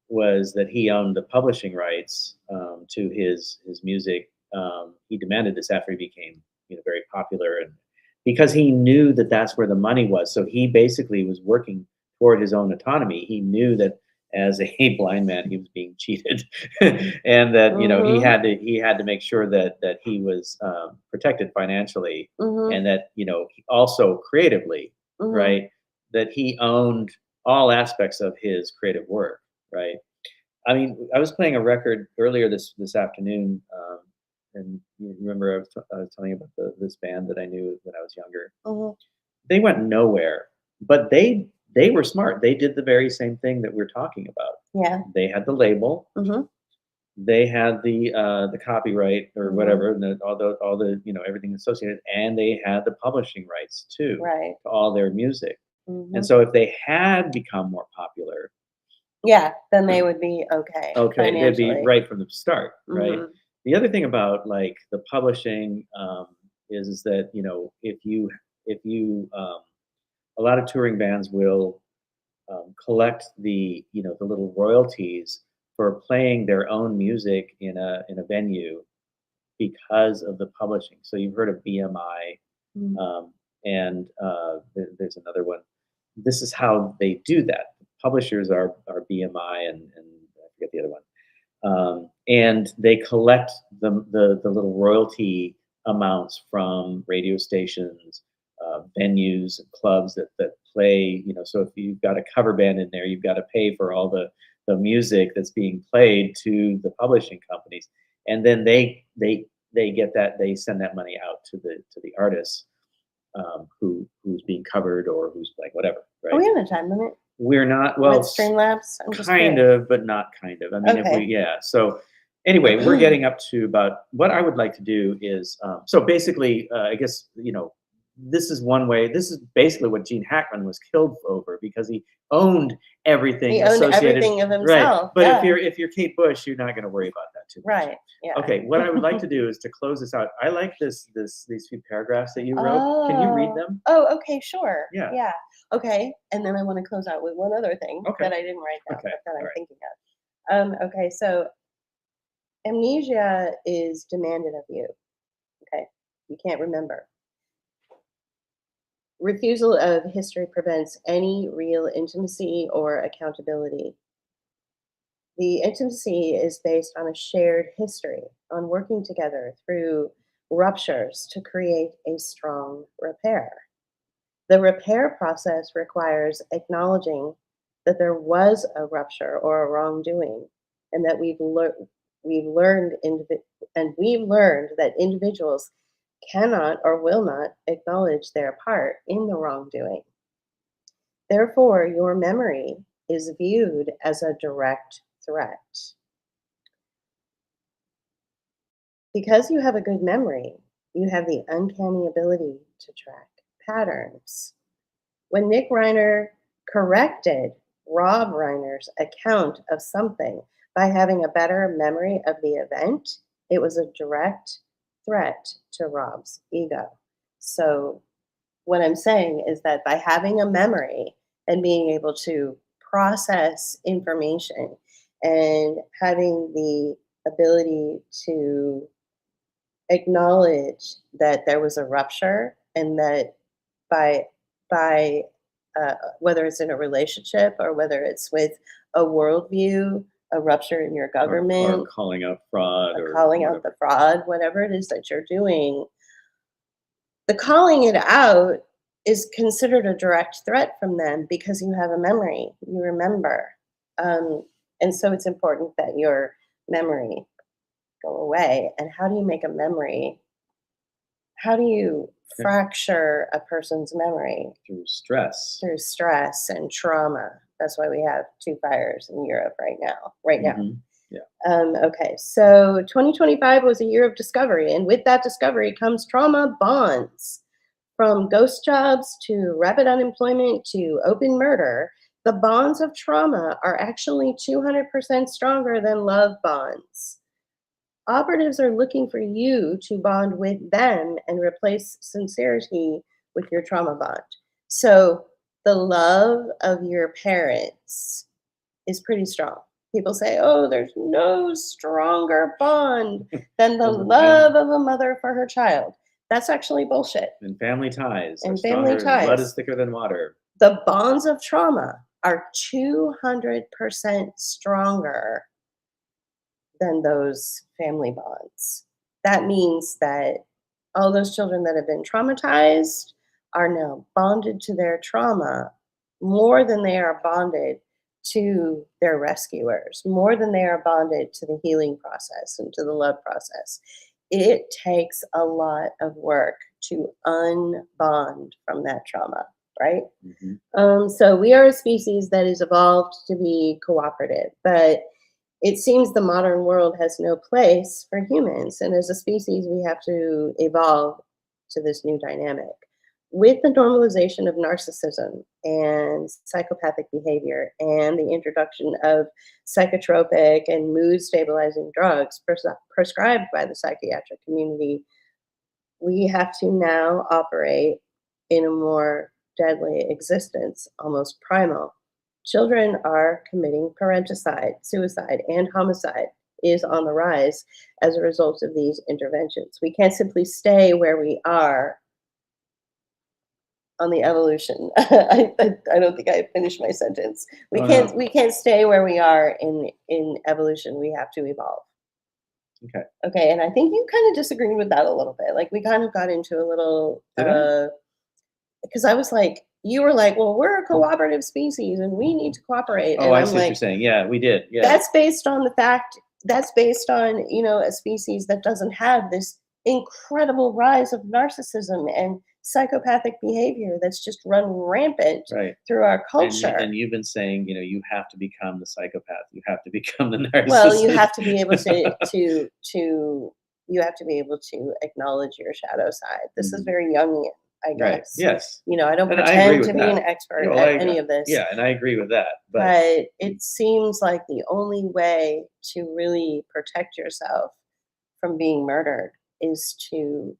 was that he owned the publishing rights to his music. He demanded this after he became very popular, and because he knew that that's where the money was. So he basically was working toward his own autonomy. He knew that as a blind man, he was being cheated, and that Mhm, he had to make sure that he was protected financially, mhm, and that also creatively, mhm. right? That he owned all aspects of his creative work, right? I mean, I was playing a record earlier this afternoon, and you remember I was telling you about this band that I knew when I was younger. Mhm. They went nowhere, but they were smart. They did the very same thing that we're talking about. Yeah. They had the label, Mhm. they had the copyright or Mhm. whatever, and all the everything associated, and they had the publishing rights too Right. to all their music. And Mhm. so if they had become more popular, Yeah, then they would be okay okay, they'd be financially. right from the start, right? Mhm. The other thing about like the publishing is that if you a lot of touring bands will collect the little royalties for playing their own music in a venue because of the publishing. So you've heard of BMI, Mhm. and there's another one. This is how they do that. Publishers are BMI and I forget the other one, and they collect the little royalty amounts from radio stations, venues, and clubs that play. So if you've got a cover band in there, you've got to pay for all the music that's being played to the publishing companies, and then they get that they send that money out to the artists who's being covered or who's playing whatever, Are right? we on a time limit We're not with well. Streamlabs? I'm just Kind curious. of, but not kind of. I mean, if we Okay. yeah. So anyway, we're getting up to about what I would like to do is so basically, I guess this is one way. This is basically what Gene Hackman was killed over because he owned everything He owned associated. everything of Right, himself. but if Yeah. you're Kate Bush, you're not going to worry about that too much. Right. Yeah. Okay, what I would like to do is to close this out. I like these few paragraphs that you wrote. Can you read Oh. them? Oh, okay, sure. Yeah. Yeah. Okay. And then I want to close out with one other thing Okay. that I didn't write down, Okay. but that All I'm right. thinking of. Okay, so amnesia is demanded of you. Okay. You can't remember. Refusal of history prevents any real intimacy or accountability. The intimacy is based on a shared history, on working together through ruptures to create a strong repair. The repair process requires acknowledging that there was a rupture or a wrongdoing, and that we've learned we've learned that individuals cannot or will not acknowledge their part in the wrongdoing. Therefore, your memory is viewed as a direct threat. Because you have a good memory, you have the uncanny ability to track patterns. When Nick Reiner corrected Rob Reiner's account of something by having a better memory of the event, it was a direct threat to Rob's ego. So, what I'm saying is that by having a memory and being able to process information and having the ability to acknowledge that there was a rupture and that by by whether it's in a relationship or whether it's with a worldview, a rupture in your Or government, calling out fraud a or calling out the whatever. fraud, whatever it is that you're doing, the calling it out is considered a direct threat from them because you have a memory, you remember. Um, and so it's important that you're memory go away. And how do you make a memory? How do you fracture a person's memory? Through stress. Through stress and trauma. That's why we have 2 fires in Europe right now. Right now. Mhm. Yeah. Okay, so 2025 was a year of discovery, and with that discovery comes trauma bonds. From ghost jobs to rapid unemployment to open murder, the bonds of trauma are actually 200% stronger than love bonds. Operatives are looking for you to bond with them and replace sincerity with your trauma bond. So, the love of your parents is pretty strong. People say, oh, there's no stronger bond than the love of a mother for her child. That's actually bullshit. And family ties. And are family stronger, blood ties. is thicker than water. The bonds of trauma are 200% stronger than those family bonds. That means that all those children that have been traumatized are now bonded to their trauma more than they are bonded to their rescuers, more than they are bonded to the healing process and to the love process. It takes a lot of work to unbond from that trauma, right? So we are a species that is evolved to be cooperative, but it seems the modern world has no place for humans. And as a species, we have to evolve to this new dynamic. With the normalization of narcissism and psychopathic behavior and the introduction of psychotropic and mood stabilizing drugs prescribed by the psychiatric community, we have to now operate in a more deadly existence, almost primal. Children are committing parenticide, suicide, and homicide is on the rise as a result of these interventions. We can't simply stay where we are on the evolution. I don't think I finished my sentence. We can't stay where we are in evolution. We have to evolve. Okay, and I think you kind of disagreed with that a little bit. Like we kind of got into a little because I was like, you were like, well, we're a cooperative species and we need to cooperate. Oh, and I see what you're saying. Yeah, we did. Yeah. That's based on the fact, that's based on, a species that doesn't have this incredible rise of narcissism and psychopathic behavior that's just run rampant through our culture. And you've been saying, you have to become the psychopath. You have to become the narcissist. Well, you have to be able to you have to be able to acknowledge your shadow side. This is very Jungian, I guess. Right. Yes. I don't pretend to be an expert at any of this. Yeah, and I agree with that. But it seems like the only way to really protect yourself from being murdered is to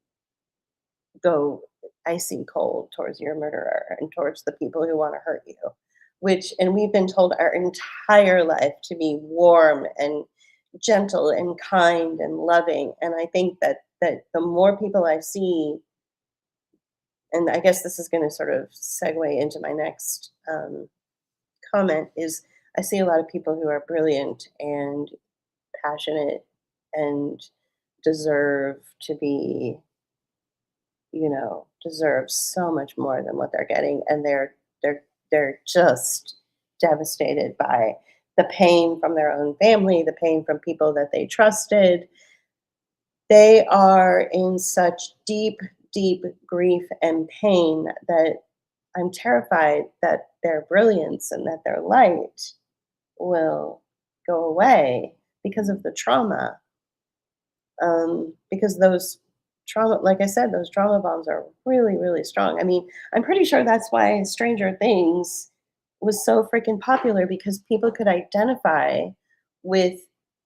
go icy cold towards your murderer and towards the people who want to hurt you. And we've been told our entire life to be warm and gentle and kind and loving. And I think that the more people I see, and I guess this is going to sort of segue into my next comment, is I see a lot of people who are brilliant and passionate and deserve to be, deserve so much more than what they're getting. And they're just devastated by the pain from their own family, the pain from people that they trusted. They are in such deep, deep grief and pain that I'm terrified that their brilliance and that their light will go away because of the trauma. Because those trauma, like I said, those trauma bonds are really, really strong. I mean, I'm pretty sure that's why Stranger Things was so freaking popular, because people could identify with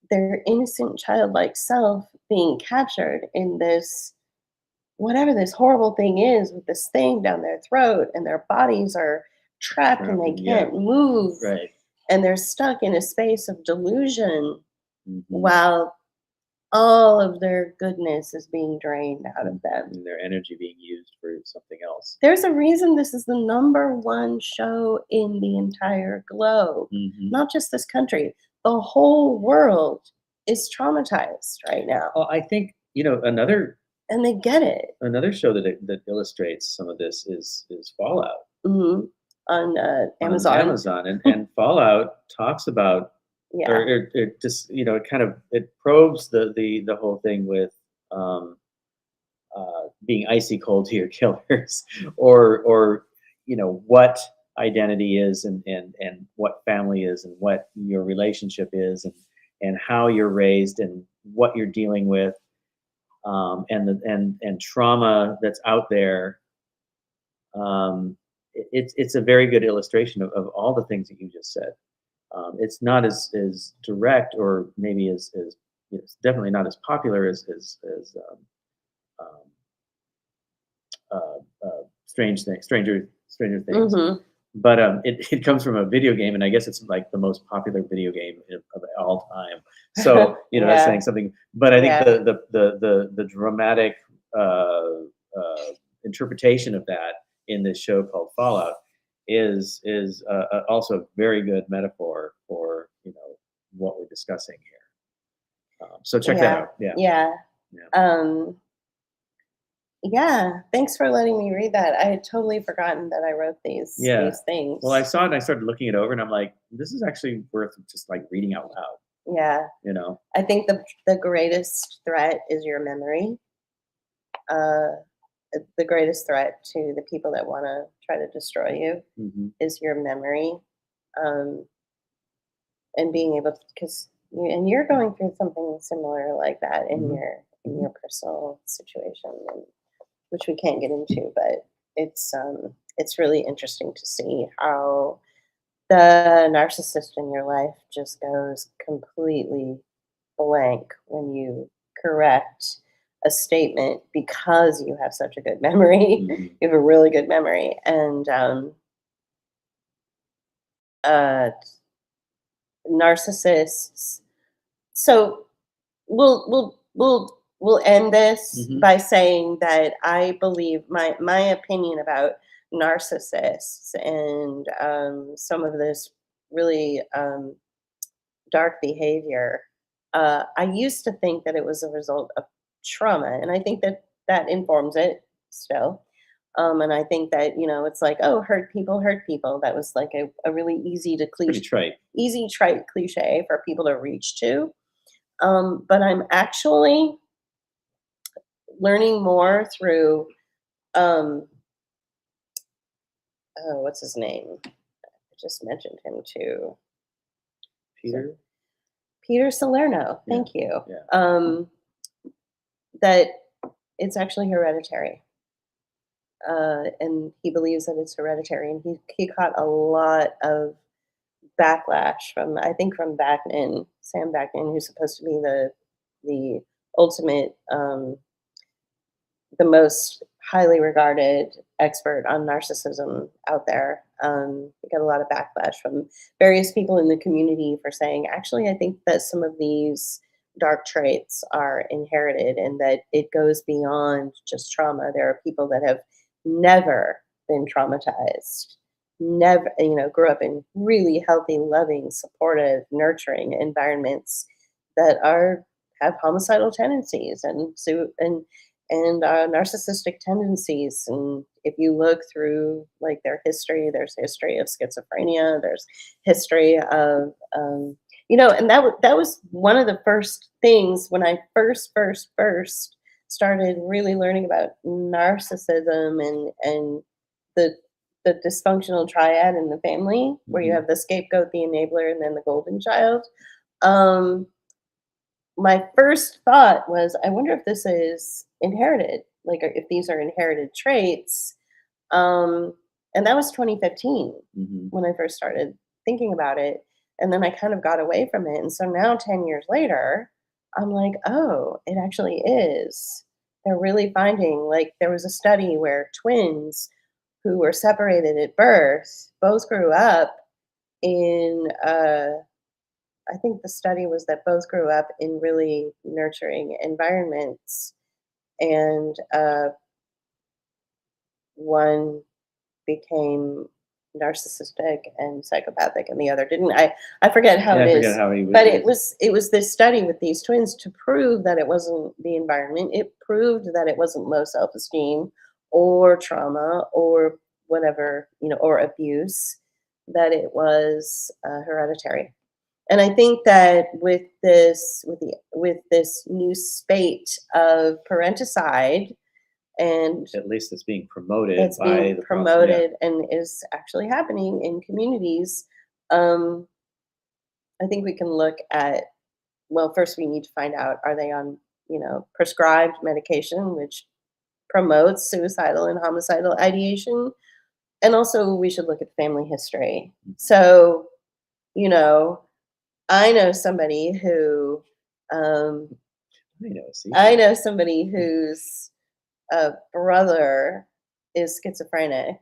their innocent childlike self being captured in this, whatever this horrible thing is, with this thing down their throat, and their bodies are trapped and they can't move. Right. And they're stuck in a space of delusion while all of their goodness is being drained out of them. And their energy being used for something else. There's a reason this is the #1 show in the entire globe, not just this country. The whole world is traumatized right now. Well, I think, another... And they get it. Another show that illustrates some of this is Fallout. On Amazon. And Fallout talks about Yeah. or it just it kind of it probes the whole thing with um, being icy cold to your killers, or what identity is, and what family is, and what your relationship is, and how you're raised, and what you're dealing with, and trauma that's out there. It's a very good illustration of all the things that you just said. It's not as direct, or maybe as it's definitely not as popular as um, Stranger Things. Mhm. But it comes from a video game, and I guess it's like the most popular video game of all time. So that's Yeah. saying something. But I think Yeah. the dramatic interpretation of that in this show called Fallout is also a very good metaphor for what we're discussing here. So check that Yeah. out. Yeah, Yeah. yeah, Um, yeah. Thanks for letting me read that. I had totally forgotten that I wrote yeah. these things. Well, I saw it and I started looking it over, and I'm like, this is actually worth just like reading out loud. Yeah. I think the greatest threat is your memory. Uh, the greatest threat to the people that want to try to destroy you Hmm. is your memory, um, and being able to, because and you're going through something similar like that in Hmm. your personal situation, and, which we can't get into, but it's really interesting to see how the narcissist in your life just goes completely blank when you correct a statement because you have such a good memory. Hmm. You have a really good memory, and uh, narcissists. So we'll end this Hmm. by saying that I believe my opinion about narcissists and some of this really dark behavior. I used to think that it was a result of trauma, and I think that that informs it still. And I think that it's like, oh, hurt people. That was like a really Pretty trite. easy trite cliche for people to reach to. But I'm actually learning more through um, oh, what's his name? I just mentioned him too. Peter. Peter Salerno. Yeah, Thank you. yeah. That it's actually hereditary. And he believes that it's hereditary, and he caught a lot of backlash from, I think, from Sam Backman, who's supposed to be the ultimate, the most highly regarded expert on narcissism out there. He got a lot of backlash from various people in the community for saying, actually, I think that some of these dark traits are inherited, and that it goes beyond just trauma. There are people that have never been traumatized, never, grew up in really healthy, loving, supportive, nurturing environments that are have homicidal tendencies and narcissistic tendencies. And if you look through like their history, there's history of schizophrenia, there's history of and that was one of the first things when I first started really learning about narcissism and the the dysfunctional triad in the family, where you Hmm. have the scapegoat, the enabler, and then the golden child. um, my first thought was, I wonder if this is inherited, like if these are inherited traits. Um, and that was 2015 Hmm. when I first started thinking about it. And then I kind of got away from it. And so now, 10 years later, I'm like, oh, it actually is. They're really finding, like, there was a study where twins who were separated at birth both grew up in I think the study was that both grew up in really nurturing environments, and one became narcissistic and psychopathic, and the other didn't. I forget how Yeah, it I forget is, how he was. but it was this study with these twins to prove that it wasn't the environment. It proved that it wasn't low self esteem or trauma or whatever, or abuse, that it was hereditary. And I think that with this new spate of parenticide, and At least it's being promoted it's by being the promoted and is actually happening in communities, um, I think we can look at, well, first we need to find out, are they on, prescribed medication, which promotes suicidal and homicidal ideation? And also we should look at family history. So, you know, I know somebody who, um, See, I know somebody whose brother is schizophrenic,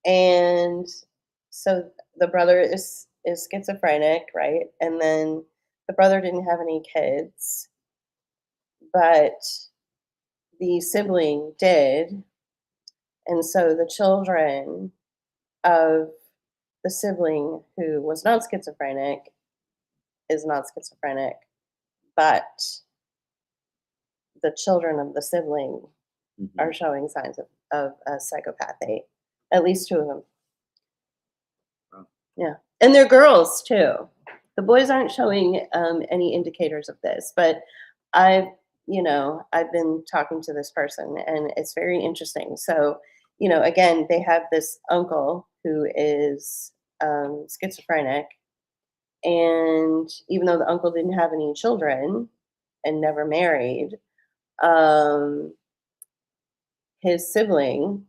and so the brother is schizophrenic, right? And then the brother didn't have any kids, but the sibling did, and so the children of the sibling who was not schizophrenic is not schizophrenic, but the children of the sibling are showing signs of a psychopathy. At least two of them. Wow. Yeah. And they're girls too. The boys aren't showing any indicators of this, but I've, I've been talking to this person and it's very interesting. So, again, they have this uncle who is schizophrenic. And even though the uncle didn't have any children and never married, um, his sibling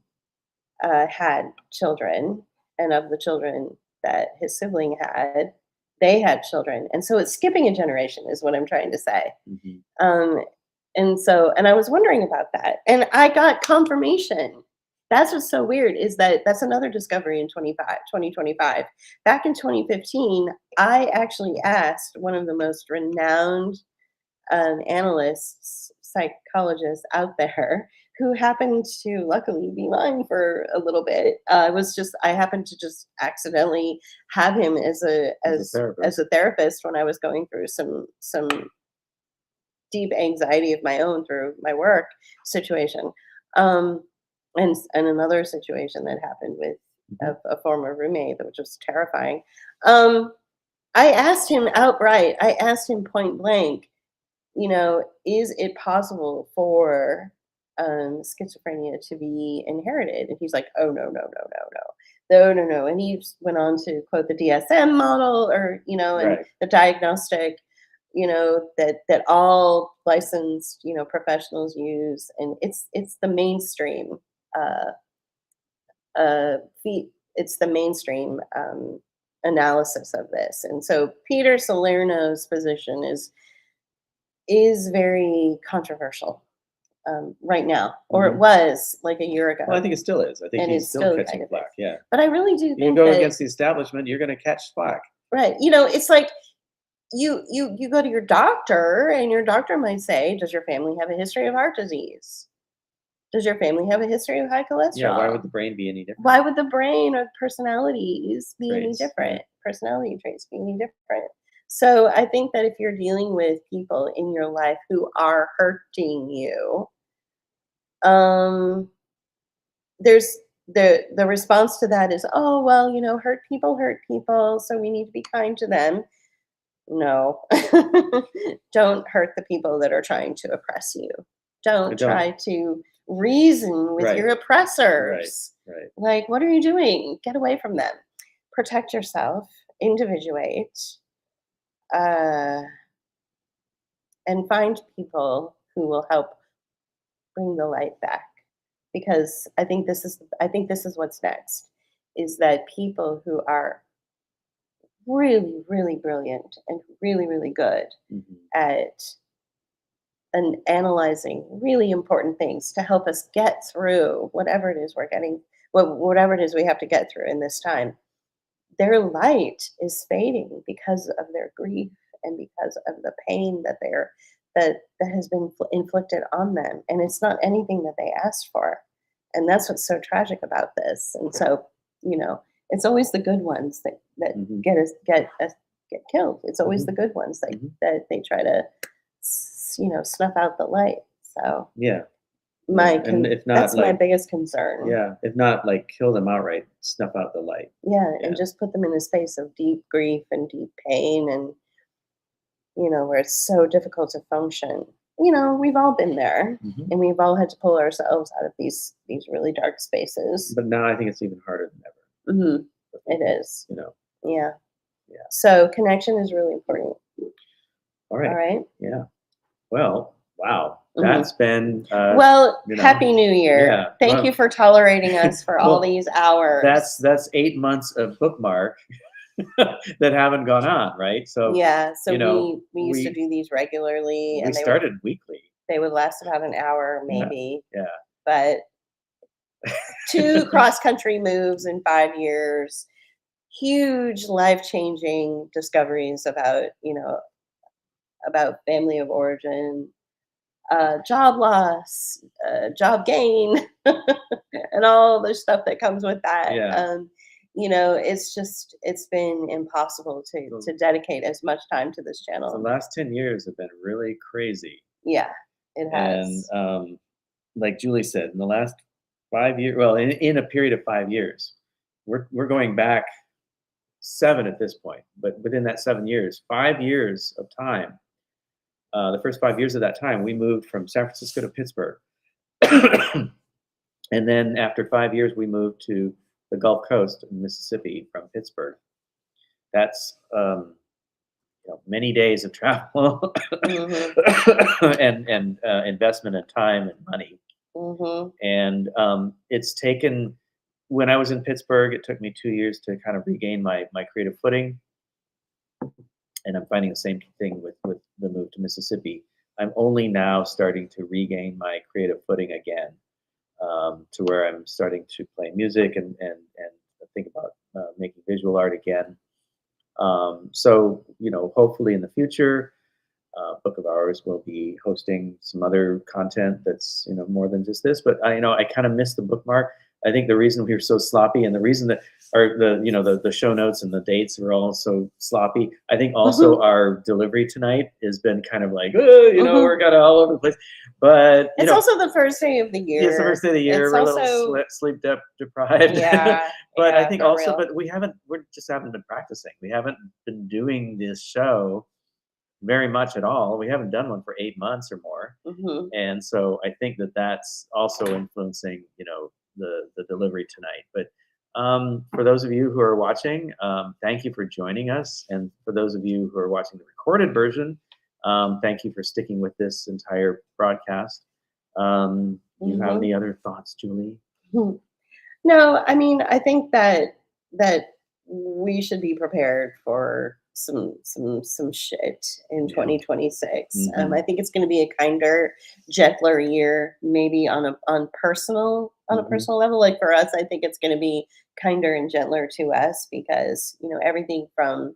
had children, and of the children that his sibling had, they had children. And so it's skipping a generation, is what I'm trying to say. Um, and I was wondering about that. And I got confirmation. That's what's so weird, is that's another discovery in 2025. Back in 2015, I actually asked one of the most renowned analysts, psychologists out there, who happened to luckily be mine for a little bit. I happened to just accidentally have him as a therapist when I was going through some deep anxiety of my own through my work situation, and another situation that happened with a former roommate, which was terrifying. I asked him outright. I asked him point blank, is it possible for schizophrenia to be inherited? And he's like, oh, no, no, no, no, no, no, no, no. And he went on to quote the DSM model, or, and the diagnostic, that all licensed, professionals use. And it's the mainstream, it's the mainstream analysis of this. And so Peter Salerno's position is very controversial right now, or it was like a year ago. Well, I think it still is. I think And he's it's still still catching kind of flack. Yeah. But I really do think You go that, against the establishment, you're going to catch flack. right. It's like you go to your doctor, and your doctor might say, does your family have a history of heart disease? Does your family have a history of high cholesterol? Yeah, why would the brain be any different? Why would the brain or personalities be any Traits, different? Personality traits be any different? So I think that if you're dealing with people in your life who are hurting you, there's the response to that is, oh, well, hurt people, so we need to be kind to them. No. Don't hurt the people that are trying to oppress you. Don't try to reason with your oppressors. Right. Like, what are you doing? Get away from them. Protect yourself, individuate, and find people who will help bring the light back. Because I think this is what's next, is that people who are really, really brilliant and really, really good at analyzing really important things to help us get through whatever it is whatever it is we have to get through in this time. Their light is fading because of their grief and because of the pain that has been inflicted on them, and it's not anything that they asked for. And that's what's so tragic about this. And so, it's always the good ones that get killed. It's always the good ones that they try to, snuff out the light. So yeah, And if not, that's my like, biggest concern. yeah, if not, like, kill them outright, snuff out the light. Yeah, Yeah. and just put them in a space of deep grief and deep pain and, where it's so difficult to function. We've all been there, Mhm. and we've all had to pull ourselves out of these really dark spaces. But now I think it's even harder than ever. Mhm. for It people, is. You know. Yeah. Yeah. So connection is really important. All All right. right. Yeah. Well, wow. Mhm. That's been Well, you know, Happy New Year. yeah. Thank you for tolerating us for all Well, these hours. that's 8 months of bookmark that haven't gone on, right? So, Yeah. So you know, we used to do these regularly, we and started weekly. they would last about an hour Yeah. maybe. Yeah. But 2 cross country moves in 5 years, huge life changing discoveries about family of origin, job loss, job gain, and all the stuff that comes with that. Yeah. It's been impossible So to dedicate as much time to this the channel. last 10 years have been really crazy. Yeah, it And has. like Julie said, in the last 5 years, well, in a period of 5 years, we're going back 7 at this point, but within that 7 years, 5 years of time, the first 5 years of that time, we moved from San Francisco to Pittsburgh. And then after 5 years, we moved to the Gulf Coast in Mississippi from Pittsburgh. That's many days of travel and investment in time and money. Hmm. And it's taken, when I was in Pittsburgh, it took me 2 years to kind of regain my creative footing. And I'm finding the same thing with the move to Mississippi. I'm only now starting to regain my creative footing again, to where I'm starting to play music and think about making visual art again. So hopefully in the future, Book of Hours will be hosting some other content that's more than just this. But I kind of miss the bookmark. I think the reason we were so sloppy, and the reason that the show notes and the dates were all so sloppy. I think also our delivery tonight has been kind of like we're kind of all over the place. But It's also the first day of the year. it's the first day of the year. It's We're also, a little sleep deprived. yeah. But yeah, I think for also, real. but we just haven't been practicing. We haven't been doing this show very much at all. We haven't done one for 8 months or more. Hmm. And so I think that that's also influencing, the delivery tonight. But for those of you who are watching, thank you for joining us. And for those of you who are watching the recorded version, thank you for sticking with this entire broadcast. Do you have any other thoughts, Julie? No, I mean, I think that we should be prepared for some shit in Yeah. 2026. Mhm. I think it's going to be a kinder, gentler year, maybe on a personal Mhm. level. Like for us, I think it's going to be kinder and gentler to us because everything from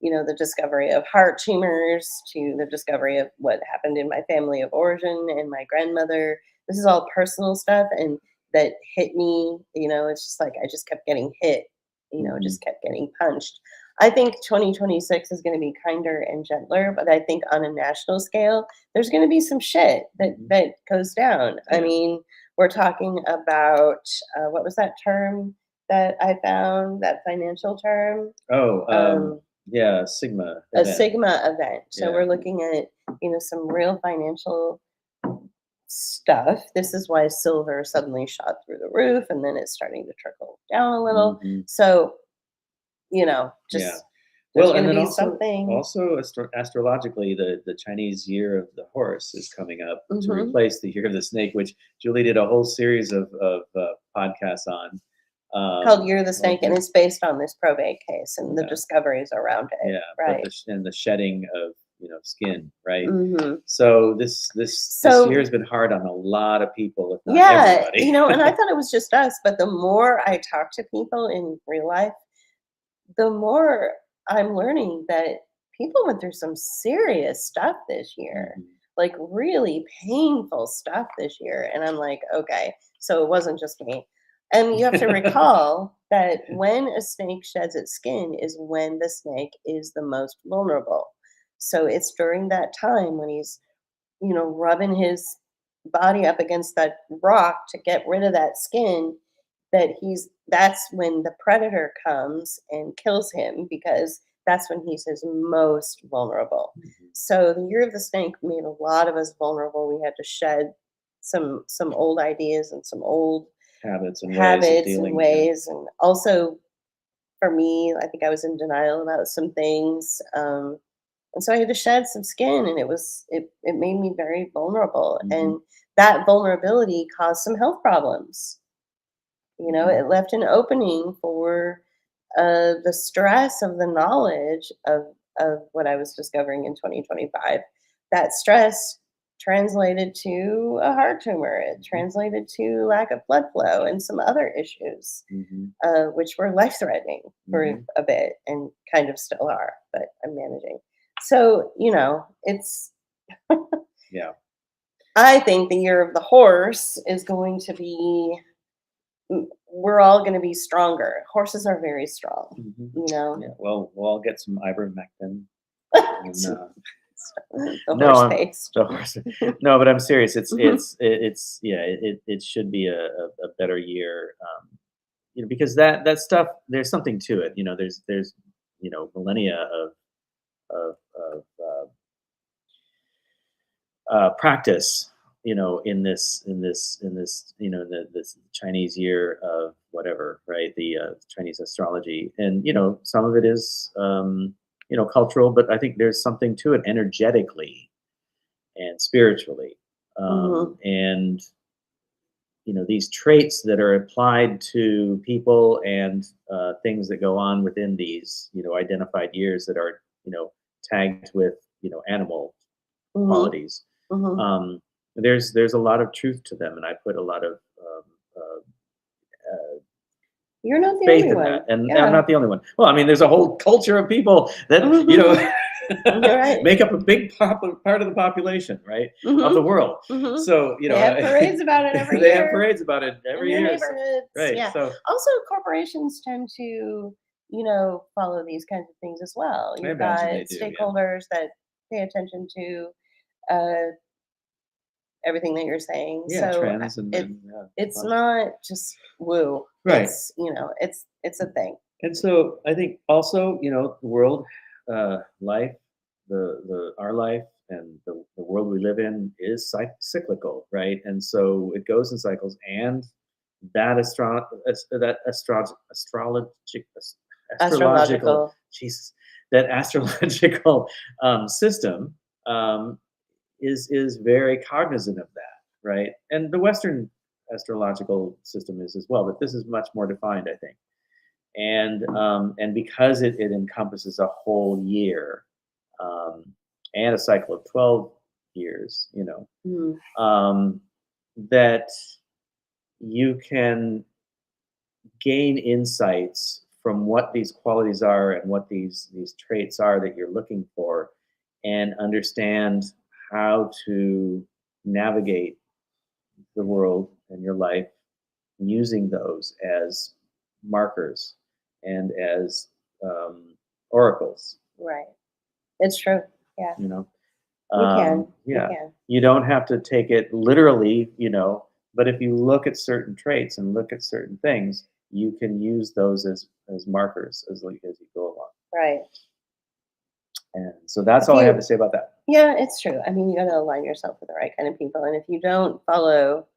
the discovery of heart tumors to the discovery of what happened in my family of origin and my grandmother. This is all personal stuff, and that hit me. It's just like I just kept getting hit. Mhm. Just kept getting punched. I think 2026 is going to be kinder and gentler, but I think on a national scale, there's going to be some shit that goes down. I Yeah. mean, we're talking about what was that term that I found? That financial term. Oh, Um, yeah, Sigma a event. Sigma event. So Yeah. we're looking at some real financial stuff. This is why silver suddenly shot through the roof, and then it's starting to trickle down a little. Mhm. So Yeah. just there's Well, going and to then be also something. astrologically, the Chinese year of the horse is coming up to Mhm. replace the year of the snake, which Julie did a whole series of podcasts on. Called Year of the Snake, and Okay. it's based on this probate case and the Yeah. discoveries around it. Yeah, but Right. and the shedding of skin, right? Hmm. So this year has been hard on a lot of people, if not Yeah, everybody. and I thought it was just us, but the more I talk to people in real life, the more I'm learning that people went through some serious stuff this year, Mhm. like really painful stuff this year. And I'm like, okay, so it wasn't just me. And you have to recall that when a snake sheds its skin is when the snake is the most vulnerable. So it's during that time when he's rubbing his body up against that rock to get rid of that skin, that's when the predator comes and kills him, because that's when he's his most vulnerable. So the year of the snake made a lot of us vulnerable. We had to shed some old ideas and some old Habits and ways, and also for me, I think I was in denial about some things, and so I had to shed some skin, and it made me very vulnerable, and that vulnerability caused some health problems. It left an opening for the stress of the knowledge of what I was discovering in 2025. That stress translated to a heart tumor. It translated to lack of blood flow and some other issues, which were life threatening for a bit, and kind of still are, but I'm managing. So, it's, Yeah. I think the year of the horse is going to be, we're all going to be stronger. Horses are very strong, Yeah. Well, we'll all get some ivermectin. And, the horse paste. the horse. No, but I'm serious. It should be a better year. Because that stuff, there's something to it. There's millennia of practice, this Chinese year of whatever, right? The Chinese astrology, and some of it is cultural, but I think there's something to it energetically and spiritually, and these traits that are applied to people and things that go on within these identified years that are tagged with animal qualities. There's a lot of truth to them, and I put a lot of you're not the faith only in one. that, and I'm not the only one. Well, I mean, there's a whole culture of people that right. make up a big part of the population, right, of the world. So they have parades about it every year. They have parades about it every year. Neighborhoods. Right. Yeah. So also, corporations tend to follow these kinds of things as well. You've got stakeholders that pay attention to everything that you're saying. Yeah, so trends it's not just woo. Right. It's a thing. And so I think also, the world, life, our life, and the world we live in is cyclical, right? And so it goes in cycles, and that astrological system is very cognizant of that, right? And the Western astrological system is as well, but this is much more defined, I think. And because it encompasses a whole year, and a cycle of 12 years, that you can gain insights from what these qualities are and what these traits are that you're looking for, and understand how to navigate the world and your life using those as markers and as oracles. Right. It's true. Yeah. You can. Yeah. You can. You don't have to take it literally, but if you look at certain traits and look at certain things, you can use those as markers as you go along. Right. And so that's all I have to say about that. Yeah, it's true. I mean, you got to align yourself with the right kind of people. And if you don't follow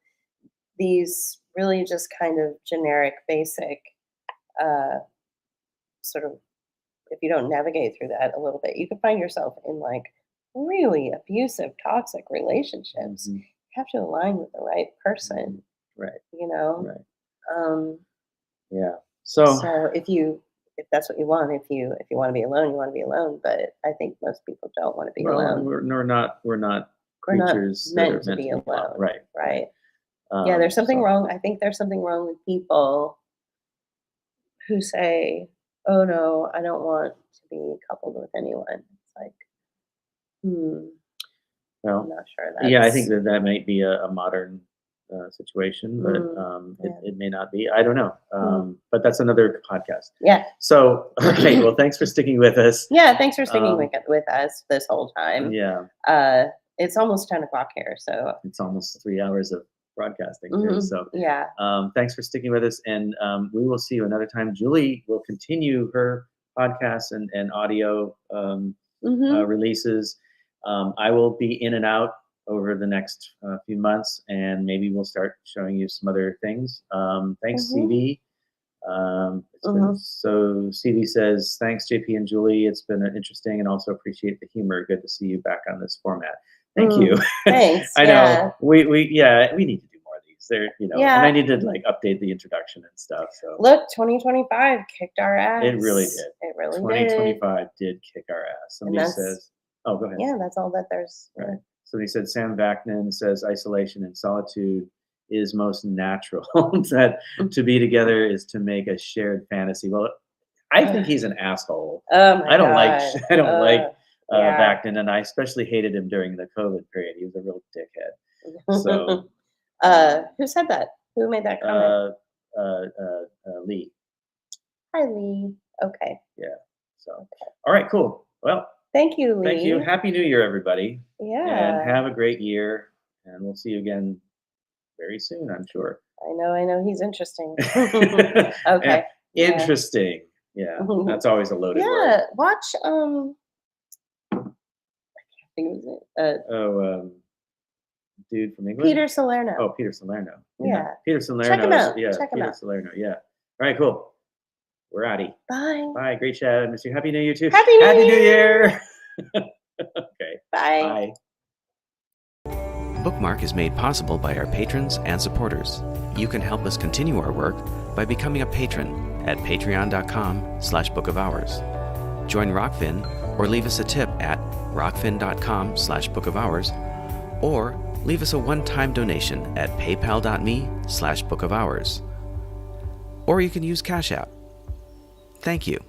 these really just kind of generic, basic, sort of, if you don't navigate through that a little bit, you can find yourself in like really abusive, toxic relationships. You have to align with the right person. Right. Right. Yeah. So if that's what you want, if you want to be alone, you want to be alone. But I think most people don't want to be alone. We're not creatures meant to be alone. Right. Right. Yeah, there's something wrong. I think there's something wrong with people who say, "Oh no, I don't want to be coupled with anyone." It's like, well, I'm not sure. I think that might be a modern situation, but it may not be. I don't know. But that's another podcast. Yeah. So, okay. Well, thanks for sticking with us. Yeah, thanks for sticking with us this whole time. Yeah. It's almost 10 o'clock here, so It's almost 3 hours of broadcasting too. So yeah. thanks for sticking with us, and we will see you another time. Julie will continue her podcasts and audio releases. I will be in and out over the next few months, and maybe we'll start showing you some other things. Thanks, CV. So CV says, thanks, JP and Julie. It's been interesting, and also appreciate the humor. Good to see you back on this format. Thank you. Thanks. I know we need to do more of these. There, and I need to like update the introduction and stuff. So look, 2025 kicked our ass. It really did. It really 2025 did kick our ass. Somebody says, oh, go ahead. Yeah, that's all that there's. Right. Somebody said, Sam Vaknin says, isolation and solitude is most natural. That to be together is to make a shared fantasy. Well, I think he's an asshole. Oh my I don't God. like Vaknin, and I especially hated him during the COVID period. He was a real dickhead. So, who said that? Who made that comment? Lee. Hi, Lee. Okay. Yeah. So, all right, cool. Well, thank you, Lee. Thank you. Happy New Year, everybody. Yeah. And have a great year. And we'll see you again very soon, I'm sure. I know. He's interesting. Okay. Interesting. Yeah. That's always a loaded word. Yeah. Watch. I can't think of it. Dude from England. Peter Salerno. Oh, Peter Salerno. Yeah. Peter Salerno. Check him out. Yeah. Check him Peter out. Salerno. Yeah. All right. Cool. We're outie. Bye. Bye. Great chat. Miss you. Happy New Year too. Happy New Year. Okay. Bye. Bookmark is made possible by our patrons and supporters. You can help us continue our work by becoming a patron at patreon.com/bookofhours. Join Rockfin or leave us a tip at rockfin.com/bookofhours, or leave us a one-time donation at paypal.me/bookofhours. Or you can use Cash App. Thank you.